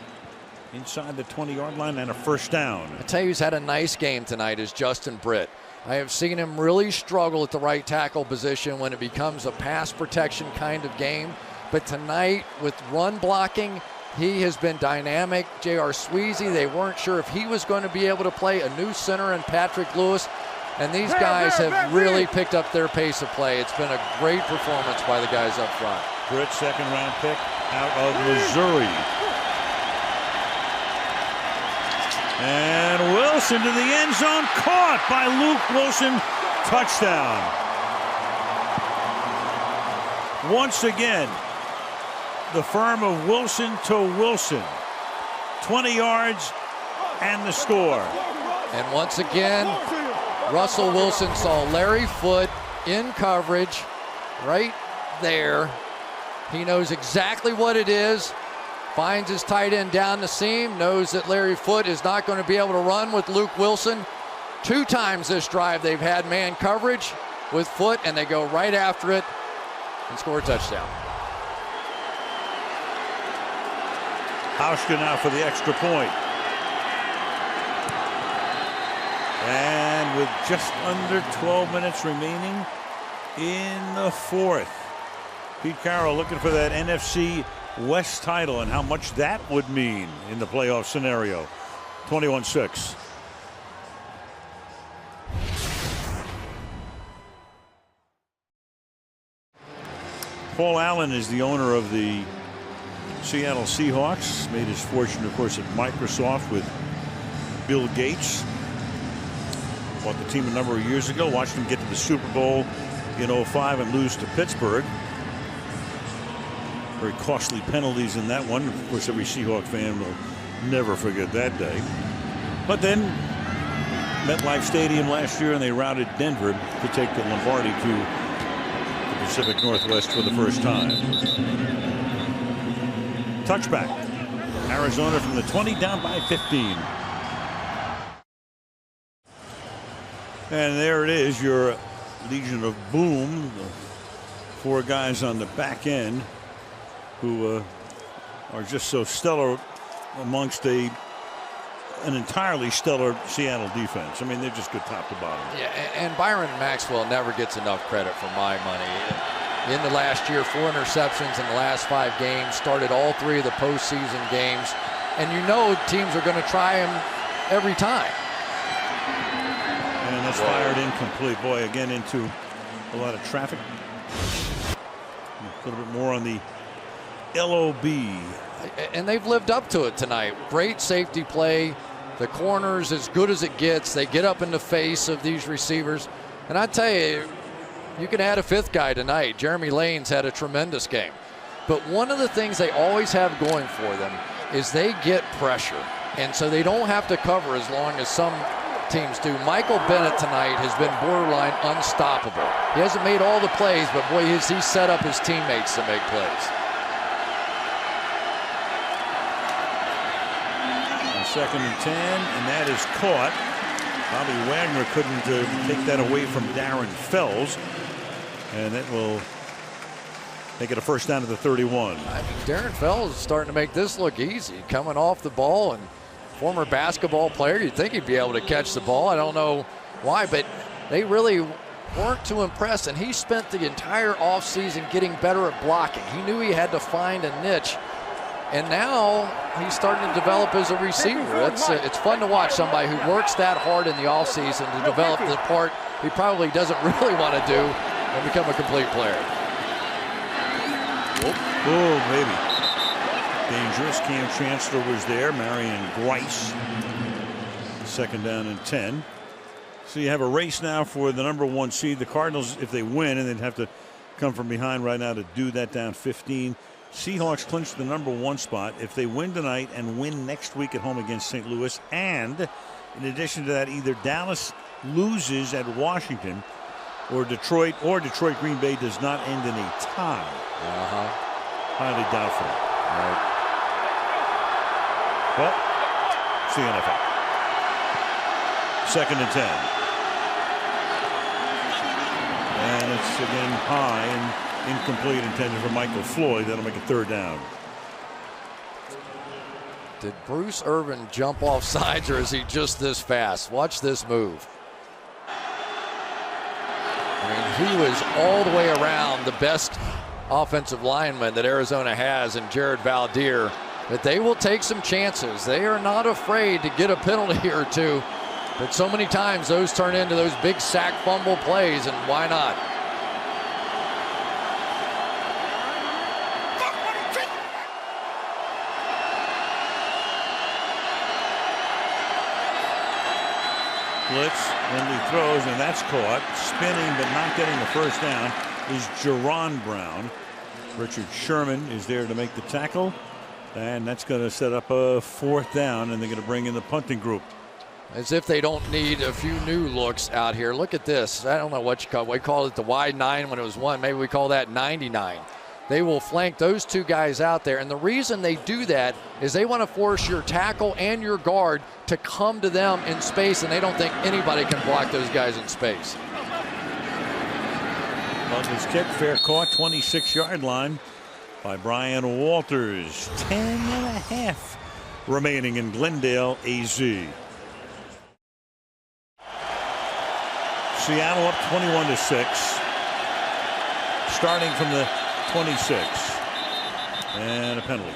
Speaker 1: inside the 20-yard line, and a first down.
Speaker 11: I tell you, who's had a nice game tonight is Justin Britt. I have seen him really struggle at the right tackle position when it becomes a pass protection kind of game. But tonight, with run blocking, he has been dynamic. J.R. Sweezy, they weren't sure if he was going to be able to play. A new center in Patrick Lewis. And these guys have really picked up their pace of play. It's been a great performance by the guys up front.
Speaker 1: Britt, 2nd-round pick out of Missouri. And Wilson to the end zone, caught by Luke Wilson, touchdown. Once again, the firm of Wilson to Wilson. 20 yards and the score.
Speaker 11: And once again, Russell Wilson saw Larry Foote in coverage right there. He knows exactly what it is. Finds his tight end down the seam, knows that Larry Foote is not going to be able to run with Luke Wilson. 2 times this drive they've had man coverage with Foote, and they go right after it and score a touchdown.
Speaker 1: Hauschka now for the extra point. And with just under 12 minutes remaining in the 4th. Pete Carroll looking for that NFC West title and how much that would mean in the playoff scenario. 21-6. Paul Allen is the owner of the Seattle Seahawks. Made his fortune, of course, at Microsoft with Bill Gates. Bought the team a number of years ago. Watched him get to the Super Bowl in 05 and lose to Pittsburgh. Very costly penalties in that one. Of course, every Seahawk fan will never forget that day. But then MetLife Stadium last year, and they routed Denver to take the Lombardi to the Pacific Northwest for the first time. Touchback. Arizona from the 20 down by 15. And there it is, your Legion of Boom. The 4 guys on the back end who are just so stellar amongst an entirely stellar Seattle defense. I mean, they're just good top to bottom.
Speaker 11: Yeah, and Byron Maxwell never gets enough credit for my money. In the last year, 4 interceptions in the last 5 games, started all 3 of the postseason games. And you know teams are going to try him every time.
Speaker 1: And that's fired incomplete. Boy, again into a lot of traffic. A little bit more on the LOB.
Speaker 11: And they've lived up to it tonight. Great safety play. The corners as good as it gets. They get up in the face of these receivers. And I tell you, you can add a 5th guy tonight. Jeremy Lane's had a tremendous game. But one of the things they always have going for them is they get pressure. And so they don't have to cover as long as some teams do. Michael Bennett tonight has been borderline unstoppable. He hasn't made all the plays, but boy, has he set up his teammates to make plays.
Speaker 1: 2nd and 10, and that is caught. Bobby Wagner couldn't take that away from Darren Fells, and that will make it a first down to the 31.
Speaker 11: I mean, Darren Fells is starting to make this look easy, coming off the ball, and former basketball player, you'd think he'd be able to catch the ball. I don't know why, but they really weren't too impressed, and he spent the entire offseason getting better at blocking. He knew he had to find a niche, and now he's starting to develop as a receiver. It's fun to watch somebody who works that hard in the offseason to develop the part he probably doesn't really want to do and become a complete player.
Speaker 1: Oh, baby. Dangerous. Cam Chancellor was there. Marion Grice. 2nd down and 10. So you have a race now for the number 1 seed. The Cardinals, if they win, and they'd have to come from behind right now to do that, down 15. Seahawks clinch the number 1 spot if they win tonight and win next week at home against St. Louis. And in addition to that, either Dallas loses at Washington or Detroit Green Bay does not end in a tie. Highly doubtful. Well, it's the NFL. 2nd and 10. And it's again high and incomplete, intended for Michael Floyd. That'll make it 3rd down.
Speaker 11: Did Bruce Irvin jump off sides, or is he just this fast? Watch this move. I mean, he was all the way around the best offensive lineman that Arizona has in Jared Valdir. But they will take some chances. They are not afraid to get a penalty or two. But so many times those turn into those big sack fumble plays, and why not?
Speaker 1: Blitz, Lindley throws, and that's caught. Spinning but not getting the 1st down is Jerron Brown. Richard Sherman is there to make the tackle, and that's going to set up a 4th down, and they're going to bring in the punting group.
Speaker 11: As if they don't need a few new looks out here. Look at this. I don't know what you call it. We called it the wide 9 when it was 1. Maybe we call that 99. They will flank those 2 guys out there. And the reason they do that is they want to force your tackle and your guard to come to them in space, and they don't think anybody can block those guys in space.
Speaker 1: Butler's kick, fair caught, 26-yard line by Brian Walters. 10.5 remaining in Glendale, AZ. Seattle up 21-6. Starting from the 26. And a penalty.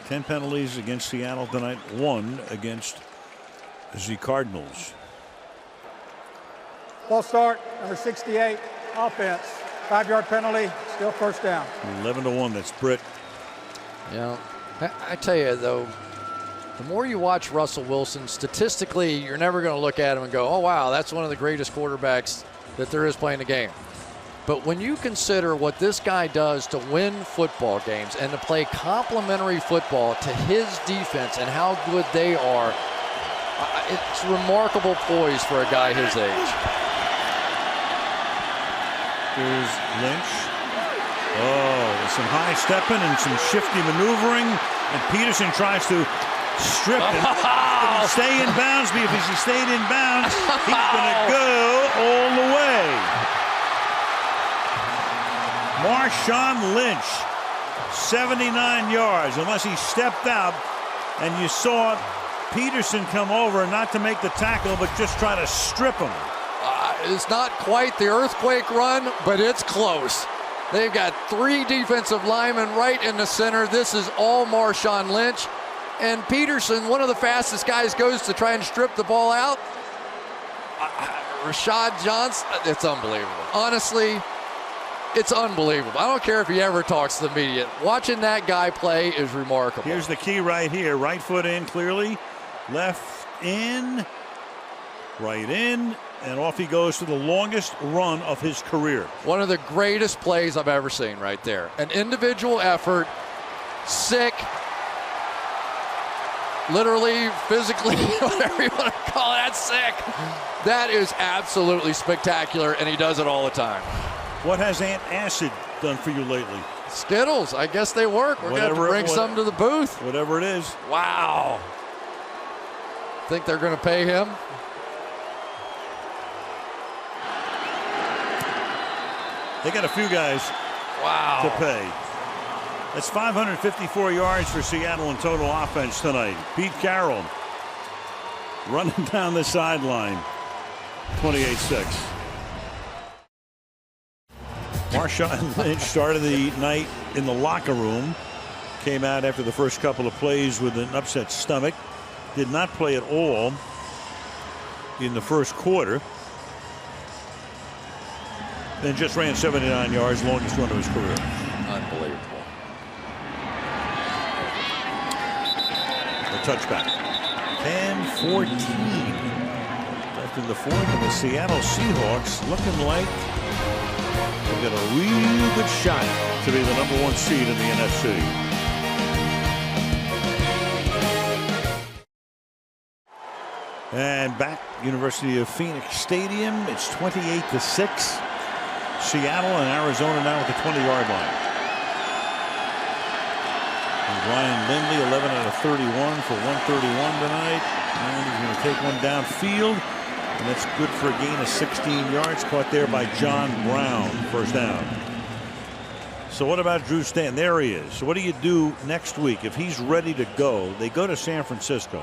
Speaker 1: 10 penalties against Seattle tonight, 1 against the Cardinals.
Speaker 14: False start, number 68, offense. 5-yard penalty, still 1st down.
Speaker 1: 11-1, that's Britt.
Speaker 11: Yeah, I tell you, though, the more you watch Russell Wilson, statistically, you're never going to look at him and go, oh, wow, that's one of the greatest quarterbacks that there is playing the game. But when you consider what this guy does to win football games and to play complementary football to his defense and how good they are, it's remarkable poise for a guy his age.
Speaker 1: Here's Lynch. Oh, there's some high stepping and some shifty maneuvering, and Peterson tries to strip him. Stay in bounds, because if he stayed in bounds, he's going to go all the way. Marshawn Lynch, 79 yards, unless he stepped out, and you saw Peterson come over, not to make the tackle, but just try to strip him.
Speaker 11: It's not quite the earthquake run, but it's close. They've got 3 defensive linemen right in the center. This is all Marshawn Lynch. And Peterson, one of the fastest guys, goes to try and strip the ball out. Rashad Johnson, it's unbelievable. Honestly, it's unbelievable. I don't care if he ever talks to the media. Watching that guy play is remarkable.
Speaker 1: Here's the key right here. Right foot in clearly. Left in. Right in. And off he goes to the longest run of his career.
Speaker 11: One of the greatest plays I've ever seen right there. An individual effort. Sick. Literally, physically, whatever you want to call it. That's sick. That is absolutely spectacular, and he does it all the time.
Speaker 1: What has Antacid done for you lately?
Speaker 11: Skittles. I guess they work. We're going to have to bring some to the booth.
Speaker 1: Whatever it is.
Speaker 11: Wow. Think they're going to pay him?
Speaker 1: They got a few guys to pay. That's 554 yards for Seattle in total offense tonight. Pete Carroll running down the sideline. 28-6. Marshawn Lynch started the night in the locker room. Came out after the first couple of plays with an upset stomach. Did not play at all in the first quarter. Then just ran 79 yards, longest run of his career.
Speaker 11: Unbelievable.
Speaker 1: A touchback. 10-14 left in the 4th, and the Seattle Seahawks looking like they've got a real good shot to be the #1 seed in the NFC. And back, University of Phoenix Stadium. It's 28-6. Seattle and Arizona now at the 20-yard line. Ryan Lindley, 11 out of 31 for 131 tonight. And he's going to take one downfield. And that's good for a gain of 16 yards. Caught there by John Brown. First down. So what about Drew Stanton? There he is. So what do you do next week? If he's ready to go, they go to San Francisco.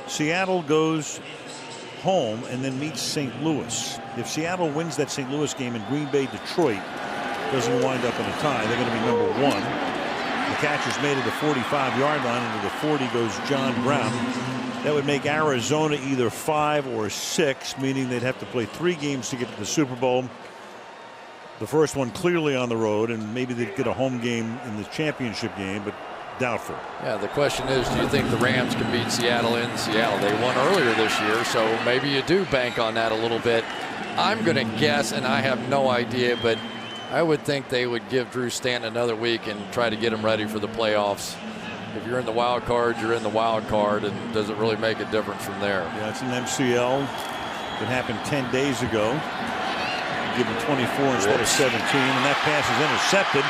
Speaker 1: Seattle goes home and then meets St. Louis. If Seattle wins that St. Louis game and Green Bay, Detroit doesn't wind up in a tie, they're going to be number 1. The catch is made at the 45-yard line. Into the 40 goes John Brown. That would make Arizona either 5 or 6, meaning they'd have to play 3 games to get to the Super Bowl. The first one clearly on the road, and maybe they'd get a home game in the championship game, but doubtful.
Speaker 11: Yeah, the question is, do you think the Rams can beat Seattle in Seattle? They won earlier this year, so maybe you do bank on that a little bit. I'm going to guess, and I have no idea, but I would think they would give Drew Stanton another week and try to get him ready for the playoffs. If you're in the wild card, you're in the wild card, and does it really make a difference from there?
Speaker 1: Yeah, it's an MCL that happened 10 days ago. Given 24 instead of 17, and that pass is intercepted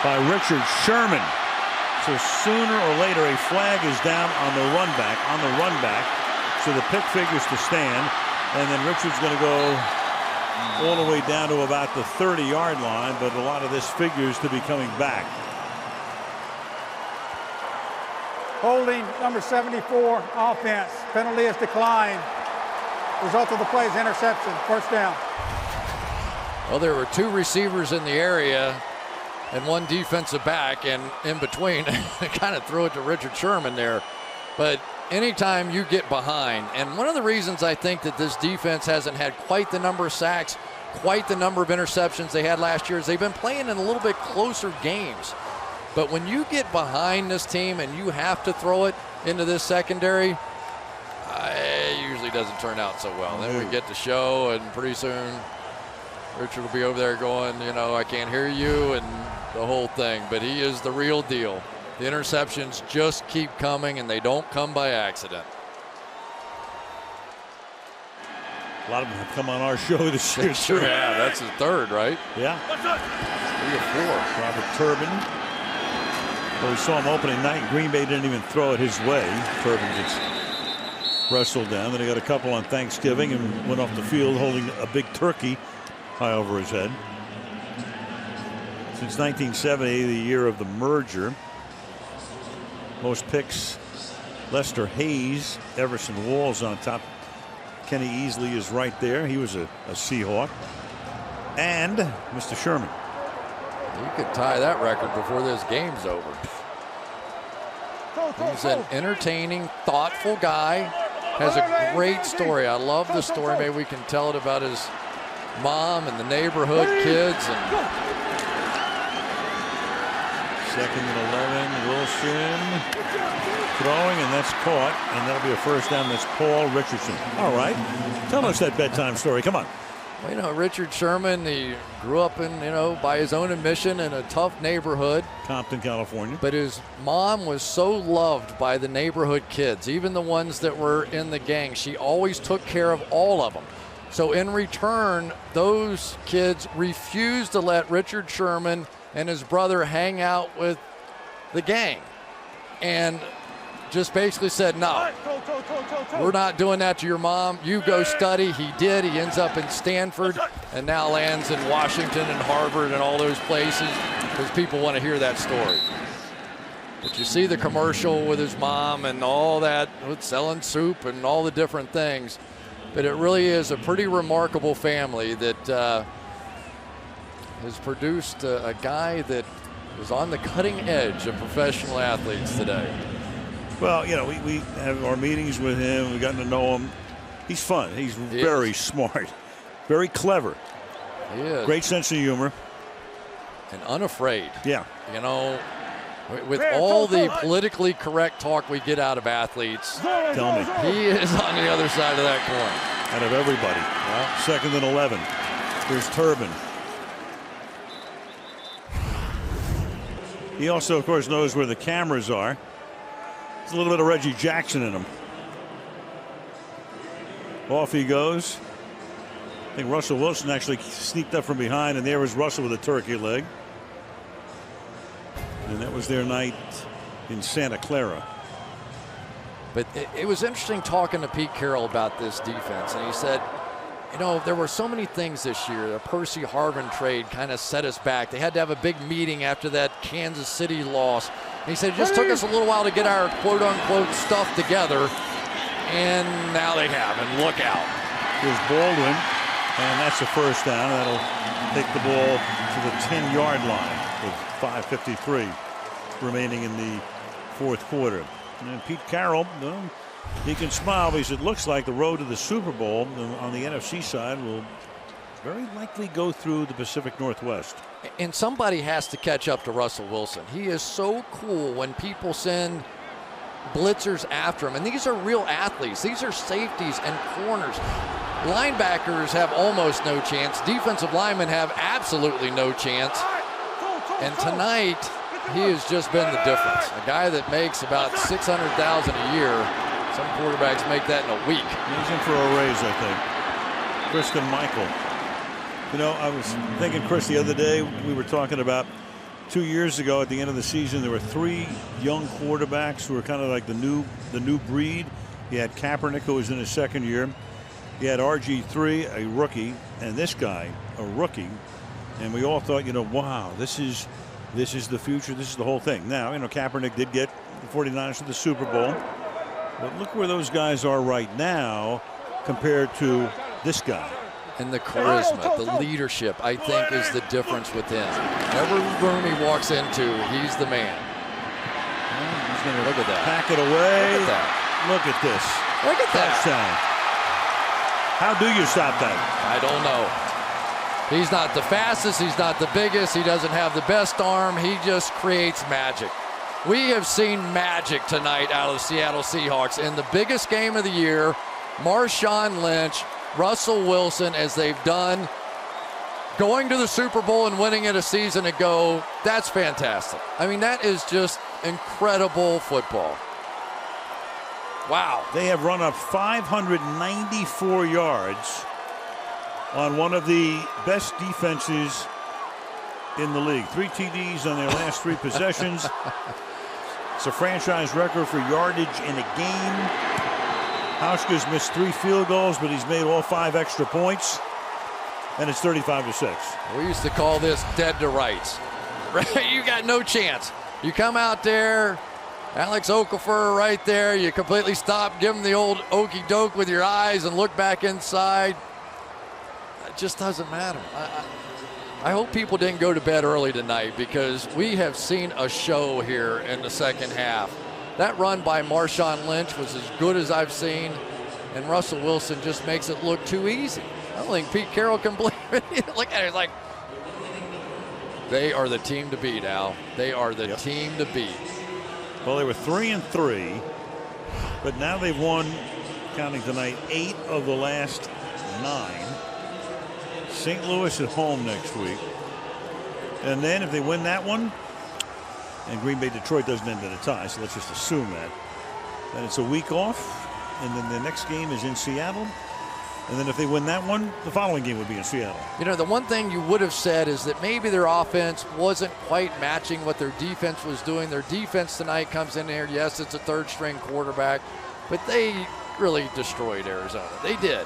Speaker 1: by Richard Sherman. So sooner or later a flag is down on the run back, so the pick figures to stand, and then Richard's going to go all the way down to about the 30-yard line, but a lot of this figures to be coming back.
Speaker 14: Holding number 74, offense. Penalty is declined. Result of the play is interception. First down.
Speaker 11: Well, there were 2 receivers in the area and 1 defensive back, and in between, kind of threw it to Richard Sherman there. But anytime you get behind, and one of the reasons I think that this defense hasn't had quite the number of sacks, quite the number of interceptions they had last year, is they've been playing in a little bit closer games. But when you get behind this team and you have to throw it into this secondary, it usually doesn't turn out so well. Then we get the show, and pretty soon Richard will be over there going, you know, I can't hear you, and the whole thing. But he is the real deal. The interceptions just keep coming, and they don't come by accident.
Speaker 1: A lot of them have come on our show this year.
Speaker 11: Sure, yeah, that's the 3rd, right?
Speaker 1: Yeah.
Speaker 11: 3 or 4.
Speaker 1: Robert Turbin. Well, we saw him opening night, and Green Bay didn't even throw it his way. Turbin gets wrestled down. Then he got a couple on Thanksgiving and went off the field holding a big turkey high over his head. Since 1970, the year of the merger, most picks, Lester Hayes, Everson Walls on top. Kenny Easley is right there. He was a Seahawk. And Mr. Sherman.
Speaker 11: You could tie that record before this game's over. He's an entertaining, thoughtful guy. Has a great story. I love the story. Maybe we can tell it about his mom and the neighborhood kids. And
Speaker 1: 2nd and 11, Wilson throwing, and that's caught, and that'll be a first down. That's Paul Richardson. All right, tell us that bedtime story. Come on.
Speaker 11: Well, you know, Richard Sherman, he grew up in, you know, by his own admission, in a tough neighborhood.
Speaker 1: Compton, California.
Speaker 11: But his mom was so loved by the neighborhood kids, even the ones that were in the gang. She always took care of all of them. So in return, those kids refused to let Richard Sherman and his brother hang out with the gang, and just basically said, no, we're not doing that to your mom. You go study. He did. He ends up in Stanford and now lands in Washington and Harvard and all those places because people want to hear that story. But you see the commercial with his mom and all that, with selling soup and all the different things. But it really is a pretty remarkable family that has produced a guy that is on the cutting edge of professional athletes today.
Speaker 1: Well, you know, we have our meetings with him. We've gotten to know him. He's fun. He's very smart, very clever.
Speaker 11: He is.
Speaker 1: Great sense of humor.
Speaker 11: And unafraid.
Speaker 1: Yeah.
Speaker 11: You know, with all the politically correct talk we get out of athletes,
Speaker 1: tell me,
Speaker 11: he is on the other side of that coin.
Speaker 1: Out of everybody.
Speaker 11: Yeah.
Speaker 1: 2nd and 11. Here's Turbin. He also, of course, knows where the cameras are. There's a little bit of Reggie Jackson in him. Off he goes. I think Russell Wilson actually sneaked up from behind, and there was Russell with a turkey leg. And that was their night in Santa Clara.
Speaker 11: But it was interesting talking to Pete Carroll about this defense, and he said, you know, there were so many things this year. The Percy Harvin trade kind of set us back. They had to have a big meeting after that Kansas City loss. And he said it just took us a little while to get our quote-unquote stuff together, and now they have, and look out.
Speaker 1: Here's Baldwin, and that's a first down. That'll take the ball to the 10-yard line with 5:53 remaining in the fourth quarter. And Pete Carroll, he can smile because it looks like the road to the Super Bowl on the NFC side will very likely go through the Pacific Northwest.
Speaker 11: And somebody has to catch up to Russell Wilson. He is so cool when people send blitzers after him. And these are real athletes. These are safeties and corners. Linebackers have almost no chance. Defensive linemen have absolutely no chance. And tonight, he has just been the difference. A guy that makes about $600,000 a year. Some quarterbacks make that in a week.
Speaker 1: He's in for a raise, I think. Kristen Michael. You know, I was thinking, Chris, the other day we were talking about 2 years ago at the end of the season, there were 3 young quarterbacks who were kind of like the new breed. You had Kaepernick, who was in his second year. You had RG3, a rookie, and this guy, a rookie. And we all thought, you know, wow, this is the future. This is the whole thing. Now, you know, Kaepernick did get the 49ers to the Super Bowl. But look where those guys are right now compared to this guy.
Speaker 11: And the charisma, the leadership, I think, is the difference with him. Every room he walks into, he's the man.
Speaker 1: He's going to
Speaker 11: look at that.
Speaker 1: Pack it away.
Speaker 11: Look at that.
Speaker 1: Look at this.
Speaker 11: Look at that.
Speaker 1: Touchdown. How do you stop that?
Speaker 11: I don't know. He's not the fastest. He's not the biggest. He doesn't have the best arm. He just creates magic. We have seen magic tonight out of the Seattle Seahawks in the biggest game of the year. Marshawn Lynch, Russell Wilson, as they've done, going to the Super Bowl and winning it a season ago. That's fantastic. I mean, that is just incredible football. Wow.
Speaker 1: They have run up 594 yards on one of the best defenses in the league. 3 TDs on their last 3 possessions. It's a franchise record for yardage in a game. Hauschka's missed 3 field goals, but he's made all 5 extra points. And it's 35-6.
Speaker 11: We used to call this dead to rights. Right? You got no chance. You come out there, Alex Okafor right there, you completely stop, give him the old okey doke with your eyes and look back inside. It just doesn't matter. I hope people didn't go to bed early tonight because we have seen a show here in the second half. That run by Marshawn Lynch was as good as I've seen, and Russell Wilson just makes it look too easy. I don't think Pete Carroll can believe it. Look at it, it's like, they are the team to beat, Al. They are the team to beat.
Speaker 1: Well, they were 3-3, but now they've won, counting tonight, 8 of the last 9. St. Louis at home next week. And then if they win that one, and Green Bay Detroit doesn't end in a tie, so let's just assume that. Then it's a week off, and then the next game is in Seattle. And then if they win that one, the following game would be in Seattle.
Speaker 11: You know, the one thing you would have said is that maybe their offense wasn't quite matching what their defense was doing. Their defense tonight comes in here. Yes, it's a third-string quarterback, but they really destroyed Arizona. They did.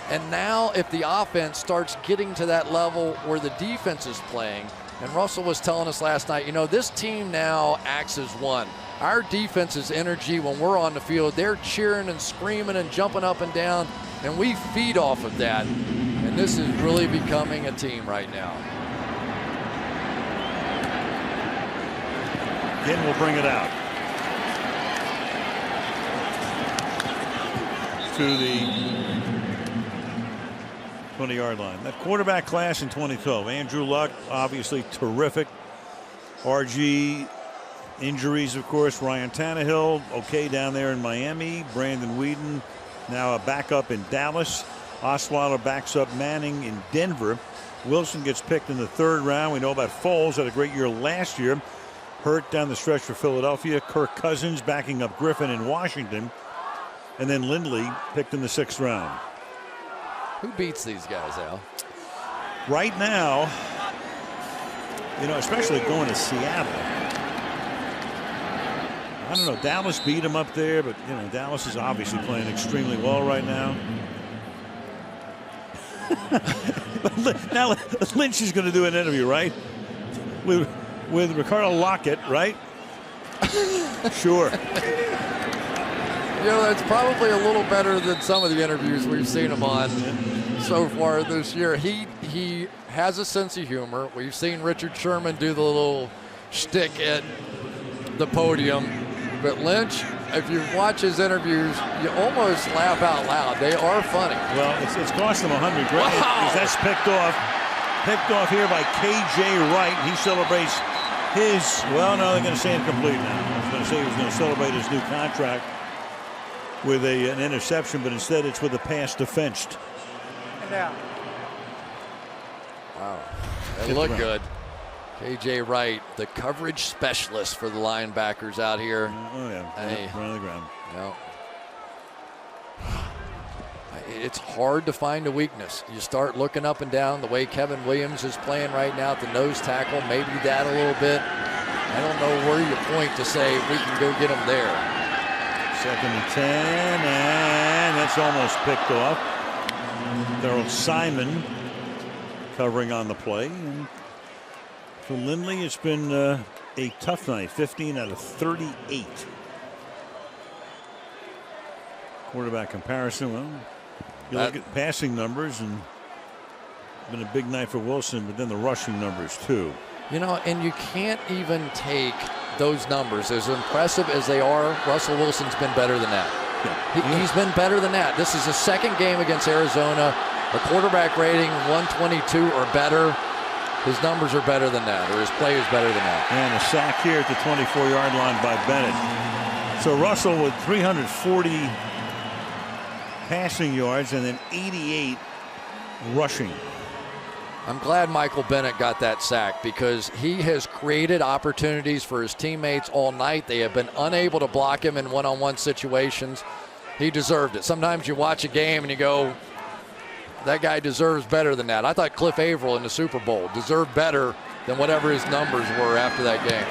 Speaker 11: And now if the offense starts getting to that level where the defense is playing, and Russell was telling us last night, you know, this team now acts as one. Our defense's energy when we're on the field, they're cheering and screaming and jumping up and down, and we feed off of that. And this is really becoming a team right now.
Speaker 1: Again, we'll bring it out to the 20-yard line. That quarterback class in 2012. Andrew Luck, obviously terrific. RG, injuries, of course. Ryan Tannehill, okay down there in Miami. Brandon Weeden, now a backup in Dallas. Osweiler backs up Manning in Denver. Wilson gets picked in the 3rd round. We know about Foles, had a great year last year. Hurt down the stretch for Philadelphia. Kirk Cousins backing up Griffin in Washington. And then Lindley picked in the 6th round.
Speaker 11: Who beats these guys, Al?
Speaker 1: Right now, you know, especially going to Seattle, I don't know. Dallas beat him up there, but you know Dallas is obviously playing extremely well right now. But now Lynch is going to do an interview, right? With Ricardo Lockett, right? Sure.
Speaker 11: You know, that's probably a little better than some of the interviews we've seen him on so far this year. He has a sense of humor. We've seen Richard Sherman do the little shtick at the podium. But Lynch, if you watch his interviews, you almost laugh out loud. They are funny.
Speaker 1: Well, it's cost him $100 grand. Wow. That's picked off here by K.J. Wright. He celebrates his, well, no, they're going to say incomplete now. I was going to say he was going to celebrate his new contract with an interception, but instead it's with a pass defensed.
Speaker 14: Yeah.
Speaker 11: Wow. They look good. K.J. Wright, the coverage specialist for the linebackers out here.
Speaker 1: Oh, yeah.
Speaker 11: Hey.
Speaker 1: Run on the ground.
Speaker 11: No. It's hard to find a weakness. You start looking up and down the way Kevin Williams is playing right now at the nose tackle, maybe that a little bit. I don't know where you point to say we can go get him there.
Speaker 1: 2nd and 10, and that's almost picked off. Darrell Simon covering on the play. And for Lindley, it's been a tough night. 15 out of 38. Quarterback comparison. Well, you look at passing numbers, and it's been a big night for Wilson, but then the rushing numbers too.
Speaker 11: You know, and you can't even take those numbers, as impressive as they are. Russell Wilson's been better than that. Yeah. He's been better than that. This is his second game against Arizona. A quarterback rating 122 or better. His numbers are better than that, or his play is better than that.
Speaker 1: And a sack here at the 24-yard line by Bennett. So Russell with 340 passing yards and then 88 rushing.
Speaker 11: I'm glad Michael Bennett got that sack because he has created opportunities for his teammates all night. They have been unable to block him in one-on-one situations. He deserved it. Sometimes you watch a game and you go, that guy deserves better than that. I thought Cliff Averill in the Super Bowl deserved better than whatever his numbers were after that game.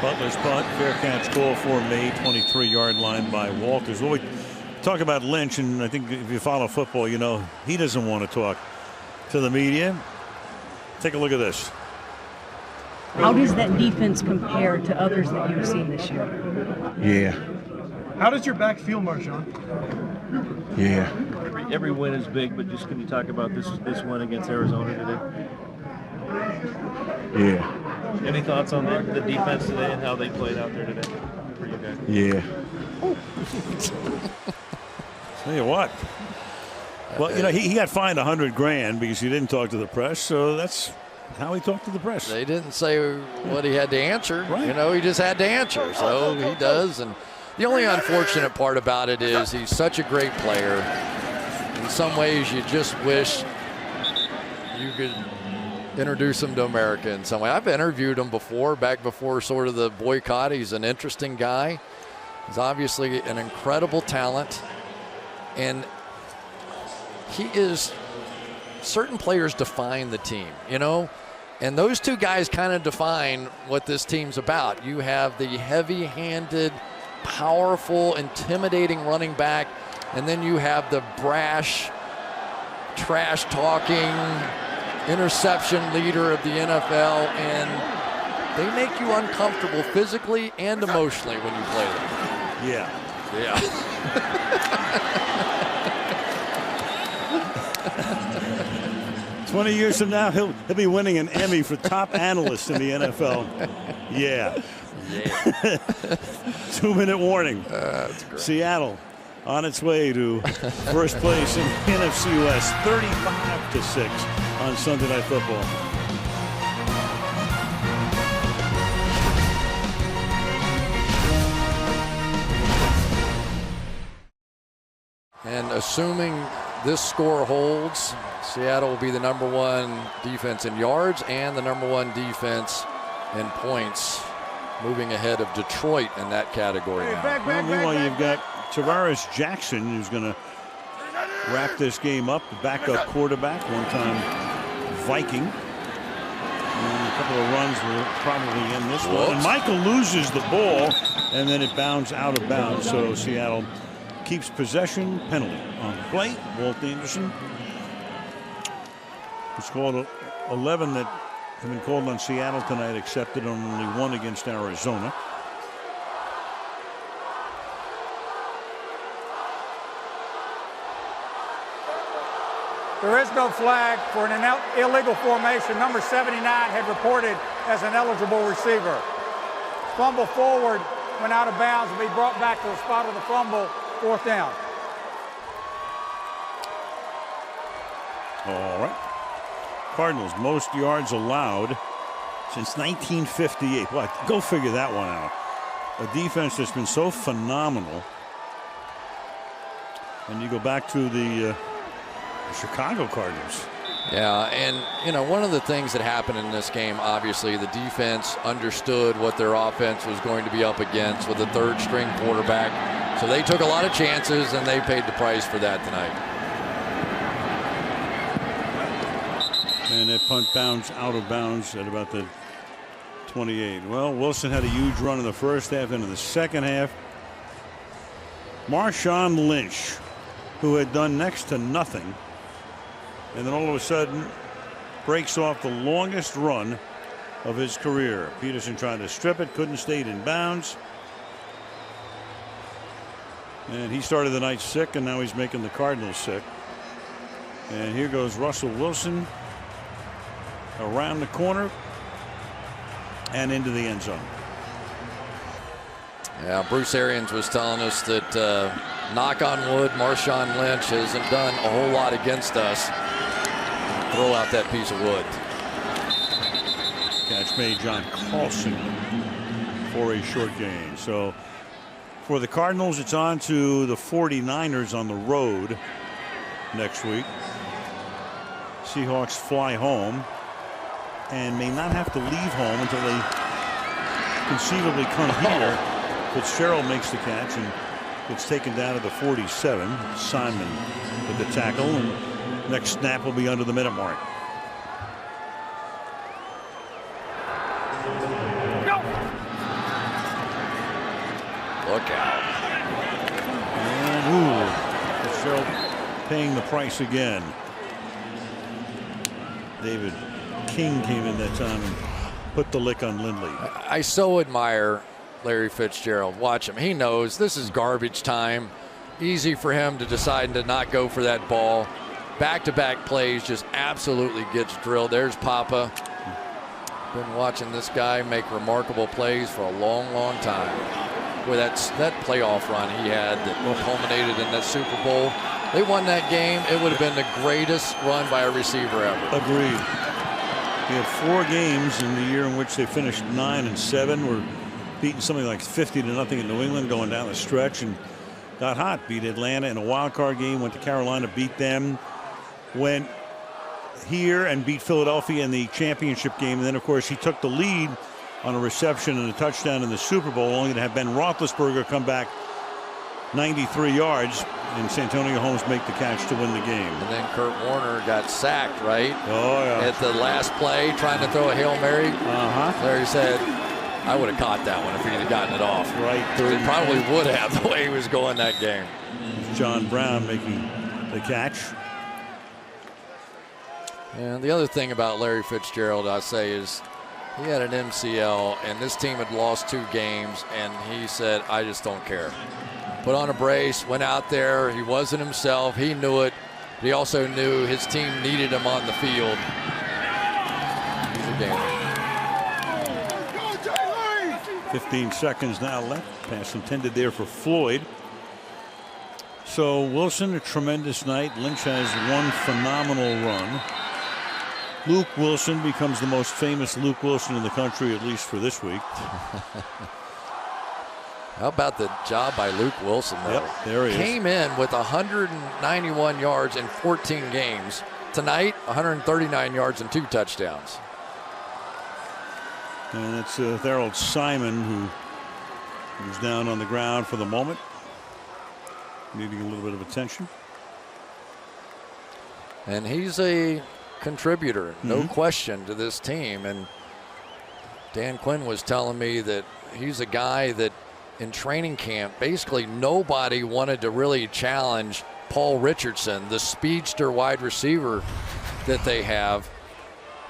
Speaker 1: Butler's punt, fair catch goal for May, 23-yard line by Walters. Well, we talk about Lynch, and I think if you follow football, you know he doesn't want to talk to the media. Take a look at this.
Speaker 16: How does that defense compare to others that you've seen this year?
Speaker 3: Yeah.
Speaker 17: How does your back feel, Marshawn?
Speaker 3: Yeah.
Speaker 18: Every win is big, but just can you talk about this win against Arizona today?
Speaker 3: Yeah.
Speaker 18: Any thoughts on the defense today and how they played out there today for you guys?
Speaker 3: Yeah.
Speaker 1: Tell you what. Well, you know, he got fined $100 grand because he didn't talk to the press, so that's how he talked to the press.
Speaker 11: They didn't say what he had to answer.
Speaker 1: Right.
Speaker 11: You know, he just had to answer, so he does. And the only unfortunate part about it is he's such a great player. In some ways, you just wish you could introduce him to America in some way. I've interviewed him before, back before sort of the boycott. He's an interesting guy. He's obviously an incredible talent. And he is, certain players define the team, you know? And those two guys kind of define what this team's about. You have the heavy-handed, powerful, intimidating running back, and then you have the brash, trash-talking, interception leader of the NFL, and they make you uncomfortable physically and emotionally when you play them.
Speaker 1: Yeah.
Speaker 11: Yeah.
Speaker 1: 20 years from now, he'll be winning an Emmy for top analyst in the NFL. Yeah. 2-minute warning.
Speaker 11: That's great.
Speaker 1: Seattle on its way to first place in NFC West, 35-6 on Sunday Night Football.
Speaker 11: And assuming this score holds, Seattle will be the #1 defense in yards and the #1 defense in points, moving ahead of Detroit in that category now.
Speaker 1: Meanwhile, you've got Tavares Jackson, who's going to wrap this game up, the backup quarterback, one-time Viking. And couple of runs were probably in this one. And Michael loses the ball, and then it bounds out of bounds. So Seattle keeps possession. Penalty on the plate. Walt Anderson. It's called 11 that have been called on Seattle tonight, accepted on only 1 against Arizona.
Speaker 14: There is no flag for an illegal formation. Number 79 had reported as an eligible receiver. Fumble forward, went out of bounds, and be brought back to the spot of the fumble. 4th down.
Speaker 1: All right. Cardinals most yards allowed since 1958. What? Go figure that one out. A defense that's been so phenomenal. And you go back to the Chicago Cardinals.
Speaker 11: Yeah, and you know, one of the things that happened in this game, obviously the defense understood what their offense was going to be up against with a 3rd string quarterback. So they took a lot of chances and they paid the price for that tonight.
Speaker 1: And that punt bounds out of bounds at about the 28. Well, Wilson had a huge run in the first half. Into the second half, Marshawn Lynch, who had done next to nothing, and then all of a sudden breaks off the longest run of his career. Peterson tried to strip it, couldn't stay in bounds. And he started the night sick, and now he's making the Cardinals sick. And here goes Russell Wilson around the corner and into the end zone.
Speaker 11: Yeah, Bruce Arians was telling us that, knock on wood, Marshawn Lynch hasn't done a whole lot against us. Throw out that piece of wood.
Speaker 1: Catch made John Carlson for a short gain. So for the Cardinals, it's on to the 49ers on the road next week. Seahawks fly home and may not have to leave home until they conceivably come here. Fitzgerald makes the catch and gets taken down to the 47. Simon with the tackle, and next snap will be under the minute mark.
Speaker 11: Look out.
Speaker 1: And Fitzgerald paying the price again. David King came in that time and put the lick on Lindley.
Speaker 11: I so admire Larry Fitzgerald. Watch him. He knows this is garbage time. Easy for him to decide to not go for that ball. Back-to-back plays, just absolutely gets drilled. There's Papa. Been watching this guy make remarkable plays for a long, long time. Boy, that playoff run he had that culminated in that Super Bowl. They won that game. It would have been the greatest run by a receiver ever.
Speaker 1: Agreed. He had 4 games in the year in which they finished 9-7. Were beating something like 50-0 in New England going down the stretch, and got hot. Beat Atlanta in a wild card game. Went to Carolina, beat them. Went here and beat Philadelphia in the championship game. And then, of course, he took the lead on a reception and a touchdown in the Super Bowl, only to have Ben Roethlisberger come back 93 yards and Santonio Holmes make the catch to win the game.
Speaker 11: And then Kurt Warner got sacked, right?
Speaker 1: Oh, yeah.
Speaker 11: At the last play, trying to throw a Hail Mary. Larry said, I would have caught that one if he'd have gotten it off.
Speaker 1: Right.
Speaker 11: He probably would have, the way he was going that game.
Speaker 1: John Brown making the catch.
Speaker 11: And the other thing about Larry Fitzgerald, I say, is he had an MCL, and this team had lost 2 games, and he said, I just don't care. Put on a brace, went out there. He wasn't himself. He knew it. But he also knew his team needed him on the field. He's a gamer.
Speaker 1: 15 seconds now left. Pass intended there for Floyd. So Wilson, a tremendous night. Lynch has one phenomenal run. Luke Wilson becomes the most famous Luke Wilson in the country, at least for this week.
Speaker 11: How about the job by Luke Wilson, though?
Speaker 1: Yep, there he is.
Speaker 11: Came in with 191 yards in 14 games. Tonight, 139 yards and 2 touchdowns.
Speaker 1: And it's Harold Simon who is down on the ground for the moment, needing a little bit of attention.
Speaker 11: And he's a contributor, no question, to this team. And Dan Quinn was telling me that he's a guy that in training camp, basically nobody wanted to really challenge Paul Richardson, the speedster wide receiver that they have.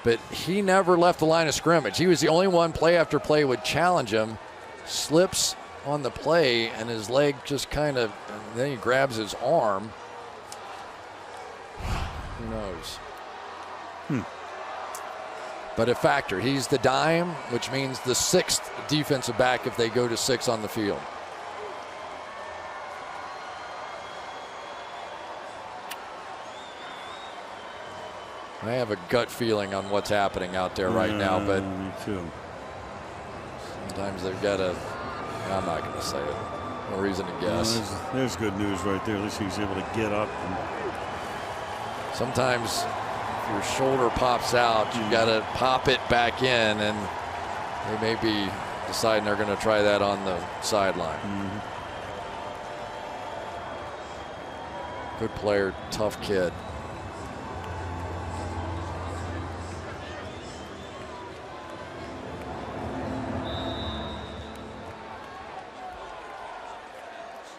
Speaker 11: But he never left the line of scrimmage. He was the only one play after play would challenge him, slips on the play, and his leg just kind of, then he grabs his arm. Who knows? But a factor. He's the dime, which means the 6th defensive back if they go to 6 on the field. I have a gut feeling on what's happening out there right now, but
Speaker 1: me too.
Speaker 11: Sometimes they've got to, I'm not going to say it. No reason to guess.
Speaker 1: There's good news right there. At least he's able to get up.
Speaker 11: Sometimes if your shoulder pops out, you've got to pop it back in, and they may be deciding they're going to try that on the sideline. Good player, tough kid.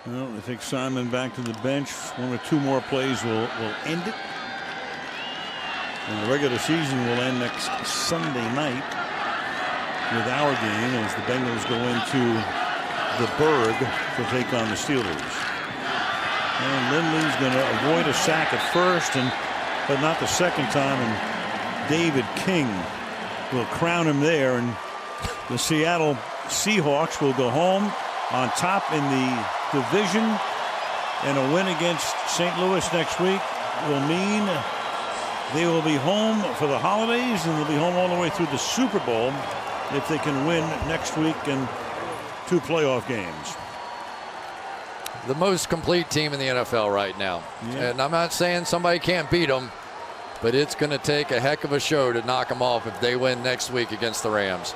Speaker 1: Well, they take Simon back to the bench. 1 or 2 more plays will end it. And the regular season will end next Sunday night with our game as the Bengals go into the Berg to take on the Steelers. And Lindley's going to avoid a sack at first, but not the second time. And David King will crown him there. And the Seattle Seahawks will go home on top in the division, and a win against St. Louis next week will mean they will be home for the holidays, and they'll be home all the way through the Super Bowl if they can win next week and 2 playoff games.
Speaker 11: The most complete team in the NFL right now.
Speaker 1: Yeah.
Speaker 11: And I'm not saying somebody can't beat them, but it's going to take a heck of a show to knock them off if they win next week against the Rams.